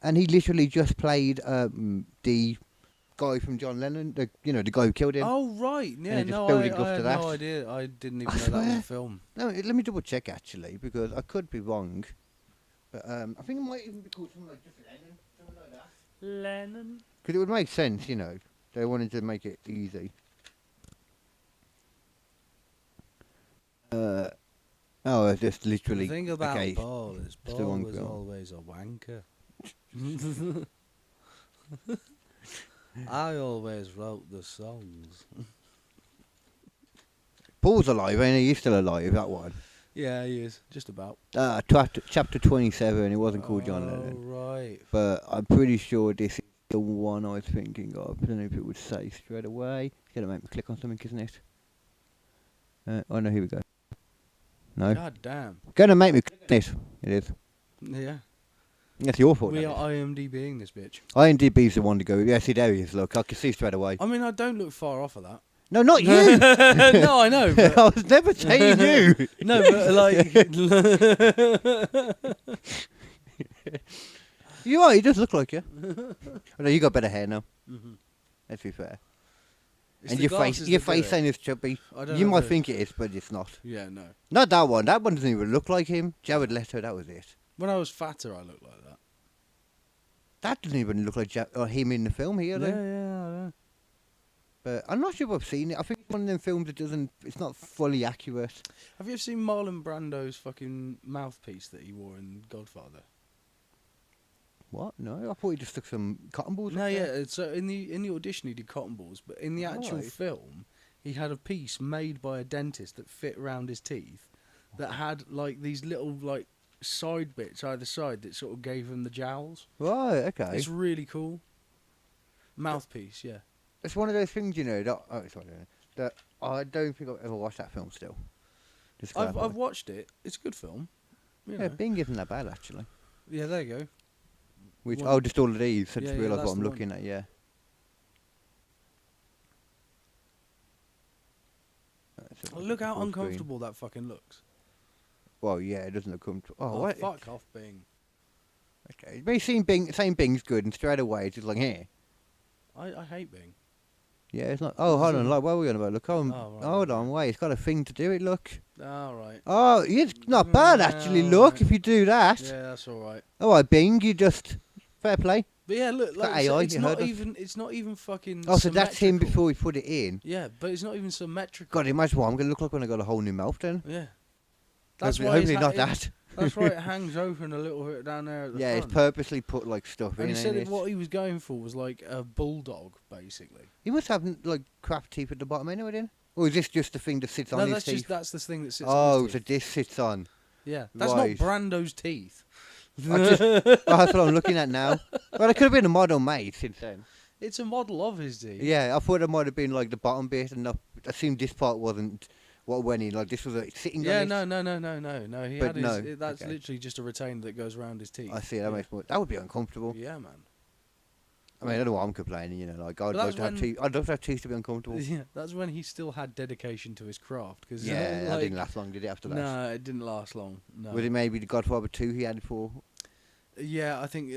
And he literally just played the guy from John Lennon, the guy who killed him. Oh right, yeah. just No, building I up to had that. no idea. I didn't even I know that was swear. a film. No, let me double check actually, because I could be wrong. But I think it might even be called something like just Lennon, something like that. Lennon. Because it would make sense, They wanted to make it easy. Just literally. The thing about okay. Paul is the Paul wrong was film. always a wanker. I always wrote the songs. Paul's alive, ain't he? He's still alive, that one. Yeah, he is. Just about. Chapter 27, it wasn't called John Lennon. Oh, right. But I'm pretty sure this is the one I was thinking of. I don't know if it would say straight away. It's going to make me click on something, isn't it? Oh no, here we go. No. God damn. Going to make me click on it. It is. Yeah. That's your fault. We that are is. IMDbing this bitch. IMDb's the one to go with. Yeah, see, there he is. Look, I can see straight away. I mean, I don't look far off of that. No, not you! No, I know. But I was never saying you! no, but like. You are, you just look like you. Oh, no, you got better hair now. Mhm. Let's be fair. It's And the your glasses face that do it. ain't as chubby. I don't You know might the- think it is, but it's not. Yeah, no. Not that one. That one doesn't even look like him. Jared Leto, that was it. When I was fatter, I looked like that. That doesn't even look like him in the film here, Yeah, though. yeah, I know. But I'm not sure if I've seen it. I think it's one of them films that doesn't. It's not fully accurate. Have you ever seen Marlon Brando's fucking mouthpiece that he wore in Godfather? What? No, I thought he just took some cotton balls. No, up yeah. there. So in the audition, he did cotton balls, but in the actual Right. film, he had a piece made by a dentist that fit around his teeth, that had like these little like side bits either side that sort of gave him the jowls. Right. Okay. It's really cool. Mouthpiece, yeah. It's one of those things, that I don't think I've ever watched that film still. Just I've watched it. It's a good film. You know. Yeah, Bing isn't that bad actually. Yeah, there you go. Which One- just all of these. I Yeah, just yeah, realised that's what I'm the looking at. Yeah. Look how Full screen. uncomfortable that fucking looks. Well, yeah, it doesn't look comfortable. Oh, Oh, what? fuck off, Bing. Okay, but saying Bing's good, and straight away it's just like, here. I hate Bing. Yeah, it's not. Oh, hold on, like, what are we on about? Look, Oh, right, hold right. on, wait, it's got a thing to do it. Look. All right. Oh, it's not bad actually. Yeah, Look, right. if you do that. Yeah, that's all right. All right, Bing, you just fair play. But yeah, look, got like I said, AI, it's you not heard of? even. It's not even fucking. Oh, so that's him symmetrical. before we put it in. Yeah, but it's not even symmetrical. God, imagine what I'm gonna look like when I got a whole new mouth then. Yeah. That's Hopefully, why hopefully it's not that. That's why it hangs open a little bit down there at the Yeah, front. it's purposely put like stuff And in. he said ain't that what he was going for was like a bulldog, basically. He must have like crap teeth at the bottom anyway, then. Or is this just the thing that sits No, on that's his teeth? just that's the thing that sits. Oh, on his so teeth. this sits on. Yeah, that's right. not Brando's teeth. That's what I'm looking at now. Well, it could have been a model made since then. It's a model of his teeth. Yeah, I thought it might have been like the bottom bit, and I assumed this part wasn't what went in. Like this was sitting Yeah, on it. no. He But had his. no, That's okay. literally just a retainer that goes around his teeth. I see. That yeah. makes more. That would be uncomfortable. Yeah, man. I mean, I don't know why I'm complaining. Like I'd But love that's to have when- teeth. I'd love to have teeth to be uncomfortable. Yeah, that's when he still had dedication to his craft. Cause, Yeah, that like, didn't last long, did it? After that, No, it didn't last long. No. was it maybe the Godfather 2 he had it for? Yeah, I think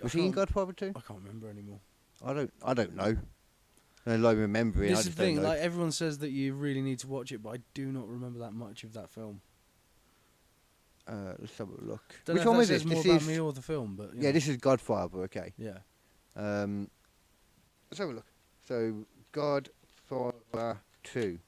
Was he in Godfather 2? I can't remember anymore. I don't know. I don't like remembering. This I is just the thing. don't know. Like everyone says that you really need to watch it, but I do not remember that much of that film. Let's have a look. Don't Which know if one that was says it? more This about is me or the film, but yeah. This is Godfather. Okay. yeah. Let's have a look. So Godfather 2,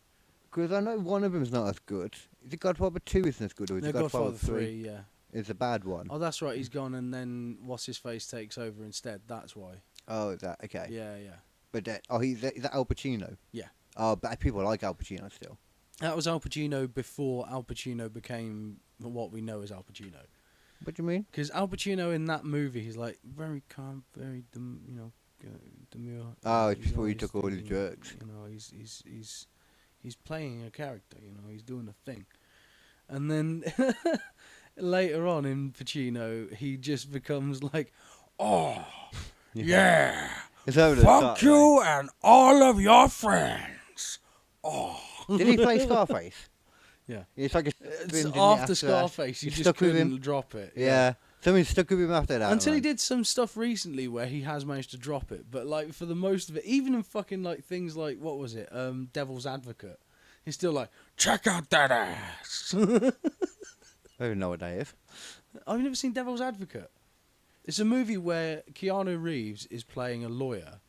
because I know one of them's not as good. Is it Godfather 2 isn't as good, or is No, it Godfather, Godfather 3, yeah. It's a bad one. Oh, that's right. He's gone, and then what's his face takes over instead. That's why. Oh, is that okay? Yeah, yeah. But is that Al Pacino? Yeah. Oh, but people like Al Pacino still. That was Al Pacino before Al Pacino became what we know as Al Pacino. What do you mean? Because Al Pacino in that movie, he's like very calm, very demure. Oh, it's He's before he always took all his thinking, drugs. You know, he's playing a character. You know, he's doing a thing. And then later on in Pacino, he just becomes like, oh, yeah, It's over the fuck top, you and all of your friends. Oh. right? Did he play Scarface? Yeah. It's like It's after Scarface, you just stuck with couldn't him. drop it. Yeah. Something stuck with him after that. Until he man. did some stuff recently where he has managed to drop it, but like for the most of it, even in fucking like things like what was it, Devil's Advocate, he's still like, check out that ass. I don't even know what that is. I've never seen Devil's Advocate. It's a movie where Keanu Reeves is playing a lawyer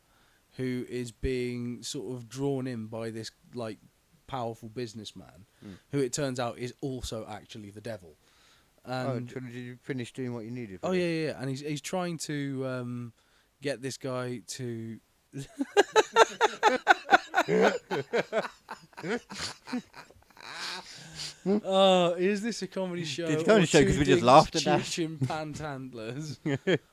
who is being sort of drawn in by this like powerful businessman, who it turns out is also actually the devil. And Did you finish doing what you needed? oh yeah, and he's trying to get this guy to. Oh, is this a comedy show? It's a comedy show because we just laughed at that. Cheeching panhandlers.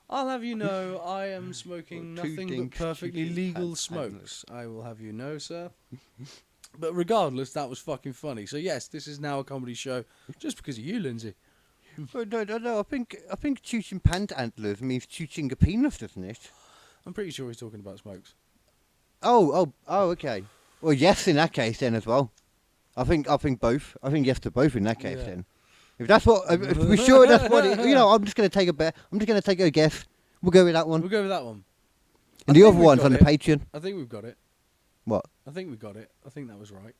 I'll have you know, I am smoking Two nothing but dinks, perfectly cheeching legal panhandlers. smokes. I will have you know, sir. But regardless, that was fucking funny. So yes, this is now a comedy show, just because of you, Lindsay. No. I think chooching pantantlers means chooching a penis, doesn't it? I'm pretty sure he's talking about smokes. Oh, okay. Well, yes, in that case then as well. I think both. I think yes to both in that case Yeah. then. If that's what, if we're sure that's what it, I'm just going to take a bet. I'm just going to take a guess. We'll go with that one. We'll go with that one. And I the think other we've one's got on the it. Patreon. I think we've got it. What? I think we got it. I think that was right.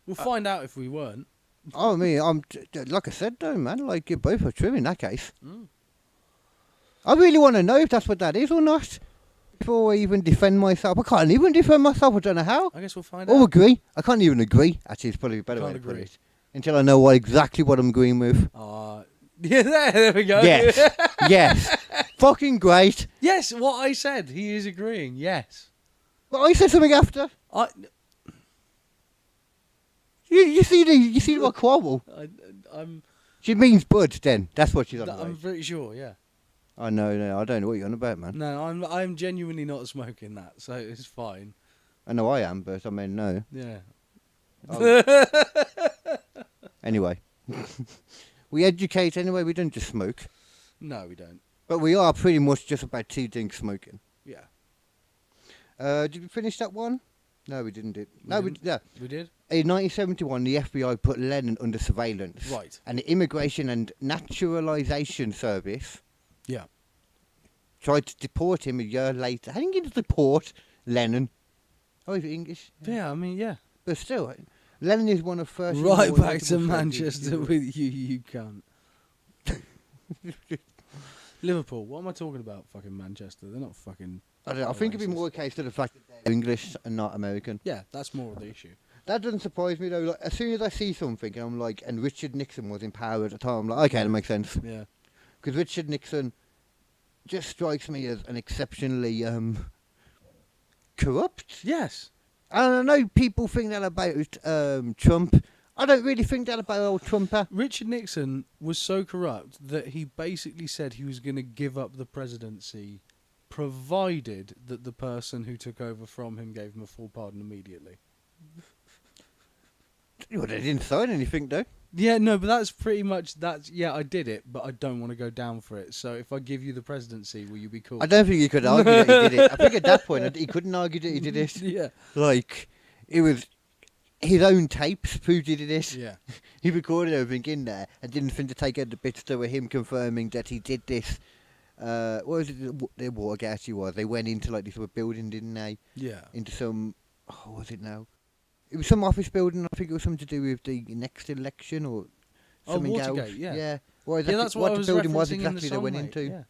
We'll find out if we weren't. Oh, I mean, like I said though, man. Like you both are true in that case. Mm. I really want to know if that's what that is or not. Before I even defend myself, I can't even defend myself. I don't know how. I guess we'll find Or out. agree. I can't even agree. Actually, it's probably a better way Can't to put agree. it. Until I know exactly what I'm agreeing with. Yeah, there we go. Yes. Yes. Fucking great. Yes, what I said. He is agreeing. Yes. But I said something after. You see my quarrel. I'm She means bud then. That's what she's on about. I'm pretty sure. Yeah. I know. I don't know what you're on about, man. No, I'm genuinely not smoking that, so it's fine. I know I am, but I mean no. Yeah. Anyway. We educate anyway, we don't just smoke. No, we don't. But we are pretty much just about two things smoking. Yeah. Did we finish that one? No, we didn't. We did. In 1971, the FBI put Lennon under surveillance. Right. And the Immigration and Naturalization Service Yeah. tried to deport him a year later. How do you get to deport Lennon? Oh, is it English? Yeah. I mean, yeah. But still, Lennon is one of first. Right more back to notable Manchester soldiers. with you cunt. Liverpool. What am I talking about? Fucking Manchester. They're not fucking. I don't know. I think it'd be more a case of the fact that they're English and not American. Yeah, that's more of the issue. That doesn't surprise me though. Like, as soon as I see something, and I'm like, and Richard Nixon was in power at the time, I'm like, okay, that makes sense. Yeah. Because Richard Nixon just strikes me as an exceptionally corrupt. Yes. And I know people think that about Trump. I don't really think that about old Trumper. Richard Nixon was so corrupt that he basically said he was going to give up the presidency provided that the person who took over from him gave him a full pardon immediately. Well, they didn't sign anything though. Yeah, no, but that's pretty much yeah, I did it, but I don't want to go down for it. So if I give you the presidency, will you be cool? I don't think he could argue that he did it. I think at that point he couldn't argue that he did it. Yeah. Like, it was his own tapes proved he did it. Yeah. He recorded everything in there and didn't think to take out the bits that were him confirming that he did this. What was it? The Watergate actually was. They went into like this sort of building, didn't they? Yeah. Into some. Oh, what was it now? It was some office building. I think it was something to do with the next election or something Watergate, else. yeah. Yeah. Well, Yeah, that's what I the was building was referencing in the exactly they song, went mate. into. Yeah.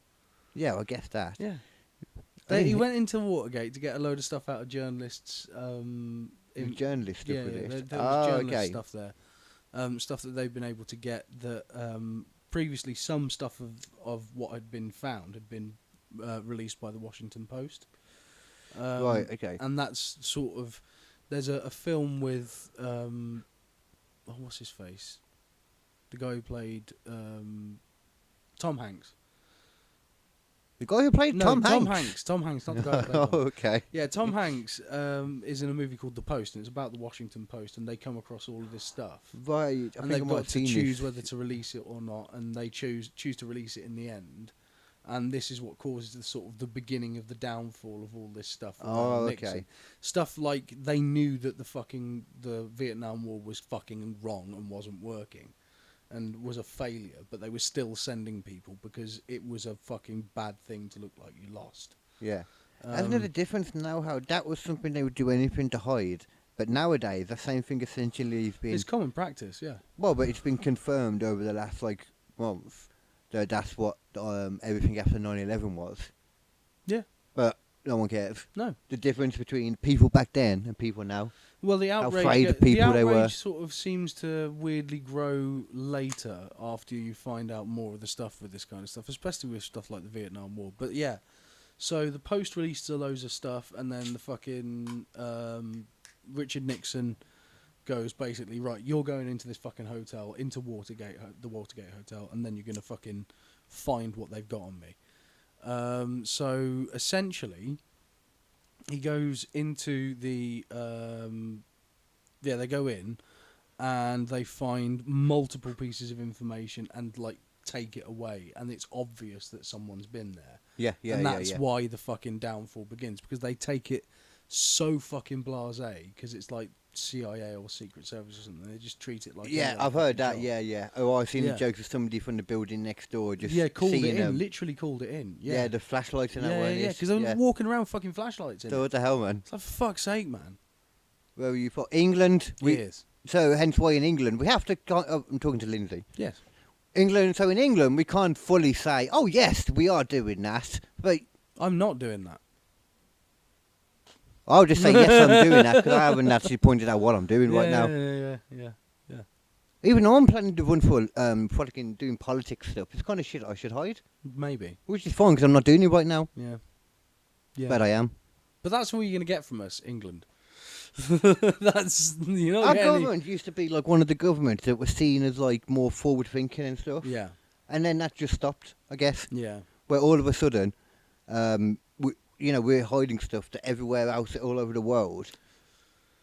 Yeah, well, I guess that. Yeah. I He think went into Watergate to get a load of stuff out of journalists. the journalist stuff Yeah, with yeah, it. there was journalist okay. stuff there. Stuff that they've been able to get that previously some stuff of what had been found had been released by the Washington Post. Right, okay. And that's sort of... There's a film with... what's his face? The guy who played Tom Hanks. The guy who played No, Tom Hanks. Tom Hanks, not the guy who played Oh, Tom. okay. Yeah, Tom Hanks is in a movie called The Post, and it's about the Washington Post, and they come across all of this stuff. Right. I And think I they've might got have to seen choose this. whether to release it or not, and they choose to release it in the end. And this is what causes the sort of the beginning of the downfall of all this stuff. Oh, around okay. Nixon. Stuff like they knew that the Vietnam War was fucking wrong and wasn't working, and was a failure, but they were still sending people because it was a fucking bad thing to look like you lost. Yeah. Isn't it a difference now how that was something they would do anything to hide? But nowadays, the same thing essentially has been... It's common practice, yeah. Well, but it's been confirmed over the last, month that that's what everything after 9/11 was. Yeah. But no one cares. No. The difference between people back then and people now. Well, the How outrage, afraid of people the they were. outrage sort of seems to weirdly grow later after you find out more of the stuff with this kind of stuff, especially with stuff like the Vietnam War. But yeah, so the Post released loads of stuff, and then the fucking Richard Nixon goes basically, right, you're going into this fucking hotel, into the Watergate Hotel, and then you're going to fucking find what they've got on me. So essentially, he goes into the... they go in, and they find multiple pieces of information and, take it away, and it's obvious that someone's been there. Yeah, and that's why the fucking downfall begins, because they take it so fucking blasé, because it's like CIA or Secret Service or something. They just treat it like... Yeah, any other I've heard fucking that, job. yeah. Oh, I've seen Yeah. the jokes of somebody from the building next door just Called it seeing in, them. literally called it in. Yeah, Yeah, the flashlights and that yeah, one. yeah, because they're walking around with fucking flashlights in So it. what the hell, man? It's like, for fuck's sake, man. Where were you from? England? Yes. So hence why in England we have to... I'm talking to Lindsay. Yes. England. So in England we can't fully say, oh yes, we are doing that. But I'm not doing that. I'll just say yes, I'm doing that because I haven't actually pointed out what I'm doing right now. Yeah. Even though I'm planning to run for fucking doing politics stuff, it's kind of shit I should hide, Maybe. which is fine because I'm not doing it right now. Yeah. Yeah. But I am. But that's what you're going to get from us, England. That's, Our government used to be like one of the governments that was seen as more forward thinking and stuff. Yeah. And then that just stopped, I guess. Yeah. Where all of a sudden, we're hiding stuff that everywhere else, all over the world,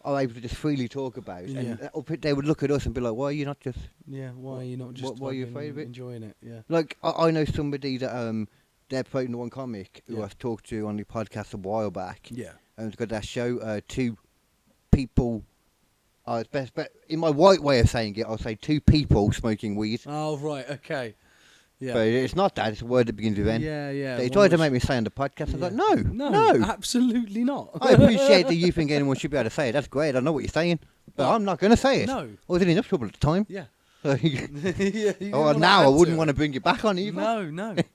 are able to just freely talk about. And they would look at us and be like, why are you not just... Yeah, why are you not just why are you afraid of it? enjoying it? Yeah. Like, I know somebody that they're promoting the one comic who I've talked to on the podcast a while back. Yeah. And it's got that show, two people... it's best, but in my white way of saying it, I'll say two people smoking weed. Oh, right, okay. Yeah. But it's not that, it's a word that begins with N. Yeah. They tried to make me say on the podcast. I was like, no. No, absolutely not. I appreciate that you think anyone should be able to say it. That's great. I know what you're saying. But I'm not going to say it. No. I was in enough trouble at the time. Yeah. So Yeah, now I wouldn't want to bring it back on either. No. It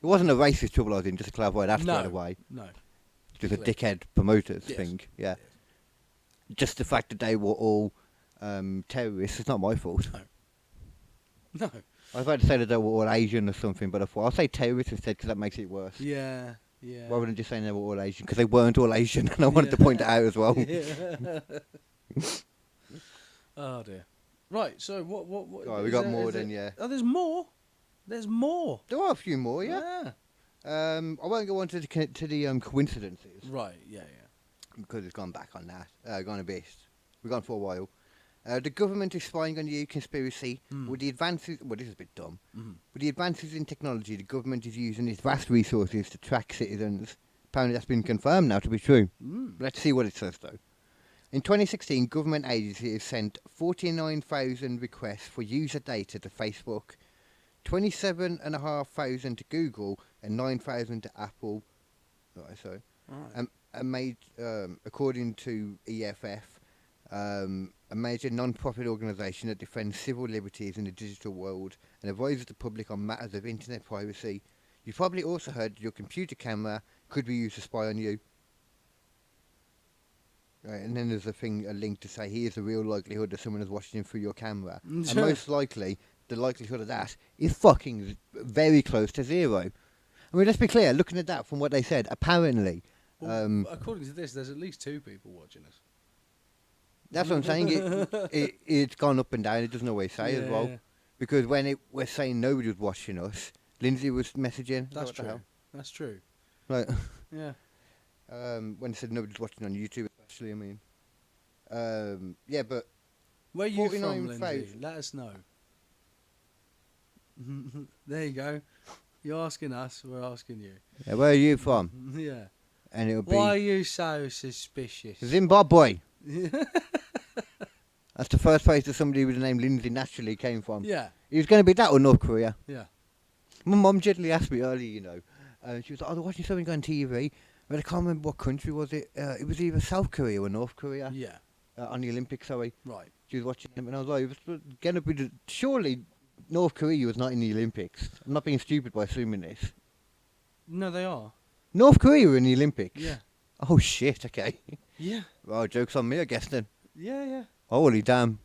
wasn't a racist trouble I was in, just to clarify that straight away. No. Just a Clear. dickhead promoters Yes. thing. Yeah. Just the fact that they were all terrorists, it's not my fault. No. I've had to say that they were all Asian or something, but I thought I'll say terrorists instead because that makes it worse. Yeah. Rather than just saying they were all Asian, because they weren't all Asian, and I wanted to point it out as well. Yeah. Oh dear. Right. So what? Oh, we got more than yeah. Oh, there's more. There's more. There are a few more, yeah. I won't go on to the coincidences Right. Yeah. because it's gone back on that. Gone a bit. We've gone for a while. The government is spying on you conspiracy. With the advances, well, this is a bit dumb. With the advances in technology, the government is using its vast resources to track citizens. Apparently, that's been confirmed now to be true. Let's see what it says though. In 2016, government agencies sent 49,000 requests for user data to Facebook, 27,500 to Google, and 9,000 to Apple. Right, sorry. Right. Made, according to EFF, a major non-profit organisation that defends civil liberties in the digital world and advises the public on matters of internet privacy. You've probably also heard your computer camera could be used to spy on you. Right, and then there's a link to say here's the real likelihood that someone is watching through your camera. And most likely, the likelihood of that is fucking very close to zero. I mean, let's be clear, looking at that from what they said, apparently... Well, according to this, there's at least 2 people watching us. That's what I'm saying. It's gone up and down. It doesn't always say as well. Yeah. Because when we're saying nobody was watching us, Lindsay was messaging. That's What the true. hell? That's true. Like, Yeah. when I said nobody's watching on YouTube, especially, I mean. Yeah, but Where are you from, 49 Lindsay? Let us know. There you go. You're asking us, we're asking you. yeah, where are you from? Yeah. And it'll be Why are you so suspicious? Zimbabwe. That's the first place that somebody with the name Lindsay naturally came from. Yeah. It was going to be that or North Korea. Yeah. My mum gently asked me earlier, you know. She was like, "Oh, they're watching something on TV." But I can't remember what country was it. It was either South Korea or North Korea. Yeah. On the Olympics, sorry. Right. She was watching them, and I was like, "It was going to be surely North Korea was not in the Olympics." I'm not being stupid by assuming this. No, they are. North Korea were in the Olympics. Yeah. Oh shit. Okay. Yeah. Well, joke's on me, I guess then. Yeah. Holy damn.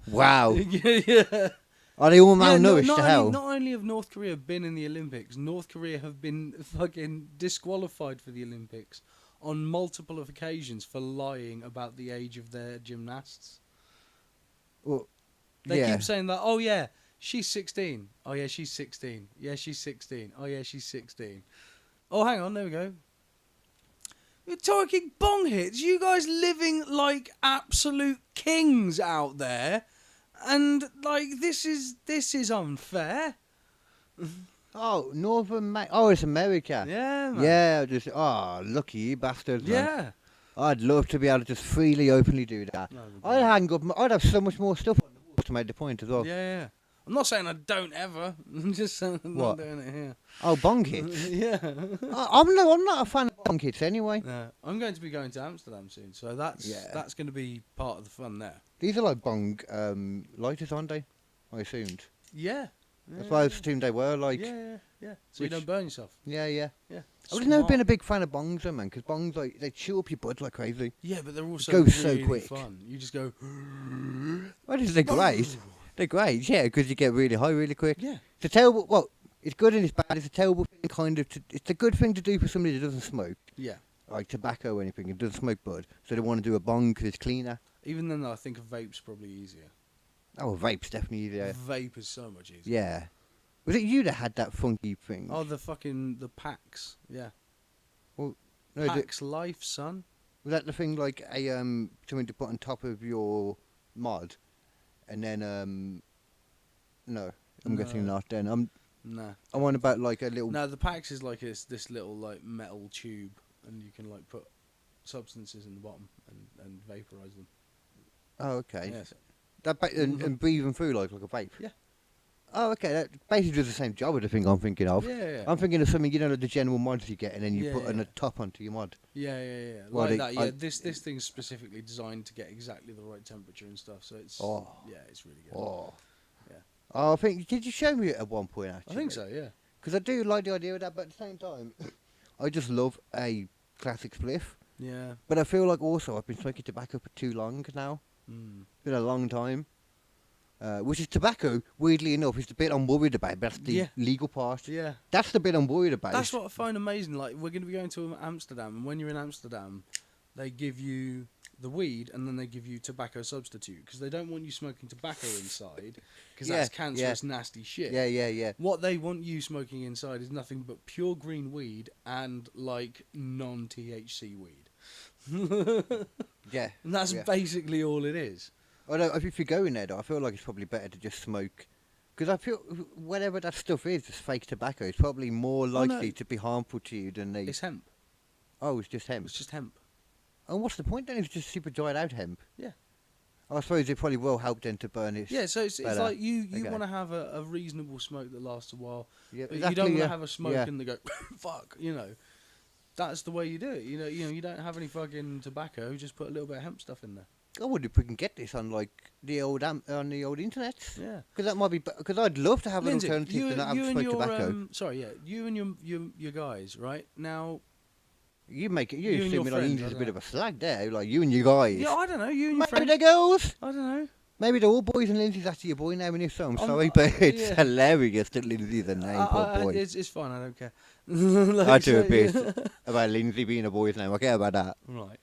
Wow. Yeah. Are they all Yeah, malnourished not to only, hell? not only have North Korea been in the Olympics, North Korea have been fucking disqualified for the Olympics on multiple occasions for lying about the age of their gymnasts. Well, They yeah. keep saying that, oh yeah, she's 16. Oh yeah, she's 16. Yeah, she's 16. Oh yeah, she's 16. Oh, hang on, there we go. We're talking bong hits. You guys living like absolute kings out there. And like this is unfair. Oh, oh, it's America. Yeah, man. Yeah, just lucky you bastards. Man. Yeah. I'd love to be able to just freely, openly do that. No, I'd hang up. I'd have so much more stuff on the wall to make the point as well. Yeah. I'm not saying I don't ever. I'm just saying I'm What? not doing it here. Oh, bong hits. Yeah. I'm not a fan of bong hits anyway. No, I'm going to be going to Amsterdam soon, so that's going to be part of the fun there. These are like bong lighters, aren't they? I assumed. Yeah. That's why I assumed they were like. Yeah. So you Which- don't burn yourself. Yeah. Yeah. I've never Smart. been a big fan of bongs though, man, because bongs like they chew up your buds like crazy. Yeah, but they're also goes so really quick. fun. You just go. Well, they're great. They're great, yeah, because you get really high really quick. Yeah. It's a terrible. Well, it's good and it's bad. It's a terrible thing, kind of. It's a good thing to do for somebody that doesn't smoke, Yeah. like tobacco or anything, and doesn't smoke bud. So they want to do a bong because it's cleaner. Even then, though, I think a vape's probably easier. Oh, a vape's definitely easier. Vape is so much easier. Yeah. Was it you that had that funky thing? Oh, the packs. Yeah. no, was Packs Life, son. that the thing like a something to put on top of your mod, and then no, I'm guessing No. not. Then I'm Nah. on about like a little. No, the packs is like this little like metal tube, and you can like put substances in the bottom and vaporize them. Oh, okay. Yes. That and breathe them through like a vape. Yeah. Oh, okay. That basically does the same job as the thing I'm thinking of. Yeah. I'm thinking of something, like the general mods you get, and then you Yeah, put on yeah. a top onto your mod. Yeah. Well, Like they- that. Yeah. I- This thing's specifically designed to get exactly the right temperature and stuff. So it's Oh. yeah, it's really good. Oh. Yeah. Oh, I think did you show me it at one point actually? I think so. Yeah. Because I do like the idea of that, but at the same time, I just love a classic spliff. Yeah. But I feel like also I've been smoking tobacco for too long now. Mm. It's been a long time. Which is tobacco, weirdly enough, is the bit I'm worried about. But that's the Yeah. legal part. Yeah. That's the bit I'm worried about. That's what I find amazing. Like, we're going to be going to Amsterdam, and when you're in Amsterdam, they give you the weed, and then they give you tobacco substitute, because they don't want you smoking tobacco inside, because Yeah, that's cancerous, nasty shit. Yeah. What they want you smoking inside is nothing but pure green weed and, like, non-THC weed. Yeah. And that's yeah. basically all it is. Although, if you go in there, though, I feel like it's probably better to just smoke. Because I feel whatever that stuff is, this fake tobacco, it's probably more likely to be harmful to you than they. It's hemp. Oh, it's just hemp. It's just hemp. And what's the point then? It's just super dried out hemp. Yeah. I suppose it probably will help then to burn it. Yeah, so it's better. like you Okay. want to have a reasonable smoke that lasts a while. Yeah, But you don't want to yeah. have a smoke Yeah. and they go, fuck, you know. That's the way you do it. You know, you don't have any fucking tobacco. Just put a little bit of hemp stuff in there. I wonder if we can get this on like the old on the old internet. Yeah. Because that might be. Because I'd love to have Lindsay, an alternative to not have you to and smoke your tobacco. sorry, yeah, you and your guys, right now. You make it. you You and see your me like friends, English I a don't bit know. of a slag there. Like you and your guys. Yeah, I don't know. You and your Maybe friends. they're girls. I don't know. Maybe they're all boys and Lindsay's actually a boy name, and if so, I'm I'm- sorry, but it's yeah. hilarious that Lindsay's a name for a boy. It's fine. I don't care. Like, I do a so- bit about Lindsay being a boy's name. I care about that. Right.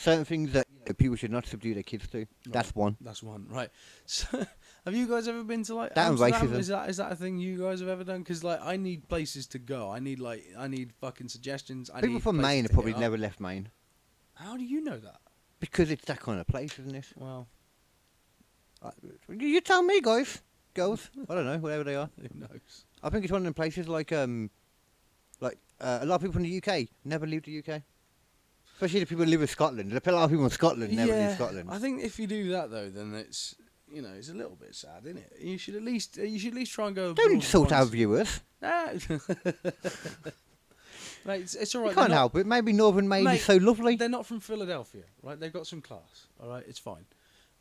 certain things that people should not subdue their kids to. That's one. That's one, right? So, have you guys ever been to like That and Amsterdam? racism. Is that a thing you guys have ever done? Because like, I need places to go. I need fucking suggestions. I People need from places Maine to have probably hit up. never left Maine How do you know that? because it's that kind of place, isn't it? Well, You tell me, guys, girls. I don't know, whatever they are. who knows? I think it's one of them places like a lot of people from the UK never leave the UK. Especially the people who live in Scotland. A lot of people in Scotland never leave Scotland. I think if you do that though, then it's it's a little bit sad, isn't it? You should at least try and go. Don't abroad insult our once. viewers. Nah. Mate, it's all right. You can't help it. Maybe Northern Maine Mate, is so lovely. They're not from Philadelphia, right? They've got some class. All right, it's fine.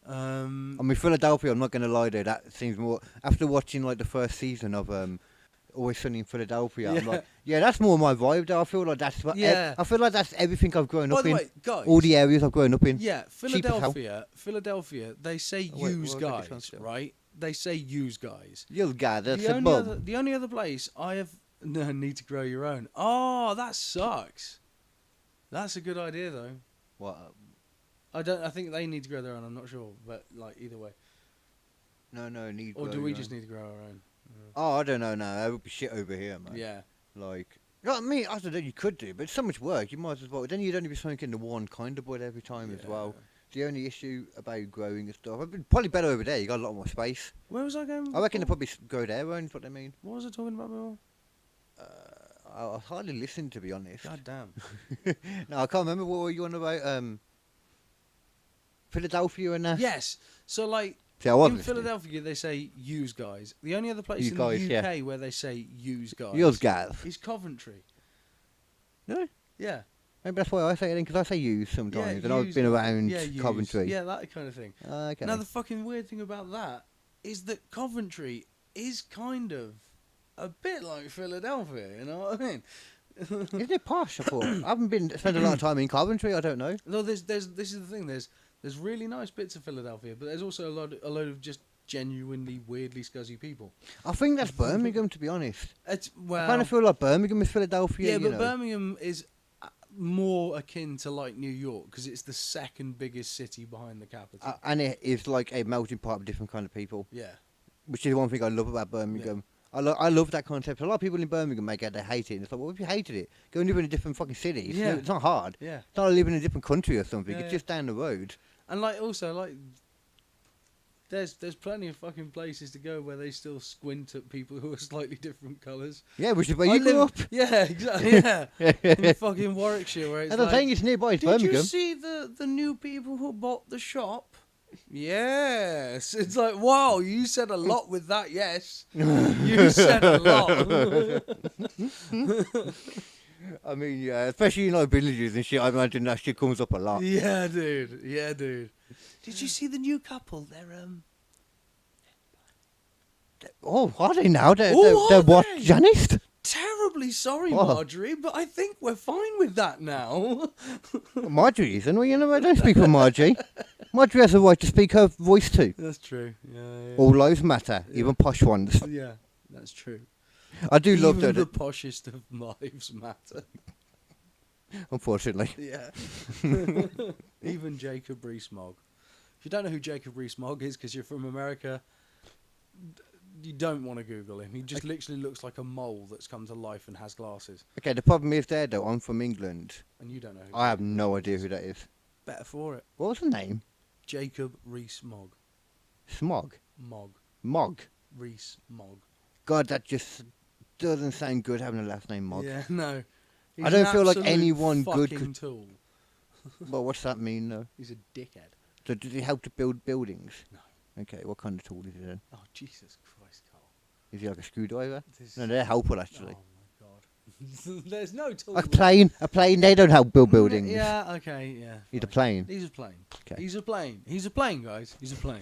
I mean, Philadelphia, I'm not going to lie though, that seems more... After watching like the first season of Always Sunny in Philadelphia, I'm like, yeah, that's more my vibe though. I feel like that's... Yeah. I feel like that's everything I've grown By up the in. way, guys. All the areas I've grown up in. Yeah, Cheap as hell. Philadelphia. They say Oh, wait, use what was that guys, difference, yeah? right? They say use guys. You'll gather, that's The a only, bum. other, the only other place I have no need to grow your own. Oh, that sucks. That's a good idea though. What? I think they need to grow their own. I'm not sure, but like either way. No, need Or grow do we your just own. need to grow our own? Oh, I don't know, no. That would be shit over here, man. Yeah. Like... You know what I mean? I don't know, you could do, but it's so much work, you might as well. Then you'd only be smoking the one kind of bud every time as well. The only issue about growing and stuff, probably better over there, you got a lot more space. Where was I going? I reckon they before? probably grow their own, is what I mean. What was I talking about before? I hardly listened, to be honest. God damn. No, I can't remember what were you on about. Philadelphia and that. Yes. So like See, I was in listening. Philadelphia they say use guys. The only other place Use in guys, the yeah. UK where they say use guys Yours, Gav. is Coventry. No? Yeah. Maybe that's why I say it then, because I say use sometimes, and I've use been guys. around Yeah, use. Coventry. Yeah, that kind of thing. Okay. Now the fucking weird thing about that is that Coventry is kind of a bit like Philadelphia, you know what I mean? Isn't it posh? I thought. I haven't spent a lot of time in Coventry. I don't know. No, this is the thing. There's really nice bits of Philadelphia, but there's also a load of just genuinely weirdly scuzzy people. I think that's Birmingham, to be honest. It's I kind of feel like Birmingham is Philadelphia. yeah, you but know. Birmingham is more akin to like New York because it's the second biggest city behind the capital. And it is like a melting pot of different kind of people, Yeah, which is one thing I love about Birmingham. I love that concept. A lot of people in Birmingham they hate it. And it's like, well, if you hated it, go and live in a different fucking city. It's, Yeah. it's not hard. yeah, It's not like living in a different country or something. Yeah, It's yeah. just down the road. and like also like there's plenty of fucking places to go where they still squint at people who are slightly different colours. Yeah, which is where I you grew up. Yeah, exactly. Yeah, in fucking Warwickshire where it's And I'm like, saying it's nearby. It's did Birmingham. you see the new people who bought the shop? Yes. It's like, wow, you said a lot with that, yes. You said a lot. I mean, yeah, especially in like villages and shit. I imagine that shit comes up a lot. Yeah, dude. Yeah, dude. Did you see the new couple? They're Oh, are they now? They're are what? they? Janice? terribly sorry, Oh. Marjorie, but I think we're fine with that now. Marjorie isn't. Well, you know, I don't speak for Marjorie. Marjorie has a right to speak her voice too. That's true. Yeah. All lives matter, even posh ones. Yeah, that's true. I do love Even that. the poshest of lives matter. Unfortunately. Yeah. Even Jacob Rees-Mogg. If you don't know who Jacob Rees-Mogg is because you're from America, you don't want to Google him. He just literally looks like a mole that's come to life and has glasses. Okay, the problem is there though. I'm from England. And you don't know who I have Jacob no Rees-Mogg idea is. who that is. Better for it. What was the name? Jacob Rees-Mogg. Smog. Mogg. Mog. Rees-Mogg. God, that just doesn't sound good having a last name Mog. Yeah, no. He's I don't an feel like absolute anyone good fucking could- tool. Well, what's that mean though? He's a dickhead. So does he help to build buildings? No. Okay, what kind of tool is it then? Oh, Jesus Christ, Carl. Is he like a screwdriver? This- No, they're helpful actually. Oh, my God. There's no tool. A plane, they don't help build buildings. Yeah, okay, yeah. He's a fine. plane. He's a plane. Okay. He's a plane. He's a plane, guys. He's a plane.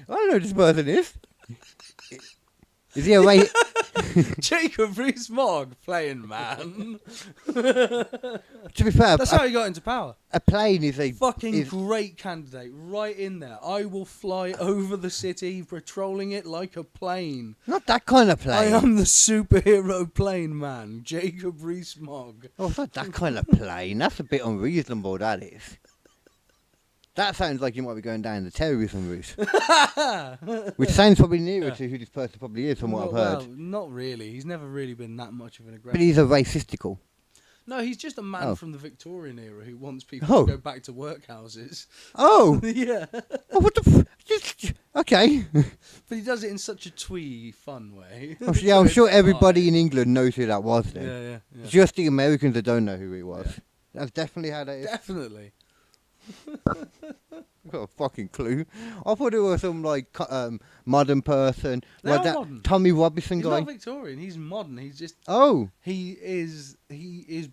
I don't know who this person is. Is he a race? Jacob Rees-Mogg playing man. To be fair, That's how he got into power. a plane is a Fucking is, great candidate, right in there. I will fly over the city, patrolling it like a plane. not that kind of I plane. am the superhero plane man, Jacob Rees-Mogg. Oh, it's not that kind of plane. That's a bit unreasonable. That is. That sounds like you might be going down the terrorism route, which sounds probably nearer to who this person probably is, from what I've heard. Well, not really. He's never really been that much of an aggressor. But he's a racistical. No, he's just a man Oh. from the Victorian era who wants people Oh. to go back to workhouses. Oh, Yeah. oh what the? Okay. But he does it in such a twee, fun way. Yeah, I'm sure everybody in England knows who that was. Then Yeah. just the Americans that don't know who he was. Yeah. That's definitely how that is. Definitely. I've got a fucking clue. I thought it was some like modern person, They like are that modern. Tommy Robinson He's guy. not Victorian. He's modern. He's just Oh, he is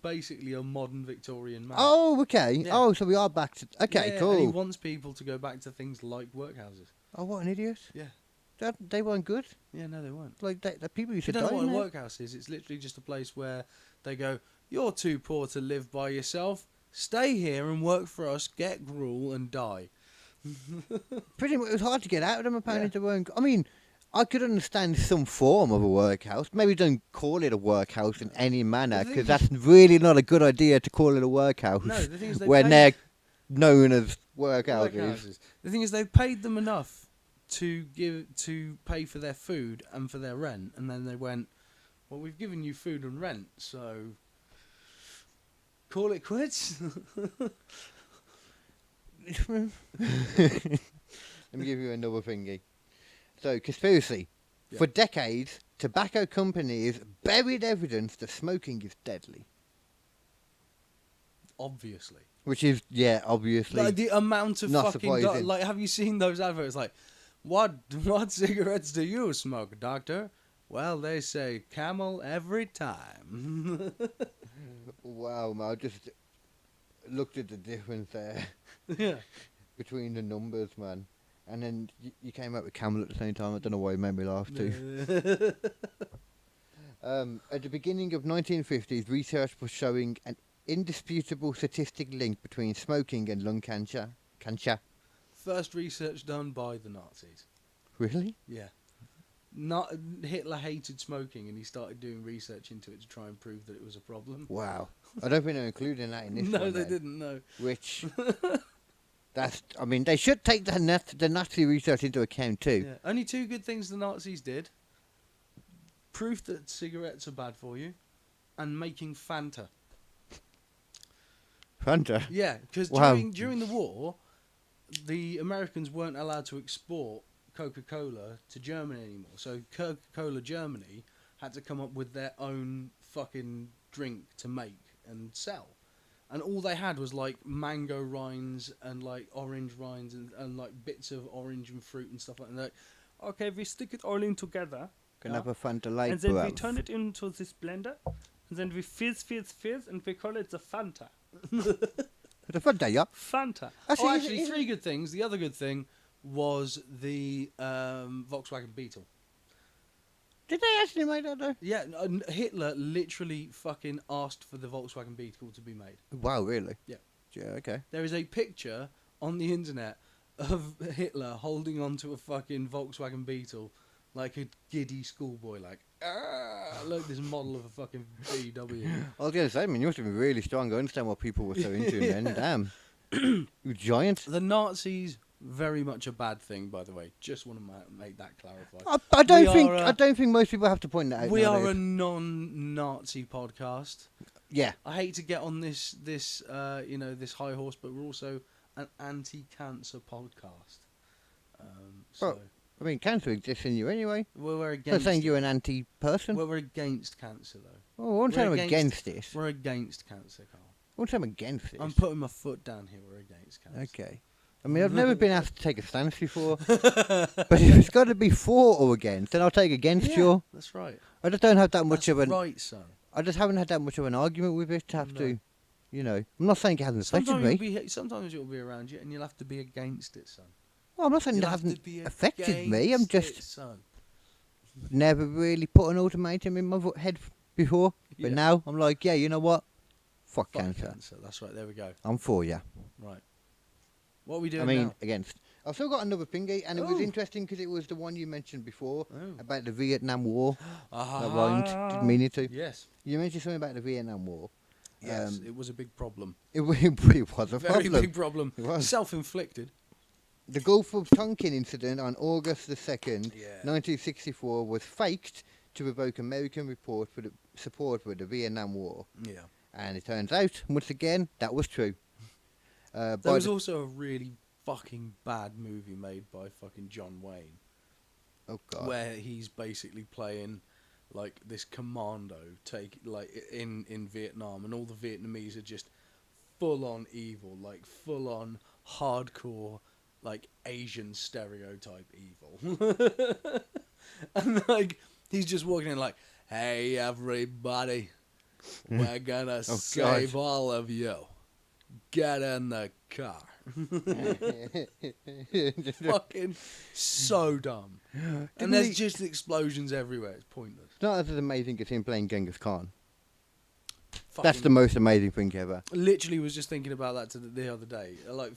basically a modern Victorian man. oh, okay. Yeah. Oh, so we are back to. Okay, Yeah, cool. And he wants people to go back to things like workhouses. Oh, what an idiot. Yeah. They weren't good. Yeah, no, they weren't. Like the people used If to you don't die know in what a there. workhouse is, it's literally just a place where they go, "You're too poor to live by yourself. Stay here and work for us, get gruel and die." Pretty much, it was hard to get out of them. Apparently, they weren't. I mean, I could understand some form of a workhouse. Maybe don't call it a workhouse in any manner, The thing because is- that's really not a good idea to call it a workhouse. No, the thing is they when paid- they're known as workhouses. Workhouses. The thing is, they've paid them enough to pay for their food and for their rent, and then they went, "Well, we've given you food and rent, so call it quits." Let me give you another thingy. So, conspiracy. Yeah. For decades, tobacco companies buried evidence that smoking is deadly. Obviously. Which is, yeah, obviously. Like the amount of not fucking surprising. like, have you seen those adverts? Like, what cigarettes do you smoke, doctor? Well, they say Camel every time. Wow, man, I just looked at the difference there Yeah. between the numbers, man. And then you came out with Camel at the same time. I don't know why it made me laugh too. At the beginning of 1950s, research was showing an indisputable statistic link between smoking and lung cancer. First research done by the Nazis. Really? Yeah. Not Hitler hated smoking, and he started doing research into it to try and prove that it was a problem. Wow. I don't think they're including that in this No, one. they then. didn't know. Which, I mean, they should take the Nazi research into account too. Yeah. Only two good things the Nazis did: proof that cigarettes are bad for you, and making Fanta. Fanta. Yeah, because Wow. during the war, the Americans weren't allowed to export Coca-Cola to Germany anymore. So Coca-Cola Germany had to come up with their own fucking drink to make and sell. And all they had was like mango rinds and like orange rinds and like bits of orange and fruit and stuff like that. And they're like, okay, we stick it all in together. Can yeah, have a Fanta Light, and then bro. we turn it into this blender. And then we fizz, and we call it the Fanta. The Fanta, yeah. Fanta. Actually, Oh, is it- actually, is three good things. The other good thing was the Volkswagen Beetle. Did they actually make that though? Yeah, Hitler literally fucking asked for the Volkswagen Beetle to be made. Wow, really? Yeah. Yeah, okay. There is a picture on the internet of Hitler holding onto a fucking Volkswagen Beetle like a giddy schoolboy, like, look, this model of a fucking VW. I was going to say, man, you must have been really strong. I understand what people were so into then. Damn. You giant. The Nazis, very much a bad thing, by the way. Just want to make that clarified. I don't We think are, I don't think most people have to point that out. We are nowadays. a non-Nazi podcast. Yeah. I hate to get on this high horse, but we're also an anti-cancer podcast. Well, I mean, cancer exists in you anyway. We're I'm not against. saying you're an anti-person. We're against cancer, though. Oh, I won't say I'm we're against this. We're against cancer, Carl. I won't say I'm against this. I'm putting my foot down here. We're against cancer. Okay. I mean, I've never been asked to take a stance before. But if it's got to be for or against, then I'll take against Yeah, you. that's right. I just don't have that much That's of an. right, son. I just haven't had that much of an argument with it to have No. to, I'm not saying it hasn't affected me. Sometimes it'll be around you, and you'll have to be against it, son. Well, I'm not saying You'll it have to hasn't be affected me. I'm against just. it, son. Never really put an ultimatum in my head before, but Yeah. now I'm like, yeah, you know what? Fuck Fuck cancer. cancer. That's right. There we go. I'm for ya. Right. What are we doing I mean, now? against. I've still got another thingy, and it was Oh. interesting because it was the one you mentioned before Oh. about the Vietnam War. Ah. That rhymed. Didn't mean it to. Yes. You mentioned something about the Vietnam War. Yes. It was a big problem. It was a Very problem. big problem. It was. Self-inflicted. The Gulf of Tonkin incident on August the 2nd, Yeah. 1964, was faked to provoke American support for the Vietnam War. Yeah. And it turns out, once again, that was true. There was also a really fucking bad movie made by fucking John Wayne, oh God. where he's basically playing like this commando in Vietnam, and all the Vietnamese are just full on evil, like full on hardcore, like Asian stereotype evil. And like he's just walking in like, "Hey everybody, we're gonna save all of you. Get in the car." Fucking so dumb. And there's just explosions everywhere. It's pointless. It's not as amazing as him playing Genghis Khan. Fucking That's the most amazing thing ever. literally was just thinking about that the other day. Like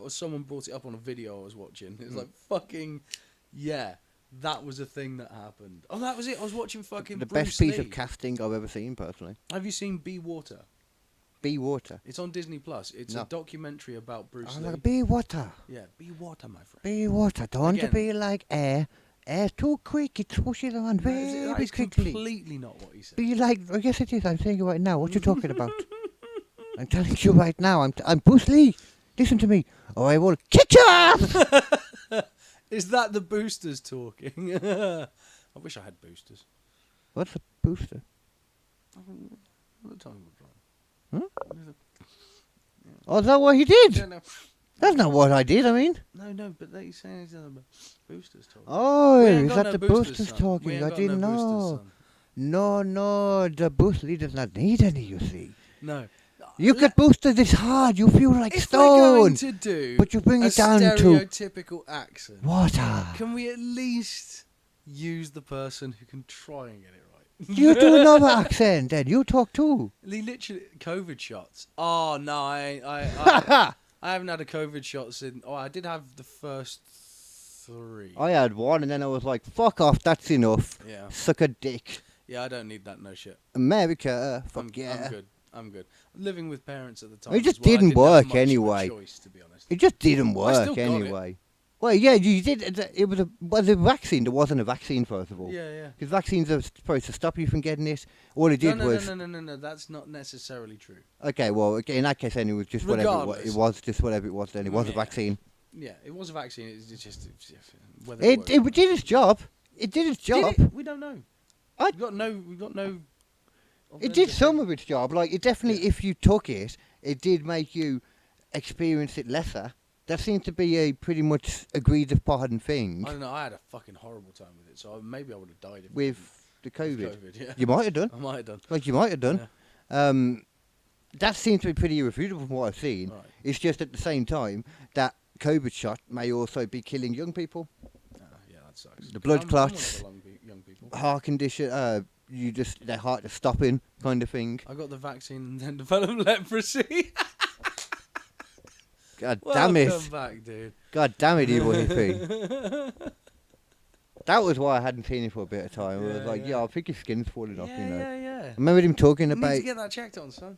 someone brought it up on a video I was watching. It's like fucking yeah, that was a thing that happened. Oh, that was it. I was watching fucking The Bruce best piece Lee. of casting I've ever seen, personally. Have you seen Be Water? Be water. It's on Disney Plus. It's No. a documentary about Bruce I Lee. like be water. Yeah, Be Water, my friend. Be water. Don't Again. be like air. Air too quick. It swashes on That very is quickly. completely not what he said. Be like. Oh, yes, it is. I'm saying it right now. What you talking about? I'm telling you right now. I'm Bruce Lee. Listen to me, or I will kick your ass. Is that the boosters talking? I wish I had boosters. What's a booster? What time was it? Oh, is that what he did? Yeah, no. That's not what I did. I mean. No, but they saying it's boosters talking. Oh, We ain't is got that no the boosters, boosters son. We talking? ain't I got didn't no boosters, know. son. No, the Bruce Lee does not need any. You see, No. you get boosters this hard. You feel like If we're going stone. to do But you bring a it down to stereotypical accent, water. can we at least use the person who can try and get it right? You do another accent, then you talk too. He literally COVID shots. Oh no, I haven't had a COVID shot since. Oh, I did have the first 3. I had one, and then I was like, "Fuck off, that's enough." Yeah, Suck a dick. yeah, I don't need that. No shit. America, fuck I'm yeah. good. I'm good. Living with parents at the time. It just as well, I didn't didn't have work much of a anyway. Choice, to be honest. It just didn't I work still got it. anyway. Well, yeah, you did. It was a vaccine. There wasn't a vaccine, first of all. Yeah, yeah. Because vaccines are supposed to stop you from getting it. All it did No, was... no. That's not necessarily true. Okay, well, okay, in that case, then it was just whatever it was. Regardless. It was just whatever it was then. It was a Yeah. vaccine. Yeah, it was a vaccine. It's just whether It worked. did its job. It did its job. Did it? We don't know. I- We got no. It did some of its job. Like, it definitely, Yeah. if you took it, it did make you experience it lesser. That seems to be a pretty much agreed upon thing I don't know. I had a fucking horrible time with it, so maybe I would have died if with the with COVID. yeah, You might have done. I might have done. Like, you might have done. Yeah. That seems to be pretty irrefutable from what I've seen. Right. It's just at the same time that COVID shot may also be killing young people. Yeah, that sucks. The blood I'm one of clots. the young people. Heart condition, their heart is stopping kind of thing. I got the vaccine and then developed leprosy. God damn Welcome it. back, dude. God damn it, evil hippie. That was why I hadn't seen him for a bit of time. I was Yeah, like, yeah. yeah, I think his skin's falling off, you know. Yeah. I remember him talking You need about, to get that checked on, son.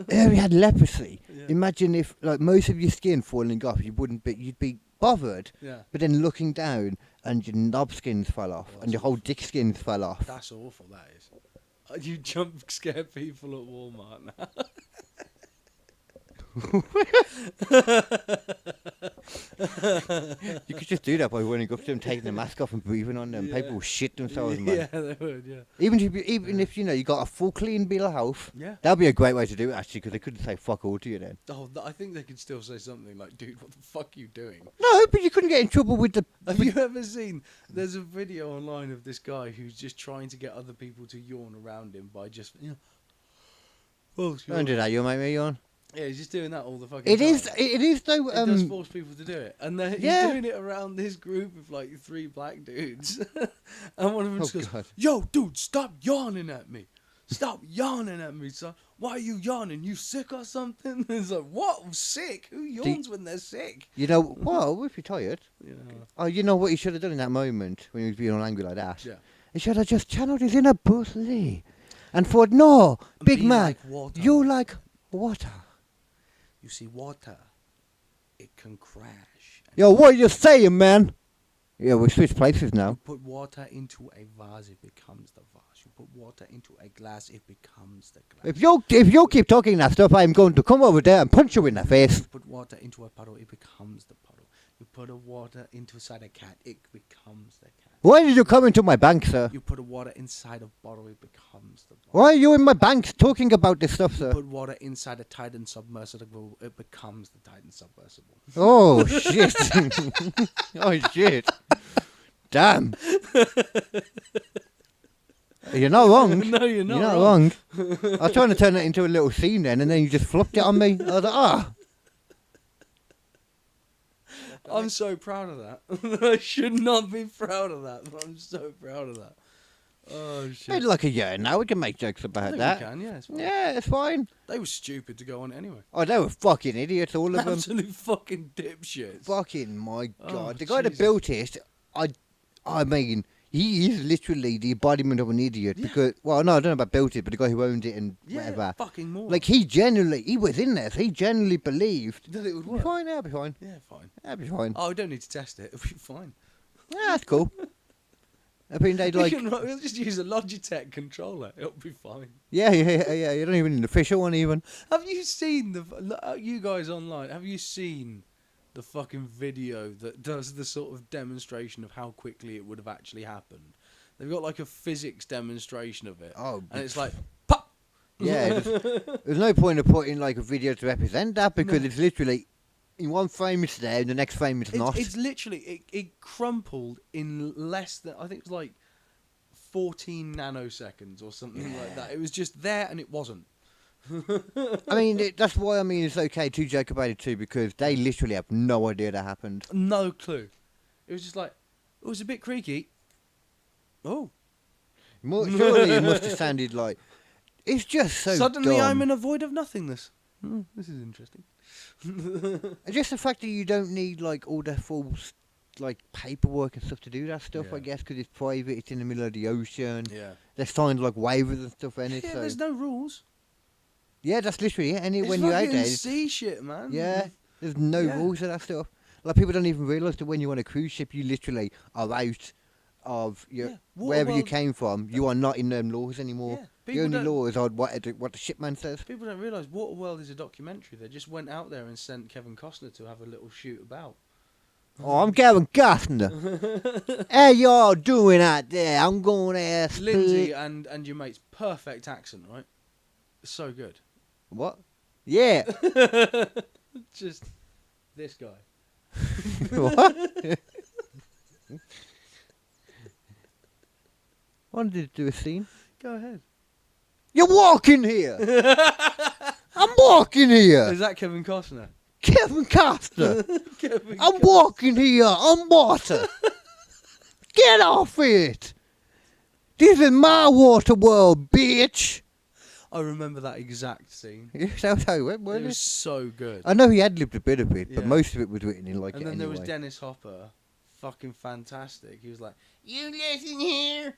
he had leprosy. Yeah. Imagine if, like, most of your skin falling off, you'd be bothered. Yeah. But then looking down, and your knob skins fell off, Oh, and your whole dick skins fell off. That's awful, that is. You jump scare people at Walmart now. You could just do that by running up to them, taking the mask off and breathing on them. Yeah. People will shit themselves, man. Yeah, they would, yeah. Even if you know you got a full clean bill of health, Yeah. that'd be a great way to do it actually, because they couldn't say fuck all to you then. Oh, I think they could still say something like, dude, what the fuck are you doing? No, but you couldn't get in trouble with the. Have you ever seen, there's a video online of this guy who's just trying to get other people to yawn around him by just, you know, oh, Don't do that, you'll make me yawn. Yeah, he's just doing that all the fucking It time. is though. It does force people to do it, and then he's Yeah. doing it around this group of like 3 black dudes, and one of them just goes, God. "Yo, dude, stop yawning at me! Stop yawning at me, son! Why are you yawning? You sick or something?" It's like, "What? I'm sick? Who yawns when they're sick?" You know, well, if you're tired. You know. Oh, you know what he should have done in that moment when he was being all angry like that? Yeah. He should have just channeled his inner Bruce Lee and thought, no, big Be man, like water. you like water. You see, water, it can crash. Yo, what are you saying, man? Yeah, we switched places now. You put water into a vase, it becomes the vase. You put water into a glass, it becomes the glass. If you keep talking that stuff, I'm going to come over there and punch you in the face. You put water into a puddle, it becomes the puddle. You put a water inside a cat, it becomes the cat. Why did you come into my bank, sir? You put a water inside a bottle, it becomes the bottle. Why are you in my bank talking about this stuff, You sir? put water inside a Titan submersible, it becomes the Titan submersible. Oh, shit. Oh, shit. Damn. You're not wrong. No, you're not You're not wrong. wrong. I was trying to turn it into a little scene then, and then you just flopped it on me. I was like, ah. I'm so proud of that. I should not be proud of that, but I'm so proud of that. Oh, It's shit. been like a year now. We can make jokes I about think that. we can, yeah, it's fine. Yeah, it's fine. They were stupid to go on it anyway. Oh, they were fucking idiots, all of them. Absolute fucking dipshits. Fucking my Oh, god. The guy that Jesus. built it, I mean, he is literally the embodiment of an idiot. Yeah. Because, well, no, I don't know about built it, but the guy who owned it and Yeah, whatever. fucking more. Like, he was in there. So he genuinely believed. that it would It'll be work. fine, it'll be fine. Yeah, fine. It'll be fine. Oh, we don't need to test it. It'll be fine. Yeah, that's cool. I mean, they'd like, We'll just use a Logitech controller. It'll be fine. yeah, you don't even need an official one even. Have you seen you guys online? Have you seen the fucking video that does the sort of demonstration of how quickly it would have actually happened? They've got like a physics demonstration of it. Oh, And it's like, pop! yeah. There's no point of putting like a video to represent that because No. it's literally in one frame it's there, in the next frame it's not. It's literally, it crumpled in less than, I think it was like 14 nanoseconds or something like that. It was just there and it wasn't. I mean, that's why I mean it's okay to joke about it too because they literally have no idea that happened. No clue. It was just like, it was a bit creaky. Oh. Surely it must have sounded like it's just so Suddenly dumb. I'm in a void of nothingness. This is interesting. And just the fact that you don't need like all the full like paperwork and stuff to do that stuff. Yeah. I guess because it's private, it's in the middle of the ocean. Yeah. They're signed like waivers and stuff in it. Yeah, So there's no rules. yeah, that's literally it. And It's when you're out fucking there, sea shit, man. yeah, there's no Yeah. rules of that stuff. Like people don't even realise that when you're on a cruise ship, you literally are out of your Yeah. wherever you Waterworld- came from. You are not in them laws anymore. Yeah. The People only don't- laws are what the shipman says. People don't realise Waterworld is a documentary. They just went out there and sent Kevin Costner to have a little shoot about. Oh, I'm Gavin Costner. How y'all doing out there? I'm going to ask Lindsay and your mate's perfect accent, right? So good. What? Yeah. Just this guy. What? Wanted to do a scene. Go ahead. You're walking here. I'm walking here. Is that Kevin Costner? Kevin Costner. Kevin I'm walking here on water. Get off it. This is my water world, bitch. I remember that exact scene. That's how it went, It wasn't was it? so good. I know he had lived a bit of it, but Yeah. most of it was written in like And it then there was anyway. Dennis Hopper, fucking fantastic. He was like, "You listen here,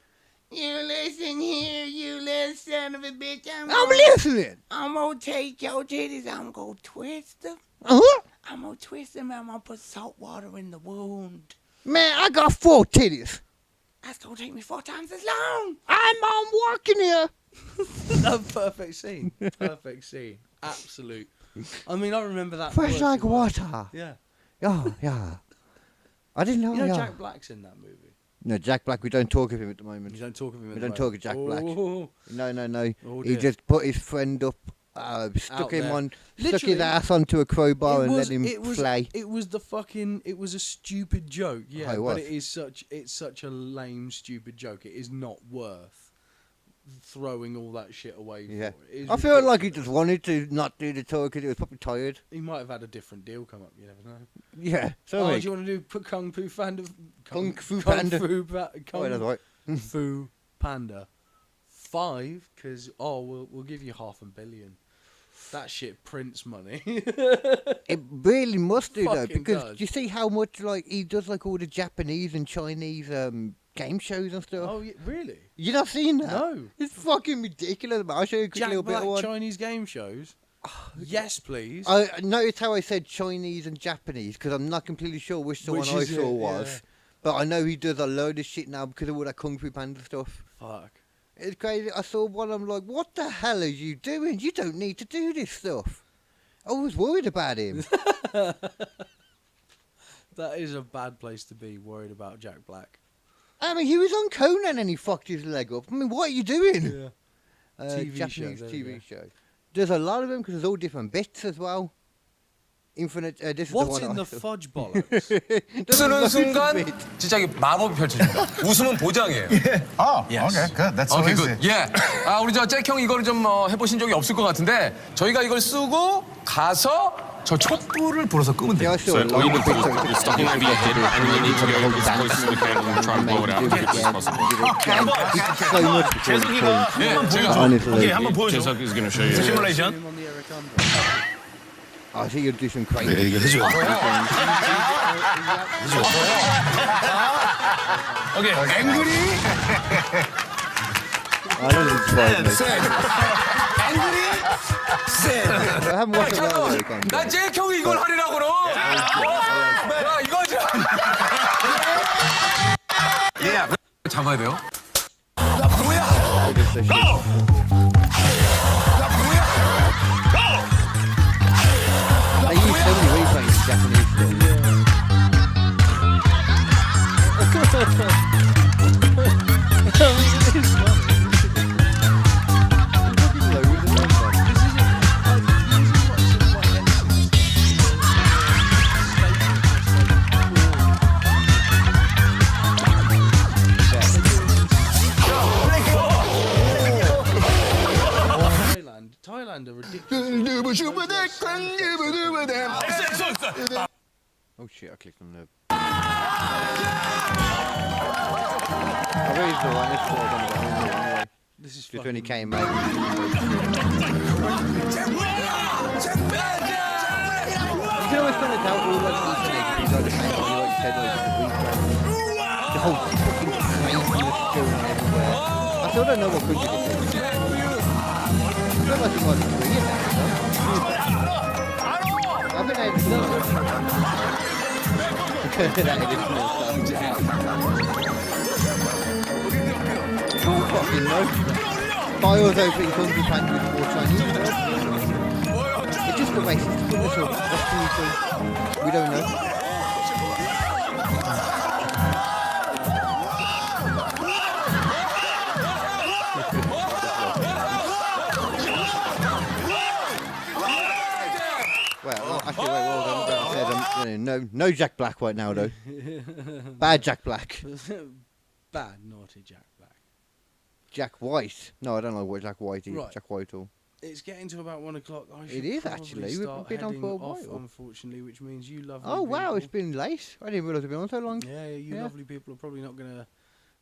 you listen here, you little son of a bitch. I'm listening. I'm gonna take your titties, I'm gonna twist them. Uh-huh. I'm gonna twist them, I'm gonna put salt water in the wound. Man, I got 4 titties. That's gonna take me 4 times as long." I'm walking here. That perfect scene. Perfect scene. Absolute. I mean, I remember that. Fresh word like for word. water. Yeah. Oh, yeah. I didn't know. You know yeah. Jack Black's in that movie. No, Jack Black, we don't talk of him at the moment. You don't talk of him. We at don't the talk moment. of Jack Black. Oh, No. oh He dear. just put his friend up, stuck Out him there. on, stuck Literally, his ass onto a crowbar and let him play. It was the fucking. It was a stupid joke. Yeah, Oh, it was. but it's such a lame, stupid joke. It is not worth throwing all that shit away. Yeah. For it. I feel like he just wanted to not do the tour because he was probably tired. He might have had a different deal come up. You never know. Yeah. So Oh, like, do you want to do Kung Fu Panda? Kung Fu Panda. Kung that's right. Fu Panda 5, because we'll give you $500 million. That shit prints money. It really must do though, Fucking because does. do you see how much like he does like all the Japanese and Chinese game shows and stuff? Oh, yeah, really? You not seen that? No. It's fucking ridiculous. Man. I'll show you a quick Jack little bit Black of one. Chinese game shows? Yes, please. I noticed how I said Chinese and Japanese because I'm not completely sure which the Which one I is it, saw was. yeah. But I know he does a load of shit now because of all that Kung Fu Panda stuff. Fuck. It's crazy. I saw one. I'm like, what the hell are you doing? You don't need to do this stuff. I was worried about him. That is a bad place to be, worried about Jack Black. I mean, he was on Conan and he fucked his leg up. I mean, what are you doing? Yeah. TV show, Japanese there we TV go. show. There's a lot of them because there's all different bits as well. Infinite. This is the What's one in I the saw. fudge bollocks? There's 쓰는 loads of 순간 bits. 진짜 이게 마법이 펼쳐집니다. 웃음은 보장이에요. Oh, Yes. okay, good. That's so 오케이 easy. 굿. 예. 우리 잭형 이거를 좀 해보신 적이 없을 것 같은데 저희가 이걸 쓰고 가서 저 촛불을 불어서 끄면 Yeah, I 돼요. saw a lot of bits. You're stuck in maybe a hit, and you need to get as close as we can and try and blow it out as quickly as possible. So much before the film. 예, 제가 Honestly, Jessup is going to show you. 시뮬레이션. Him on the Eric Andre. I think you'll do some crazy. 이게 해줘. 오케이. 앵그리. I don't think it's 앵그리. I haven't watched it well. Eric Andre. 나 잭형이 이걸 하리라고 그러. 야 이거지. 예. 잡아야 돼요. Just the shit. They use so many replays in Japanese stuff. Thailand are ridiculous. Oh shit, I clicked on the... I really feel like this was on the anyway. This is Just when fucking... he came out. You can always kind of tell all those teenagers, he's like the same thing, like you said, like the replay. The whole fucking craziness going everywhere. I still don't know what country this is. I feel like it might be Korean now. I think they just love it. That additional stuff. Who fucking knows? Bios opening Kung Fu Panda with more Chinese stuff. It's just the racist goodness of what can you do? We don't know. Well, actually, wait, well done. No Jack Black right now, though. Bad Jack Black. Bad, naughty Jack Black. Jack White. No, I don't know what Jack White is. Right. Jack Whitehall. It's getting to about 1 o'clock. I should It is probably actually. We've start been on heading for a off, while. unfortunately, which means you lovely Oh, wow, it's people- been late. I didn't realise it'd been on so long. Yeah, you Yeah. lovely people are probably not going to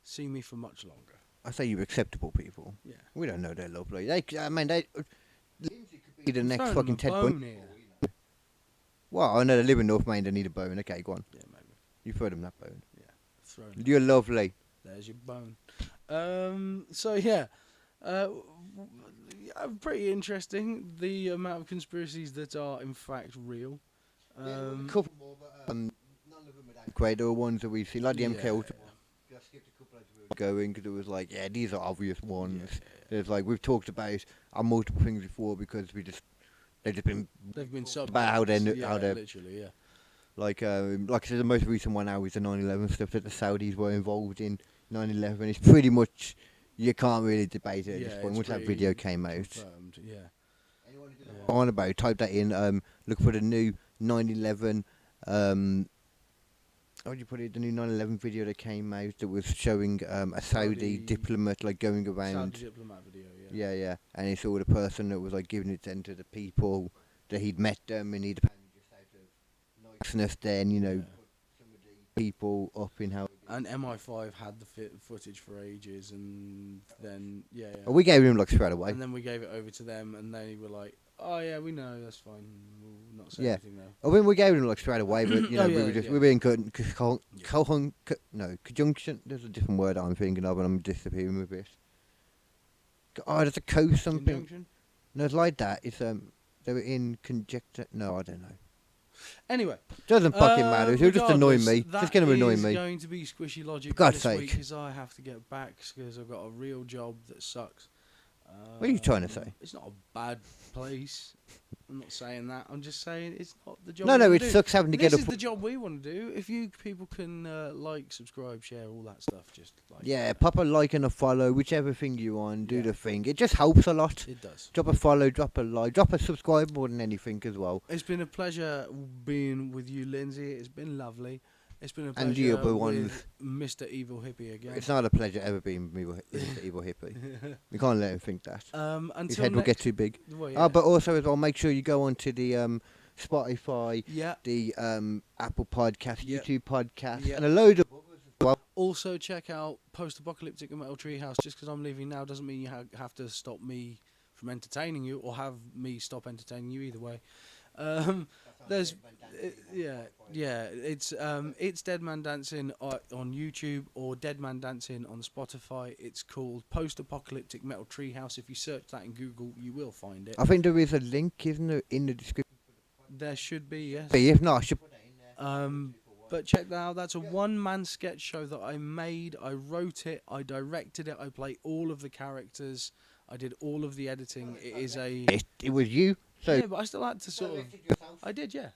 see me for much longer. I say you acceptable people. Yeah. We don't know they're lovely. Lindsay could be the next Throwing fucking them a Ted bone Bundy. here. Well, I know they live in North Main, they need a bone. Okay, go on. Yeah, maybe. You throw them that bone. Thrown. You're lovely. There's your bone. So yeah, pretty interesting. The amount of conspiracies that are in fact real. A couple more, but none of them are that great. There were ones that we see, like the MK Yeah. Ultra one. I skipped a couple as we were going because it was like, yeah, these are obvious ones. There's like we've talked about on multiple things before because they've just been They've been sub about how they're literally, yeah. like I said, the most recent one now is the 9/11 stuff that the Saudis were involved in 9/11. It's pretty much you can't really debate it at this point. it's Once that pretty video came out, confirmed, yeah. on about type that in. Look for the new 9/11 how would you put it? The new 9/11 video that came out that was showing a Saudi Saudi diplomat like going around. Saudi diplomat video, yeah. Yeah, and he saw the person that was like giving it then to the people that he'd met them, and he'd apparently just out of niceness then, Yeah. put some of the people up in how. And MI5 had the footage for ages, and then Well, we gave him like straight away. and then we gave it over to them, and they were like, "Oh yeah, we know, that's fine. We'll not say Yeah. anything now." I mean, we gave him like straight away, but Oh, we yeah, were just yeah. we were in conjunction. There's a different word I'm thinking of, and I'm disappearing with it. Oh, there's a co something. Conjunction? No, it's like that. It's they were in conjecture. No, I don't know. Anyway, Doesn't fucking matter. It'll just annoy regardless, me. Just going to annoy me. That is going to be Squishy Logic For God's this sake. week, because I have to get back because I've got a real job that sucks. What are you trying to say? It's not a bad place. I'm not saying that. I'm just saying it's not the job. No, we no, wanna it do. sucks having to This get is up. the job we want to do. If you people can like, subscribe, share, all that stuff, just like Yeah, pop a like and a follow, whichever thing you want. Do Yeah. the thing. It just helps a lot. it does. Drop a follow, drop a like, drop a subscribe more than anything as well. It's been a pleasure being with you, Lindsay. It's been lovely. It's been a pleasure And the other ones. with Mr. Evil Hippie again. It's not a pleasure ever being the evil hippie. You can't let him think that. His Until head will next, get too big. well, yeah. But also as well, make sure you go on to the Spotify, yeah. the Apple Podcast, Yeah. YouTube Podcast, Yeah. and a load of others as well. Also, check out Post-Apocalyptic and Metal Treehouse. Just because I'm leaving now doesn't mean you have to stop me from entertaining you, or have me stop entertaining you. Either way, there's it's Dead Man Dancing on YouTube or Dead Man Dancing on Spotify. It's called Post-Apocalyptic Metal Treehouse. If you search that in Google, you will find it. I think there is a link, isn't there, in the description? There should be, yes. But if not, I should put it in there. But check that out. That's a one-man sketch show that I made. I wrote it. I directed it. I play all of the characters. I did all of the editing. It is a It was you. So yeah, but I still had to sort of. I did, yeah.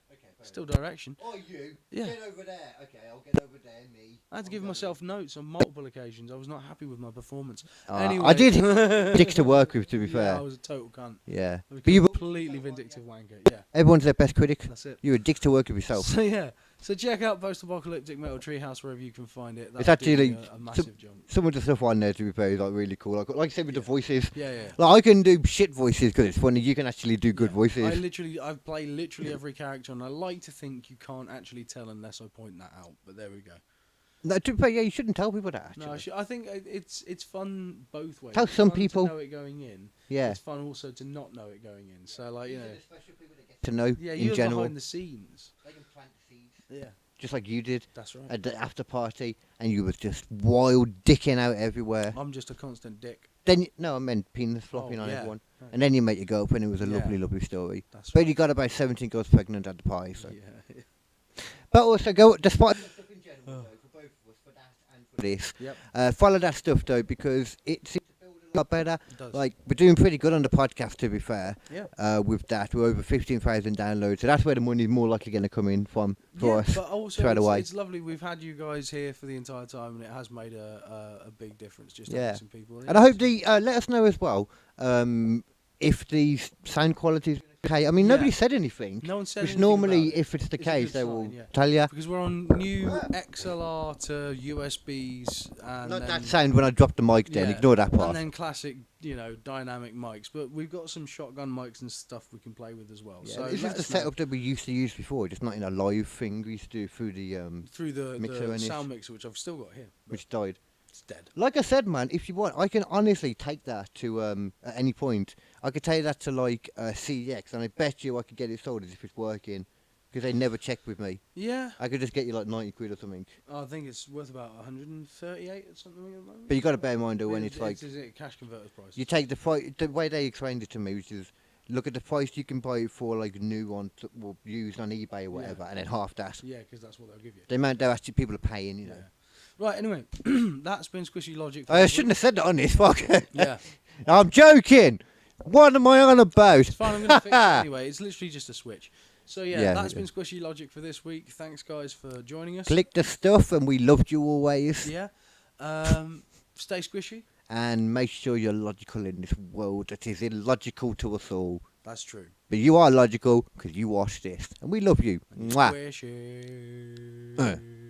Still direction. Oh, you. Yeah. Get over there. Okay, I'll get over there. Me. I had to give myself notes on multiple occasions. I was not happy with my performance. I Anyway. did. Dicks to work with, to be Yeah, fair. I was a total cunt. Yeah. I was But you, completely vindictive wanker. Yeah, everyone's their best critic. that's it. You're a dick to work with yourself. So yeah, so check out Post-Apocalyptic Metal Treehouse wherever you can find it. It's That'll do actually me a massive jump. Some of the stuff on there, to be fair, is like really cool. Like I said with the voices. Yeah. Like I can do shit voices because it's funny. You can actually do good voices. I play literally every character, and I like to think you can't actually tell unless I point that out. But there we go. No, to be fair, yeah, you shouldn't tell people that. Actually. No, I think it's fun both ways. Tell It's some fun people. to know it going in. Yeah. It's fun also to not know it going in. So like To know yeah, in you're general, behind the scenes. Yeah, just like you did that's right. at the after party, and you was just wild dicking out everywhere. I'm just a constant dick. Then no, I meant penis flopping on yeah. everyone. Right. And then you met your girlfriend. It was a Yeah. lovely, lovely story. That's But right. you got about 17 girls pregnant at the party. So. Yeah. But also go despite stuff in general though, for both of us, for that and for this. Yep. Follow that stuff though, because it seems to build a lot better. It does. Like we're doing pretty good on the podcast, to be fair. Yeah. With that, we're over 15,000 downloads, so that's where the money's more likely going to come in from for us. But also straight away. it's lovely. We've had you guys here for the entire time, and it has made a big difference. Just Yeah. having some people. And I hope let us know as well if the sound quality is okay. I mean, nobody Yeah. said anything. No one said Which anything normally, about it. if it's the It's a case, good they sign, will yeah. tell you. Because we're on new XLR to USBs and Not then, that sound when I dropped the mic. Then yeah, ignore that and part. then classic, dynamic mics. But we've got some shotgun mics and stuff we can play with as well. Yeah, so this is let the us know setup that we used to use before, just not in a live thing. We used to do through the through the mixer and it. sound mixer, which I've still got here. But which died. it's dead. Like I said, man, if you want, I can honestly take that to at any point. I could take that to like CEX, and I bet you I could get it sold as if it's working, because they never checked with me. Yeah, I could just get you like 90 quid or something. I think it's worth about 138 or something at the moment. But you got to bear in mind though, when it's like is it cash converter's price? you take the price, the way they explained it to me, which is look at the price you can buy it for, like new on well, used on eBay or whatever, and then half that. Yeah, because that's what they'll give you. The amount they're actually people are paying, you know. Yeah. Right. Anyway, that's been Squishy Logic. I shouldn't have said that on this. Fuck. Yeah. I'm joking. What am I on about? It's fine, I'm going to fix it anyway. It's literally just a switch. So, Yeah, that's yeah. been Squishy Logic for this week. Thanks, guys, for joining us. Click the stuff, and we loved you always. Yeah. Stay squishy. And make sure you're logical in this world that is illogical to us all. That's true. But you are logical because you watched this, and we love you. Mwah. Squishy.